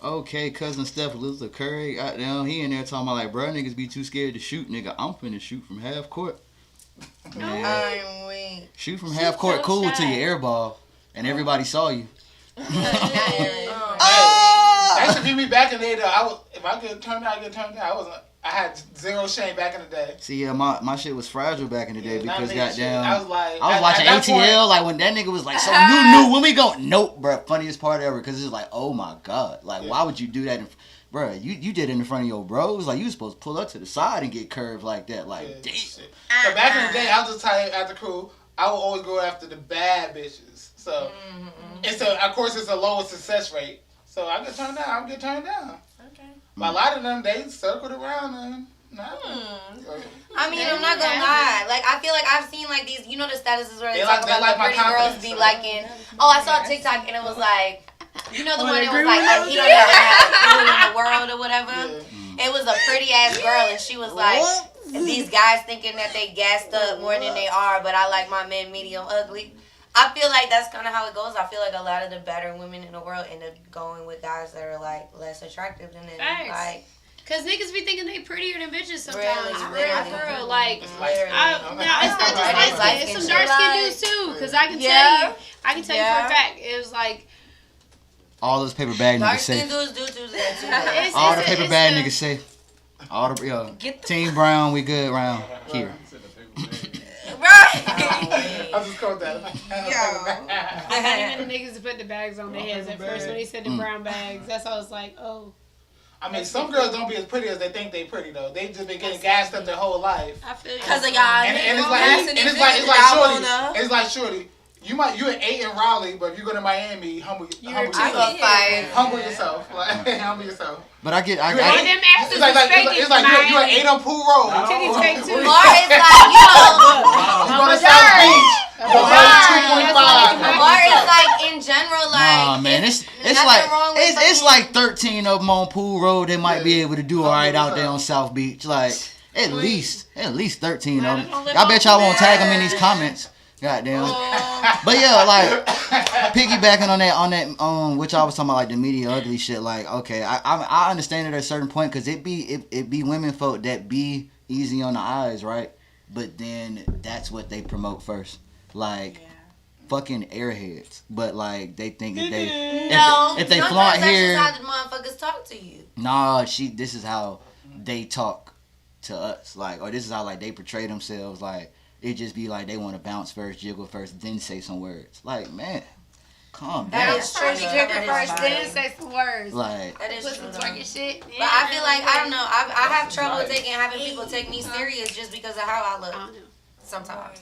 law. okay, cousin Steph Elizabeth Curry, goddamn, he in there talking about like, bro, niggas be too scared to shoot, nigga. I'm finna shoot from half court. Man, I'm weak. shoot from half court, cool shot. till you airball, and everybody saw you. That should be me back in the day though. If I get turned out, I get turned out. I had zero shame back in the day. See, yeah, my shit was fragile back in the day Yeah, not because me, goddamn, shit. I was like, I was at watching that ATL point- like when that nigga was like, so new when we go, nope, bro, funniest part ever because it's like, oh my god, like why would you do that, bro? You did it in front of your bros, like you was supposed to pull up to the side and get curved like that, like Yeah, damn. shit. So back in the day, I was just tired after crew. I would always go after the bad bitches. So it's of course it's a lower success rate. So I get turned down. I get turned down. Okay. But a lot of them they circled around and I mean, I'm not gonna lie. Like, I feel like I've seen like these, you know, the statuses where they They talk like- they about like the my pretty girls confidence, be so- liking. Oh, I saw a TikTok and it was like, you know, the one they that was agree like, with he don't even have a clue in the world or whatever. Yeah. It was a pretty ass girl and she was like, these guys thinking that they gassed up more than they are, but I like my men medium ugly. I feel like that's kind of how it goes. I feel like a lot of the better women in the world end up going with guys that are like less attractive than them. Facts. Like, Cause niggas be thinking they prettier than bitches sometimes. Really, For really. real, for real. Like, literally. now it's not just Right, light it's skin. light It's skin some shit. dark skin dudes too. Cause I can tell you for a fact, it was like All those paper bag dark niggas skin safe. dudes do that too. it's, All the it's, paper it's bag the- niggas safe. All the Get the Team Brown, we good around here. right. I just called that. I thought even the niggas to put the bags on their heads at first when they said the brown bags. That's why I was like, oh, I mean, some girls don't be as pretty as they think they pretty though. They just been getting gassed up their whole life. I feel Because of y'all. And it's like shorty. It's like shorty. You an 8 in Raleigh, but if you go to Miami, humble yourself. Humble yourself. Like humble yourself. But I get, All them asses It's like is fake. you're an 8 on Pool Road. Titties fake too. Or it's like, you know, You go to South Beach. You go That's 2.5. or it's like in general, like, Nah, man, it's nothing like wrong with it's fucking- like 13 of them on Pool Road. They might be able to do all right out there on South Beach. Like at least 13 of them. I bet y'all won't tag them in these comments. Goddamn. But yeah, like piggybacking on that which I was talking about, like the media ugly shit. Like okay, I understand it at a certain point because it be women folk that be easy on the eyes, right? But then that's what they promote first, like. Fucking airheads, but like they think that if they flaunt sometimes here, that's just how the motherfuckers talk to you. nah, this is how they talk to us, like, or this is how like they portray themselves, like it just be like they want to bounce first, jiggle first, then say some words. Like man, calm That down. is true. Jiggle first, then say some words. Like That is Put true. some twerking shit. But I feel like, I don't know, I have trouble having people take me serious just because of how I look I don't know. sometimes.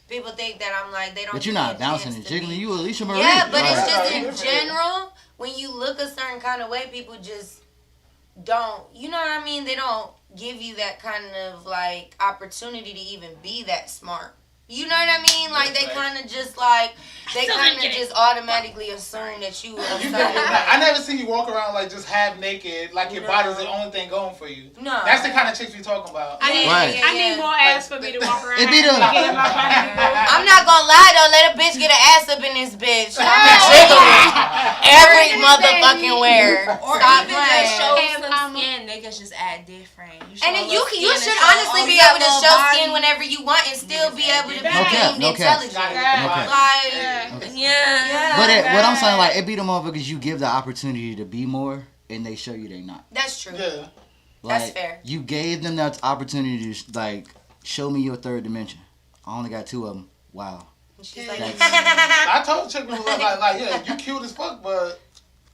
People think that I'm like, they don't but you're give me not a bouncing chance and to jiggling. be- You Alicia Marie. Yeah, but like, it's just in general, when you look a certain kind of way, people just don't, you know what I mean? They don't give you that kind of like opportunity to even be that smart. You know what I mean? Like they kind of just like they kind of just automatically assume that you. I never seen you walk around like just half naked, like your body's the only thing going for you. No, That's the kind of chicks we talking about. I need, Right. I need more ass for me to walk around. It be the- Get my body going. I'm not gonna lie though. Let a bitch get an ass up in this bitch. I'm jiggling every motherfucking where. Or Stop even just show playing. some skin, niggas just act different. And then you should honestly be able to show skin whenever you want and still be able to be cap, deemed no cap. intelligent. Okay. Like, Yeah. But what I'm saying, like, it be the motherfuckers you give the opportunity to be more, and they show you they not. that's true. Yeah. Like, That's fair. You gave them that opportunity to, like, show me your third dimension. I only got 2 of them. Wow. She's like, I told chick people like, yeah, you cute as fuck, but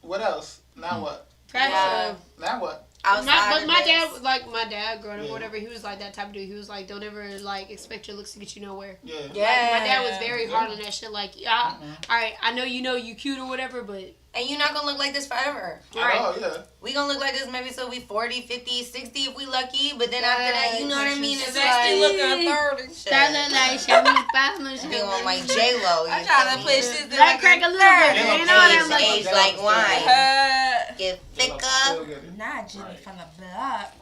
what else? Now what? Yeah. Now what? outside But my of dad, this. like my dad growing up, Yeah. whatever, he was like that type of dude. He was like, don't ever like expect your looks to get you nowhere. Yeah. Yeah. Like, my dad was very hard on that shit. Like, yeah, all right, I know you cute or whatever, but And you're not gonna look like this forever. Oh, yeah. We gonna look like this maybe till we 40, 50, 60 if we lucky. But then after that, you know what I mean? It's Actually like, looking 30. that look like Shelby be on like J-Lo. I'm trying to push this in Like crack a little bit. Yeah. You know what I'm Age like? like wine. Get Still thicker. get it. Not Jimmy from the block.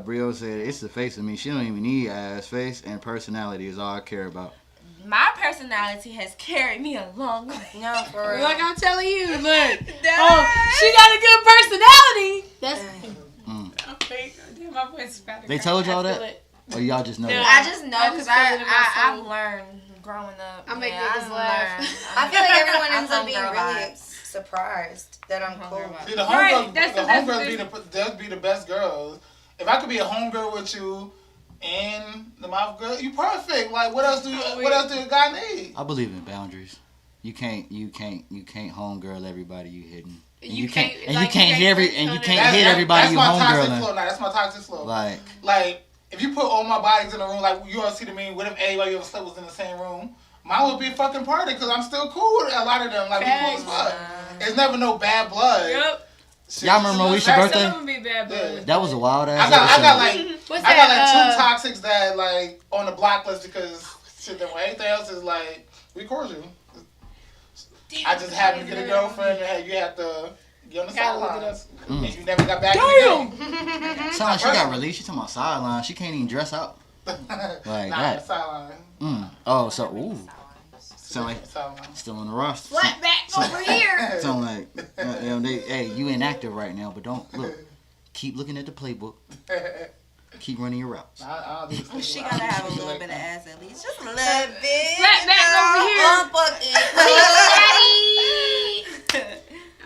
Brio said, it's the face of me. She don't even need ass. Face and personality is all I care about. My personality has carried me a long way. No, for real. Like I'm telling you, look. Oh, she got a good personality. That's okay. Damn, my voice is about to They crack. told y'all I feel that? it. Or y'all just know No. that? I just know I because just feel it in my I've soul. learned growing up. I make Yeah, niggas I've laugh. learned. I feel like everyone I'm ends up from being girl really vibes. surprised that I'm From cool. girl vibes. See, the Right, homegirls, that's the the best homegirls thing. does be the best girls. If I could be a homegirl with you and the mouth girl, you perfect. Like, what else do a guy need? I believe in boundaries. You can't homegirl everybody you hitting. And You you can't can't- and like, you can't you hit every can't and you touch can't on hit everybody that's you my toxic flow. homegirling. Now, that's my toxic flow. Like Like, if you put all my bodies in a room, like you all see the meme, what if everybody you ever slept was in the same room? Mine would be a fucking party because I'm still cool with a lot of them. Like, we cool as fuck. There's never no bad blood. Yep. Shit, Y'all remember just Moesha's looks birthday? Some of them be bad, Yeah. but that was a wild ass. I got episode. like what's I got that? like two toxics that like on the block list because shit that everything else is like we cordial. I just happened to get a girlfriend and you have to get on the Gotta look it sidelines. Mm. And you never got back in the game. Sound like she got released. She talking about sideline. She can't even dress out. Like Nah, that. sideline. Oh, so sound like Sideline. still on the roster. Flat back over here. Sound like hey, you inactive right now, but don't look. Keep looking at the playbook. Keep running your routes. I don't do She gotta have a little bit of ass at least, just a little bit. Flat back over here.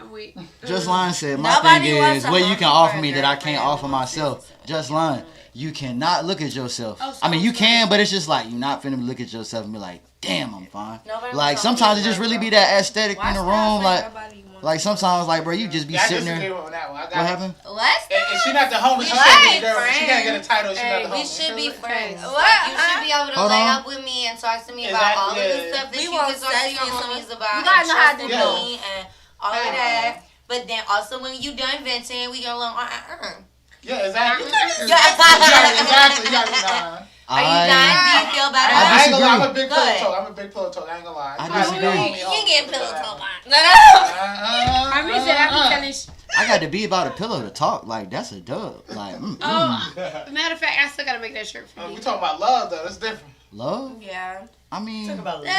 I'm weak. Just Line said, my Nobody thing wants is a what you can humble offer me that I burger, can't friend. offer myself. Just Line, you cannot look at yourself. Oh, I mean, you can, but it's just like you're not finna look at yourself and be like, damn, I'm fine. Nobody Like wants sometimes it something just really bro. be that aesthetic Why in the stop room. saying Like nobody wants sometimes like, bro, you just be Yeah, I sitting disagree there. with that one. I got What happened? Let's And she not the homie. She What? can't be the girl. She can't get a Friends. title. She not the homie. We should be friends. What? Like, you should be able to Hold lay on. up with me and talk to me about all of Exactly, the yeah. stuff that We you want can talk to your sessions, so homies about. you gotta know how to and do trust it. me and all of that. But then also when you done venting, we go along. Yeah, exactly. Yeah. Exactly. You gotta be nah. Are you done? Do you feel better? I I ain't gonna lie. I'm a disagree. big pillow Good. talk. I'm a big pillow talk. I ain't gonna lie. I You gotta be disagree. homie, You homie. get pillow talk. No, no. I mean, said I be telling. I got to be about a pillow to talk. Like that's a dub. Like Oh, matter of fact, I still gotta make that shirt for We you. talking about love though. That's different. love. Yeah. I mean, Talking about love.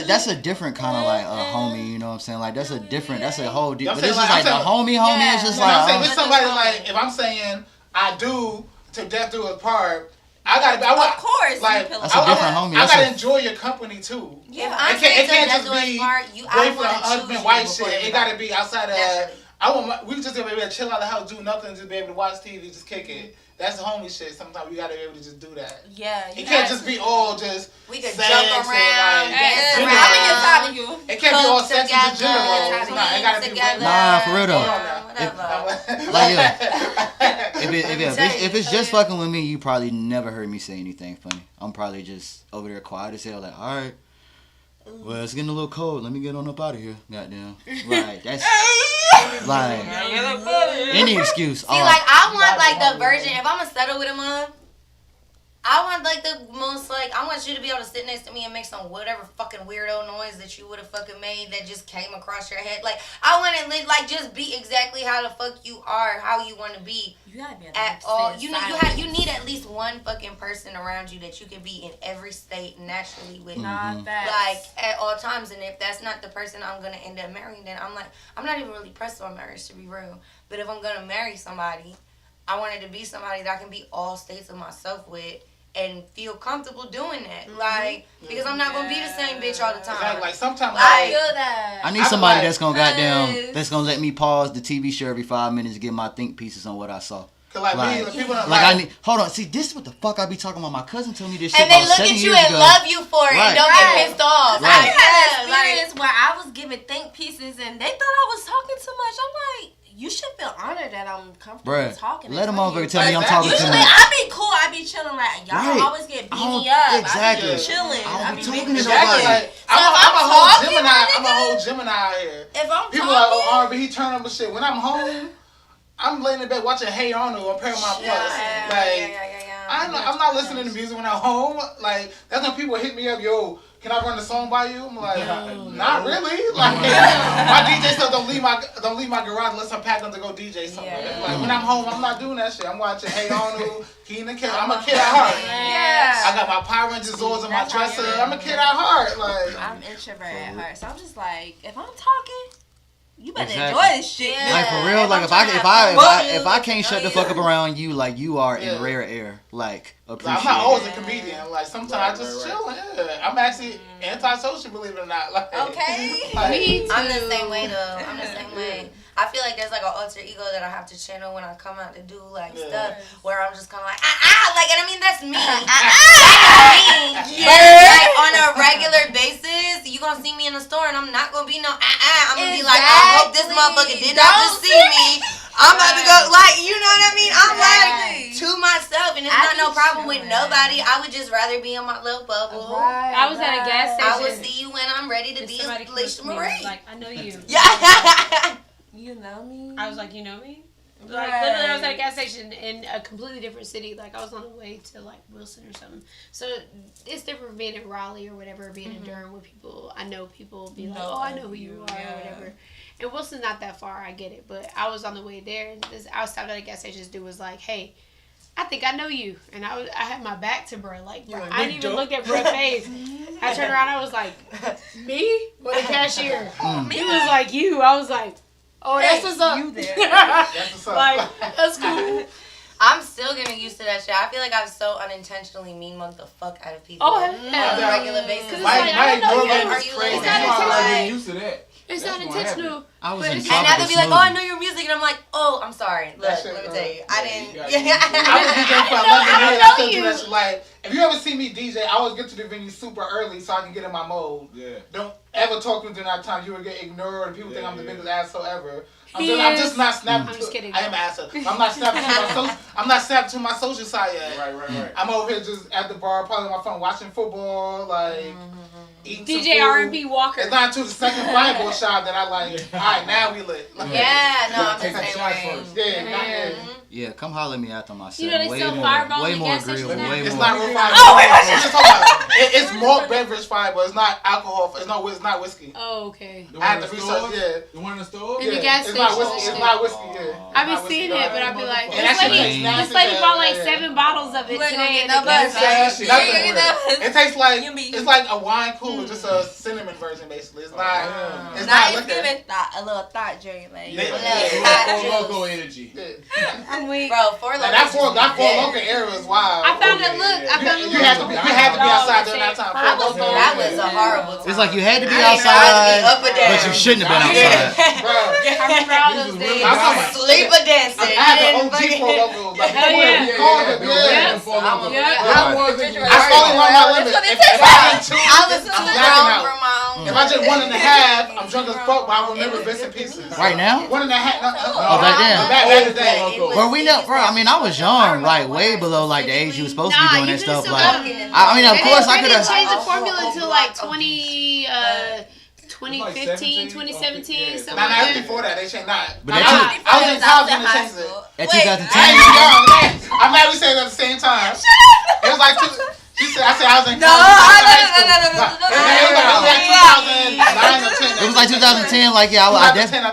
that's a different kind of like a homie. You know what I'm saying? Like that's a different. That's a whole. But I'm this saying, is like, like the I'm homie. Yeah. It's just No, I'm saying like with somebody like if I'm saying I do to death do us part, I gotta be. I want, Of course. like you That's a different homie. I That's gotta a- enjoy your company too. If It I'm can't saying just to be part, I boyfriend, want to choose husband, you wife before shit. It anybody. gotta be outside of. Naturally. I want. We just gonna be able to chill out the house, do nothing, just be able to watch TV, just kick it. That's the homie shit. Sometimes we gotta be able to just do that. Yeah. It can't just be all just. We could sex jump and, around, like, dance you know, I'm gonna get around. tired of you. It can't be all Cook sex and just gender together, roles. Nah, it gotta be. together. Nah, for real though. Whatever. Like, if it's just Yeah. fucking with me, you probably never heard me say anything funny. I'm probably just over there quiet as hell. Like, all right. Well, it's getting a little cold. Let me get on up out of here. Goddamn. Like, that's like any excuse. See, like, I want, like, the version, if I'm gonna settle with a mom, I want, like, the most, like, I want you to be able to sit next to me and make some whatever fucking weirdo noise that you would have fucking made that just came across your head. Like, I want to, like, just be exactly how the fuck you are, how you want to be. You gotta be At all. You need at least one fucking person around you that you can be in every state naturally with. Like, at all times. And if that's not the person I'm going to end up marrying, then I'm not even really pressed on marriage, to be real. But if I'm going to marry somebody, I want it to be somebody that I can be all states of myself with and feel comfortable doing that. Like, because I'm not going to be the same bitch all the time. Exactly. Like, sometimes, I feel that. I need somebody that's gonna that's gonna let me pause the TV show every 5 minutes to get my think pieces on what I saw. Cause like, Like, me, people don't Like I need. Hold on. See, this is what the fuck I be talking about. My cousin told me this shit And they about look 7 at you years and ago. love you for it and don't get pissed off. Right. I had an Yeah, like, experience where I was giving think pieces and they thought I was talking too much. I'm like, you should feel honored that I'm comfortable Bruh, talking. let a and telling motherfucker you. tell me I'm talking too Usually, much. I be cool. I be chilling. Like y'all Right. always get beat me I up. don't- exactly. I be chilling. I don't be talking to big- Exactly. nobody. Like, So I'm if a I'm whole talking, Gemini. my I'm a whole Gemini out here. If I'm People are like, talking, oh, R&B, he turn up and shit. When I'm home, I'm laying in bed watching Hey Arnold on Paramount Plus. Like, I'm not listening to music when I'm home. Like, that's when people hit me up, yo, can I run the song by you? I'm like, not really. Like, my DJ stuff don't leave my garage unless I'm packing to go DJ somewhere. Yeah. Like, when I'm home, I'm not doing that shit. I'm watching Hey Arnold, Keenan Kid. I'm a kid at heart. yeah. I got my Power Rangers Zords in my That's how you dresser. do. I'm a kid at heart. Like, I'm introvert at heart, so I'm just like, if I'm talking, you better Exactly. enjoy this shit. Yeah. Like for real, If like I'm if I trying to if have I if fun I with if you, I get can't to shut the know fuck you. up around you, like you are Yeah. in rare air. Like I'm appreciate not it. always a comedian. Like, sometimes I just Right. chill. Yeah. I'm actually antisocial, believe it or not. Like, Okay. like, Me too. I'm the same way though. I'm the same way. I feel like there's like an alter ego that I have to channel when I come out to do like Yeah. stuff where I'm just kind of like like, and I mean that's me. That's me. But like on a regular basis, you gonna see me in the store and I'm not gonna be no I'm gonna be like, I hope this Exactly. motherfucker did not just see me. I'm about to go like, you know what I mean? I'm like to myself, and it's I not no be problem with chilling. nobody. I would just rather be in my little bubble. I was at a gas I will station. see you when I'm ready to If be somebody Alicia came up to me and was Marie. like, I know you. Yeah. You know me. I was like, you know me? Like literally, I was at a gas station in a completely different city. Like I was on the way to like Wilson or something. So it's different from being in Raleigh or whatever, being in Durham where I know people be like, oh, I know who you are or whatever. And Wilson's not that far, I get it. But I was on the way there, and I was stopped at a gas station. This dude was like, hey, I think I know you. And I had my back to bro. Like, bro, I didn't even look at bro's face. I turned around, I was like, me? Or the cashier? He was like, you. I was like, oh, that's what's up. You there. That's what's up. Like, that's cool. I'm still getting used to that shit. I feel like I've so unintentionally mean mugged the fuck out of people Oh, on hell a regular basis. Cause it's My like, I don't know ignorance you. Are is you crazy. It's You not know, I'm intentional. getting used to that. It's That's not gonna happen. intentional. I was But in it's- And now tropical they'll be like, oh, smoothie. I know your music. And I'm like, oh, I'm sorry. Look, That shit, let me tell you. I didn't. you got I was DJing for 11 I years. know I still do you. that shit. Like, if you ever see me DJ, I always get to the venue super early so I can get in my mode. Yeah. Don't ever talk to me during that time. You will get ignored and people think I'm the Yeah. biggest asshole ever. He I'm is. just not snapping. I'm just kidding. I am an asshole. I'm not snapping to my social. I'm not snapping to my social side yet. Right. I'm over here just at the bar, probably on my phone, watching football, like eating some DJ food. R&B Walker. It's not until the second fireball shot that I like. All right, now we lit. Like, Yeah, no, I'm the Take the same shot way. first. Yeah, not yet. Yeah, come holler at me after my set. You know they way sell more, Fireball way in more gas stations agreeable, now? way It's more. not real fireball. We're just talking about it's malt beverage fireball. It's not alcohol. It's not whiskey. Oh, okay. The I had one to in the research. store? Yeah. The one in the store? In the Yeah, gas it's not station. whiskey. It's not whiskey. Yeah. I be Not seeing whiskey. it, but I be like, And this that shit lady, tastes nasty this lady as bought hell, like yeah. 7 bottles of it You ain't gonna today. get in no the gas buzz. station. Nothing Yeah, you with know. it tastes like You be- it's like a wine cooler, just a cinnamon version basically. It's not. It's Now not it's liquor. giving a little thought drink. Like, Yeah. Four Loko energy. Yeah. I'm weak. Bro, Four Now, Loko. that four local era is wild. I found Okay, it. Look, yeah. I found it. You had to be outside during that time. I was- Four Loko. That was a horrible time. It's like you had to be I didn't know I was outside, up or down. but you shouldn't have been Yeah. outside. Bro. I remember all This those is days. really I'm talking about Sleeper dancing. I had the didn't OG fucking- Four Locos. Like, Hell yeah. yeah. Four Loko. Yeah. That was in I slowly learned my limit. If I had two, I was too I'm grown blacking out. for my own If I drink 1.5, I'm drunk as fuck, but I remember bits and pieces. Right now? 1.5. Oh, back then. Back in the day. Bro, we know, bro. I mean, I was young, like way below like the age you was supposed to be doing that stuff. Like, I mean, of course, I could have. changed the formula until like 2015, 2017, something Nah, like it's that. before that. They changed that. But I that was in college when they changed it. At I 2010. ain't young. I'm mad we said it at the same time. It was like she said, I said I was in college. It was like 2010. Like, yeah, I definitely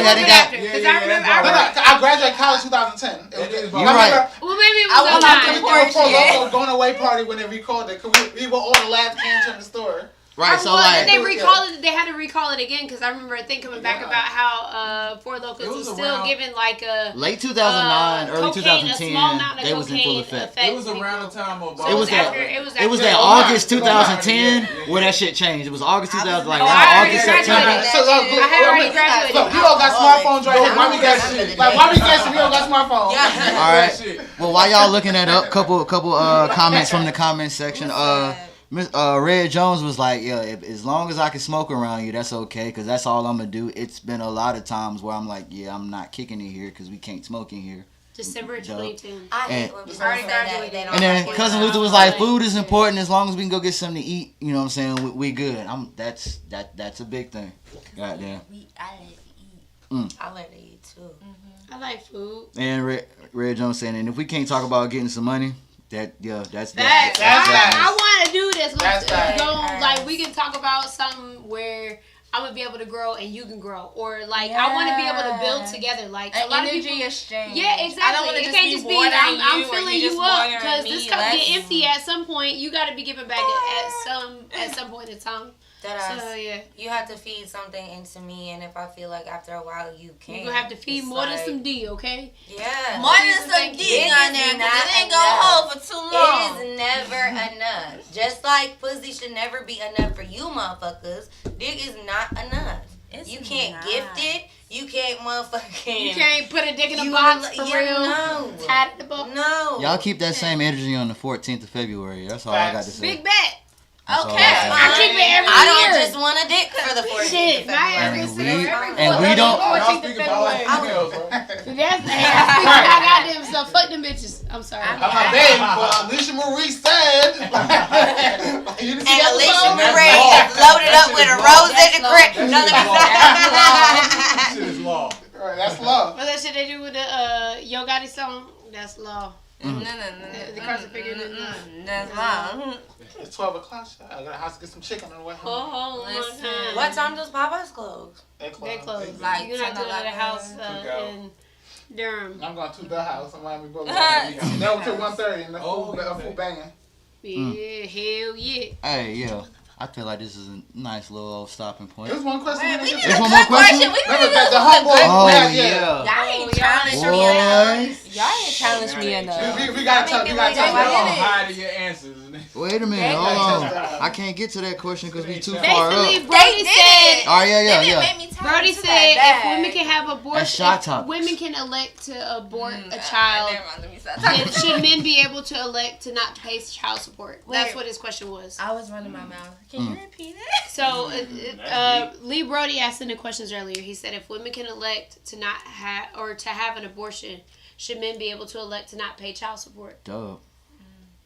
hadn't got. Because I remember. I graduated college 2010. You're right. Well, maybe it I was was on not time. We threw a Four Loko going away party when they recalled it. Cause we were all the last cans in the store. Right, so Well, like. they recall it. They had to recall it again because I remember a thing coming back about how Four Locos It was was still around- giving like a Late 2009, early cocaine, a small amount 2010, of they was in full cocaine effect. It was around the time of It was that. after- it was It was after- that Oh, August yeah. 2010 Yeah. where that shit changed. It was August 2000, like Oh, I around already August, graduated. September. I had already graduated. Look, you all got smartphones right here. Why we guessing? Like, why we guessing? We all got smartphones. All right. Well, while y'all looking that up, couple comments from the comment section. Red Jones was like, yeah, as long as I can smoke around you, that's okay, because that's all I'm going to do. It's been a lot of times where I'm like, yeah, I'm not kicking it here because we can't smoke in here. December 2010. I hate And- when people Already say that. graduated. They don't And then like it. Cousin Luther was like, food is important as long as we can go get something to eat. You know what I'm saying? We good. That's a big thing. Goddamn. I like to eat. I like to eat too. I like food. And Red Jones saying, and if we can't talk about getting some money, that's Facts. That's I want to do this. That's facts. Like we can talk about something where I'm gonna be able to grow and you can grow, or like I want to be able to build together. Like a lot of energy people. exchange. Yeah, exactly. I don't want to It can't just be watering I'm you or filling you you just up watering because me. this cup get Let's- empty at some point. You got to be giving back at some point in time. So yeah, You have to feed something into me, and if I feel like after a while you can't, you're gonna have to feed it's more than like- some D, okay? Yeah. More than Please some and thank dick you. on there, It is because it ain't not gonna enough. hold for too long. It is never enough. Just like pussy should never be enough for you motherfuckers, dick is not enough. It's You can't not. gift it. You can't motherfucking. You can't put a dick in a You box for yeah, real. No. Tied at the box. No. Y'all keep that same energy on the 14th of February. That's all I got to say. Big bet. That's all Okay. I got. I keep it every I year. don't just want a dick for the 14th Shit, of my February. ass is we- every and we don't- Y'all 14th of speak about February. females, bro. That's I speak about goddamn stuff. Fuck them bitches. I'm sorry. My baby, but Alicia Marie said. You didn't see And that Alicia episode? Marie law. is loaded up with a rose at the crib. That No, shit let is me law. That stop. shit is law. Right, that's love. What's that shit they do with the Yo Gotti song? That's law. No. The Carson figure. That's wrong. It's 12 o'clock. I gotta have to get some chicken on the way home. Oh my Listen. god. What time does Popeyes close? They They close. closed. Like You're not doing it at a 10, house 11. in Durham. I'm going to the house in Miami Boulevard. That was till 1:30 and the Oh, food, okay. food banging. Yeah, hell yeah. Hey, yeah. I feel like this is a nice little old stopping point. There's one question. Wait, we need There's a one more good question? We Remember need that a the homeboy? Oh, yeah. yeah. Y'all ain't Oh, challenged y'all- me enough. Boy. Y'all ain't challenged me enough. We gotta tell. We gotta tell. Y'all y'all. hiding your answers. Wait a minute. Hold on. I can't get to that question because we too far Basically, up. Brody They said. did. All right, They yeah. didn't make me turn Brody into said that if bag. women can have abortion, That's shot if topics. women can elect to abort a Never child, mind, let me stop talking. then should men be able to elect to not pay child support? That's Wait. what his question was. I was running my mouth. Can you repeat it? So, Lee Brody asked in the questions earlier. He said if women can elect to not have or to have an abortion, should men be able to elect to not pay child support? Dub.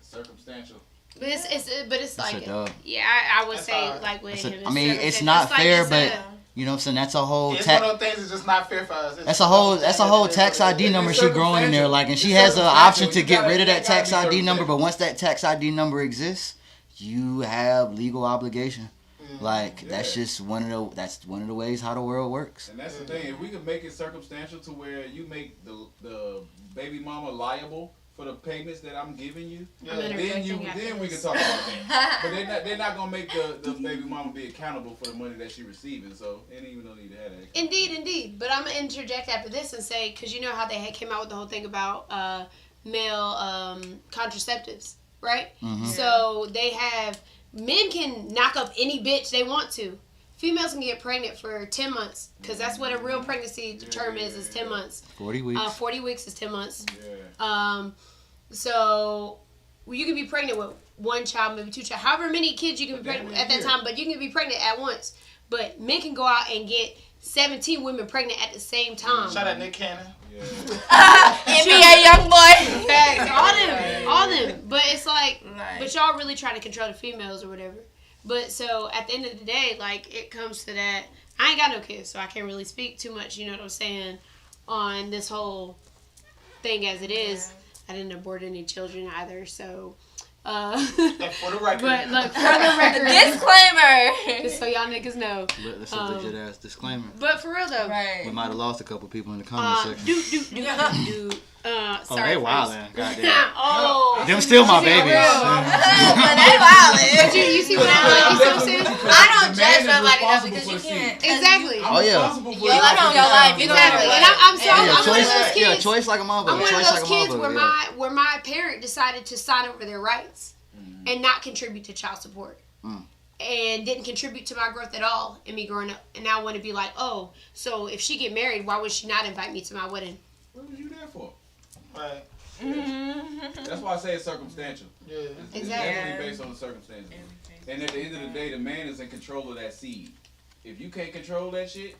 Circumstantial. But it's like a dub. yeah, I would That's say hard. like with That's a- him. I mean, it's circumstantial. not like fair, it's but a- you know what I'm saying? That's a whole It's one tax. of those things that's just not fair for us. That's a whole tax ID number she growing in there, like, and she has the option to get rid of that tax ID number. But once that tax ID number exists, you have legal obligation. Like that's just one of the ways how the world works. And that's the thing. If we could make it circumstantial to where you make the baby mama liable for the payments that I'm giving you, Yeah. then we can talk about that. But they're not gonna make the baby mama be accountable for the money that she's receiving. So they ain't even no need to have that. Indeed. But I'm gonna interject after this and say, because you know how they had came out with the whole thing about male contraceptives, right? Mhm. So they have men can knock up any bitch they want to. Females can get pregnant for 10 months because that's what a real pregnancy term is 10 months. 40 weeks. 40 weeks is 10 months. Yeah. So well, you can be pregnant with one child, maybe two child, however many kids you can be pregnant with at that time, but you can be pregnant at once. But men can go out and get 17 women pregnant at the same time. Shout out Nick Cannon. NBA young boy. Facts. All them. But it's like, but y'all really trying to control the females or whatever. But so at the end of the day, like it comes to that. I ain't got no kids, so I can't really speak too much. You know what I'm saying on this whole thing as it is. I didn't abort any children either, so. For the record. But look, for the record, Disclaimer. just so y'all niggas know. That's a legit ass disclaimer. But for real though, Right. We might have lost a couple people in the comment section. Sorry. Oh, they wildin'. Goddamn. Oh, Them still my Is it babies. real? But they violent. But you see what I'm saying? I don't judge nobody though because you can't. Exactly. Oh, yeah. You live on your life. You Exactly. And I'm one of those Yeah, kids. choice like a motherfucker. I'm one of Choice those like a kids motherfucker. where my parent decided to sign over their rights and not contribute to child support. And didn't contribute to my growth at all in me growing up. And now I want to be like, oh, so if she get married, why would she not invite me to my wedding? What was you there for? Right. That's why I say it's circumstantial. Yeah. It's Exactly. definitely based on the circumstances. And at the end of the day, the man is in control of that seed. If you can't control that shit,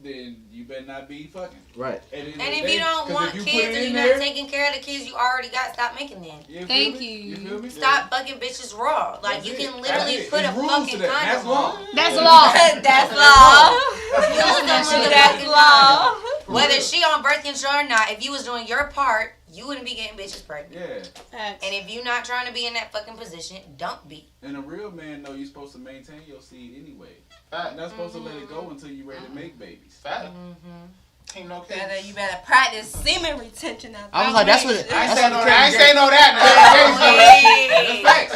then you better not be fucking. Right. And if you don't want kids or you're not taking care of the kids you already got, stop making them. Thank you. you. You feel me? Stop fucking bitches raw. Like, That's you it. can That's literally it. put a There's rules fucking to that. That's condom law. on. That's law. That's law. That's law. Whether she on birth control or not, if you was doing your part, you wouldn't be getting bitches pregnant. Yeah. Facts. And if you not trying to be in that fucking position, don't be. And a real man, though, you're supposed to maintain your seed anyway. You're not supposed to let it go until you're ready to make babies. Fact. Ain't no kids. You better practice semen retention out there. I was like, that's what. I ain't That's say no what that. I ain't say no that. That's facts.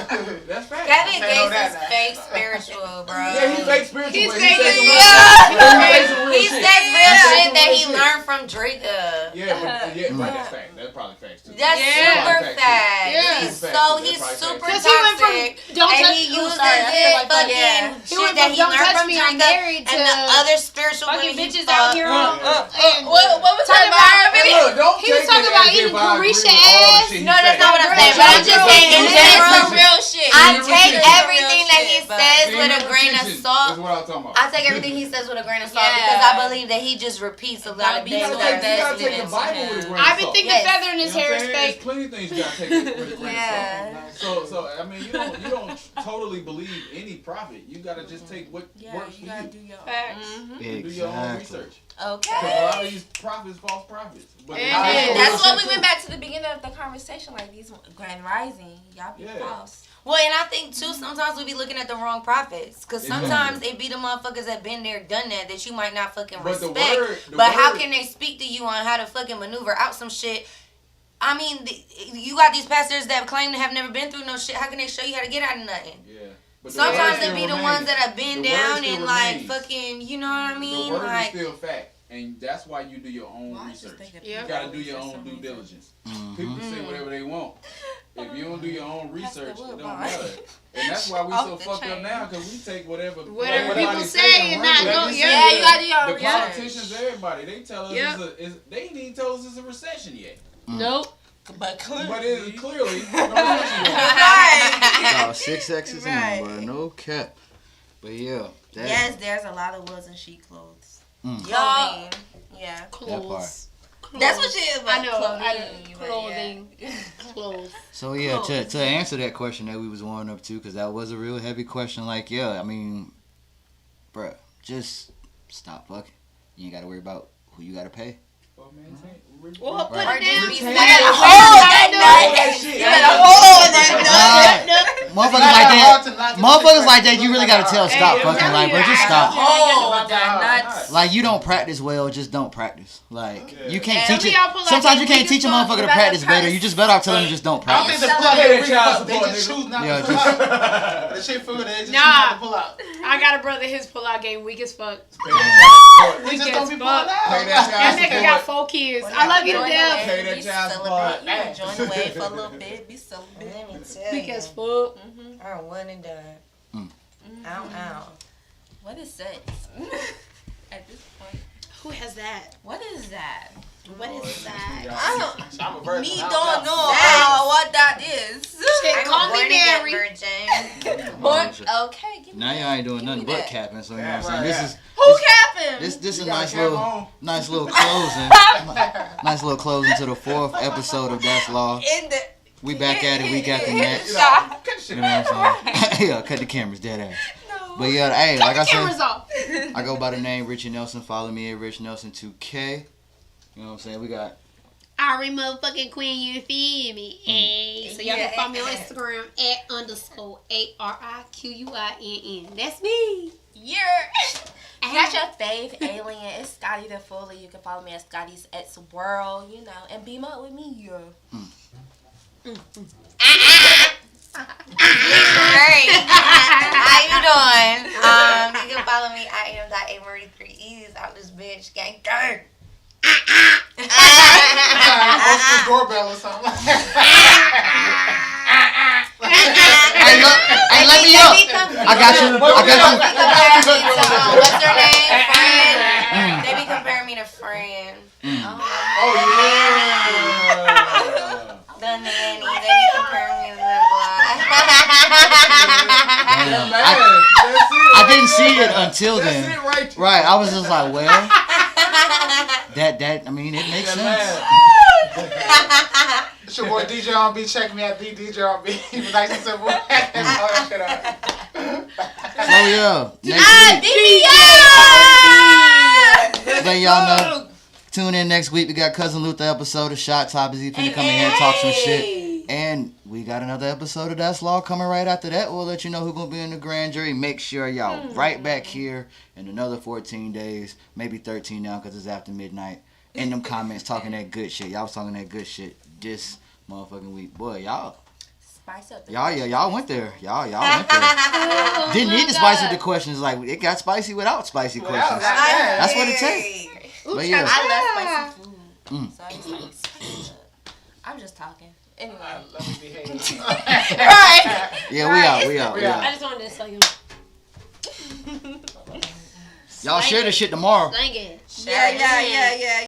That's facts. Kevin Say no Gates is that. fake spiritual, bro. Yeah, he's fake spiritual. He's but fake, he says yeah. He says real shit that he learned from Drika. Yeah, right. That's fact. That's probably facts too. That's Yeah. super That's fact. Yeah. He's That's so facts. he's That's super probably Because he went from toxic. don't And touch he me. uses Sorry, I feel it like fucking that. He shit went that from he don't learned touch from me, I'm Drika married and the to other spiritual fucking women he bitches out fucked. here. Yeah. What was Talking that about- about? Hey, look, don't He was take talking it about as eating if I agree Carisha with all the ass. shit he No, that's said. not what I'm saying. But I'm just saying in It's general. Some real shit. I It's take real everything shit, that he but- says See, with a retention grain of is salt. what I'm talking about. I take everything he says with a grain of salt Yeah. because I believe that he just repeats a lot Don't of be things You so that gotta are take the vested Bible in with a him. grain of I've been salt. thinking Yes. feather in his You know hair what is I'm saying? fake. There's plenty of things you gotta take with a grain Yeah. of salt. So I mean, you don't totally believe any prophet. You gotta just take what works for You gotta you. do your Facts. And do your own Exactly. research. Because a Okay. lot of these prophets, false prophets. But And That's what we went back to the beginning of the conversation, like these Grand Rising, y'all be Yeah. false. Well, and I think too, sometimes we be looking at the wrong prophets. Because sometimes it be the motherfuckers that been there, done that you might not fucking But the respect. word- the But how word- can they speak to you on how to fucking maneuver out some shit? I mean, you got these pastors that claim to have never been through no shit. How can they show you how to get out of nothing? Yeah. But the Sometimes word they be still the ones remains. that have been The word down still and like remains. fucking, you know what I mean? The word Like, is still fact. And that's why you do your own Well, I just research. think that Yeah. You gotta do your own due diligence. People can say whatever they want. If you don't do your own research, it don't Woodbine. matter. And that's why we Off so the fucked up chain. now, because we take whatever Whatever everybody people say and run not with it. go- Like you yeah. said, Yeah, you gotta do your the research. politicians, everybody, they tell us Yep. they ain't even told us it's a recession yet. Nope. But clearly. But it is clearly no recession yet. Right. Oh, 6 X's Right. in, bro. No cap. But yeah. That, Yes, there's a lot of wolves in sheep clothes. y'all, Clothing. Yeah. Clothes. That's what you I know. Clothing. Clothing. Yeah. Clothes. So yeah, to answer that question that we was warming up to, because that was a real heavy question. Like, yeah, I mean, bruh, just stop fucking. You ain't got to worry about who you got to pay. Well, man, Well, put Right. it down. Just You be better sad. hold that that shit. nut. You better hold that Motherfuckers Not like hard to that. not get Motherfuckers the like that. You really got to tell Hey, stop I'm fucking. telling Like, you, bro, just I- stop. Hold that nut. Like, you don't practice well, just don't practice. Like, you can't Yeah. teach it. Some of y'all pull out Sometimes that you can't weak teach a as fuck. motherfucker You to better practice better. practice. You just better off telling them just don't I don't think practice. the plug Pay ain't that really child fuck. They support, just nigga. choose not Yeah, to pull just- out. The shit food, they just choose Nah. not to pull out. I got a brother. His pull-out game weak as fuck. Pay that We Weak just as don't be pulling fuck. out. Pay that That child nigga got support. 4 kids. I love you to death. Pay that child support. You join the way for a little bit. Be celibate. Let me tell Weak you, as fuck. I'm one and done. Ow, ow. What is sex? At this point, Who has that? what is that? What is that? I don't. I'm a virgin. Me I don't know Sex. what that is. again, Mary. virgin. Okay, give me Now that. y'all ain't doing Give nothing me but that. capping. So you know what I'm Yeah, saying. right, This is Who capping? this a You got nice cap little on. closing to the 4th episode of That's Law. In the We back at it week after next. Stop. Cut the shit You know out. what I'm saying? Yeah, cut the cameras dead ass. No. But yeah, hey, like I Cameras said, off. I go by the name Richie Nelson. Follow me at Rich Nelson 2K. You know what I'm saying? We got Ari motherfucking Queen, you feel me? Hey, so y'all can follow me on Instagram at _ARIQUINN. That's me. You're got your fave alien. It's Scotty the Fully. You can follow me at Scotty's X World, you know, and beam up with me, yeah. Great. How you doing? You can follow me at am.amarie3e's out this bitch. Gang gang. Open the doorbell or something. Hey, let me up. I got you. What's her name? Friend. They be comparing me to Friend. Oh yeah. The nanny. They be comparing me to Little Damn. Man, that's it. I didn't see it until That's then. it right there. Right, I was just like, well, that I mean, it makes sense. It's your boy DJ RB. Check me at the DJ RB. Nice and simple. All that shit out. So yeah, next week, let y'all know. Tune in next week. We got Cousin Luther episode of Shot Topics. He's finna come in here and talk some shit. And we got another episode of That's Law coming right after that. We'll let you know who's gonna be in the grand jury. Make sure y'all right back here in another 14 days, maybe 13 now because it's after midnight. In them comments talking that good shit. Y'all was talking that good shit this motherfucking week. Boy, y'all Spice up the y'all went there. Y'all went there. Didn't need to spice up the questions. Like it got spicy without spicy questions. That's what it takes. But yeah. I love spicy food. So I just like spice it up. I'm just talking. Anyway. Let me behave. Right. Yeah, we out. I just wanted to say him. Y'all share this shit tomorrow. Thank it. Yeah.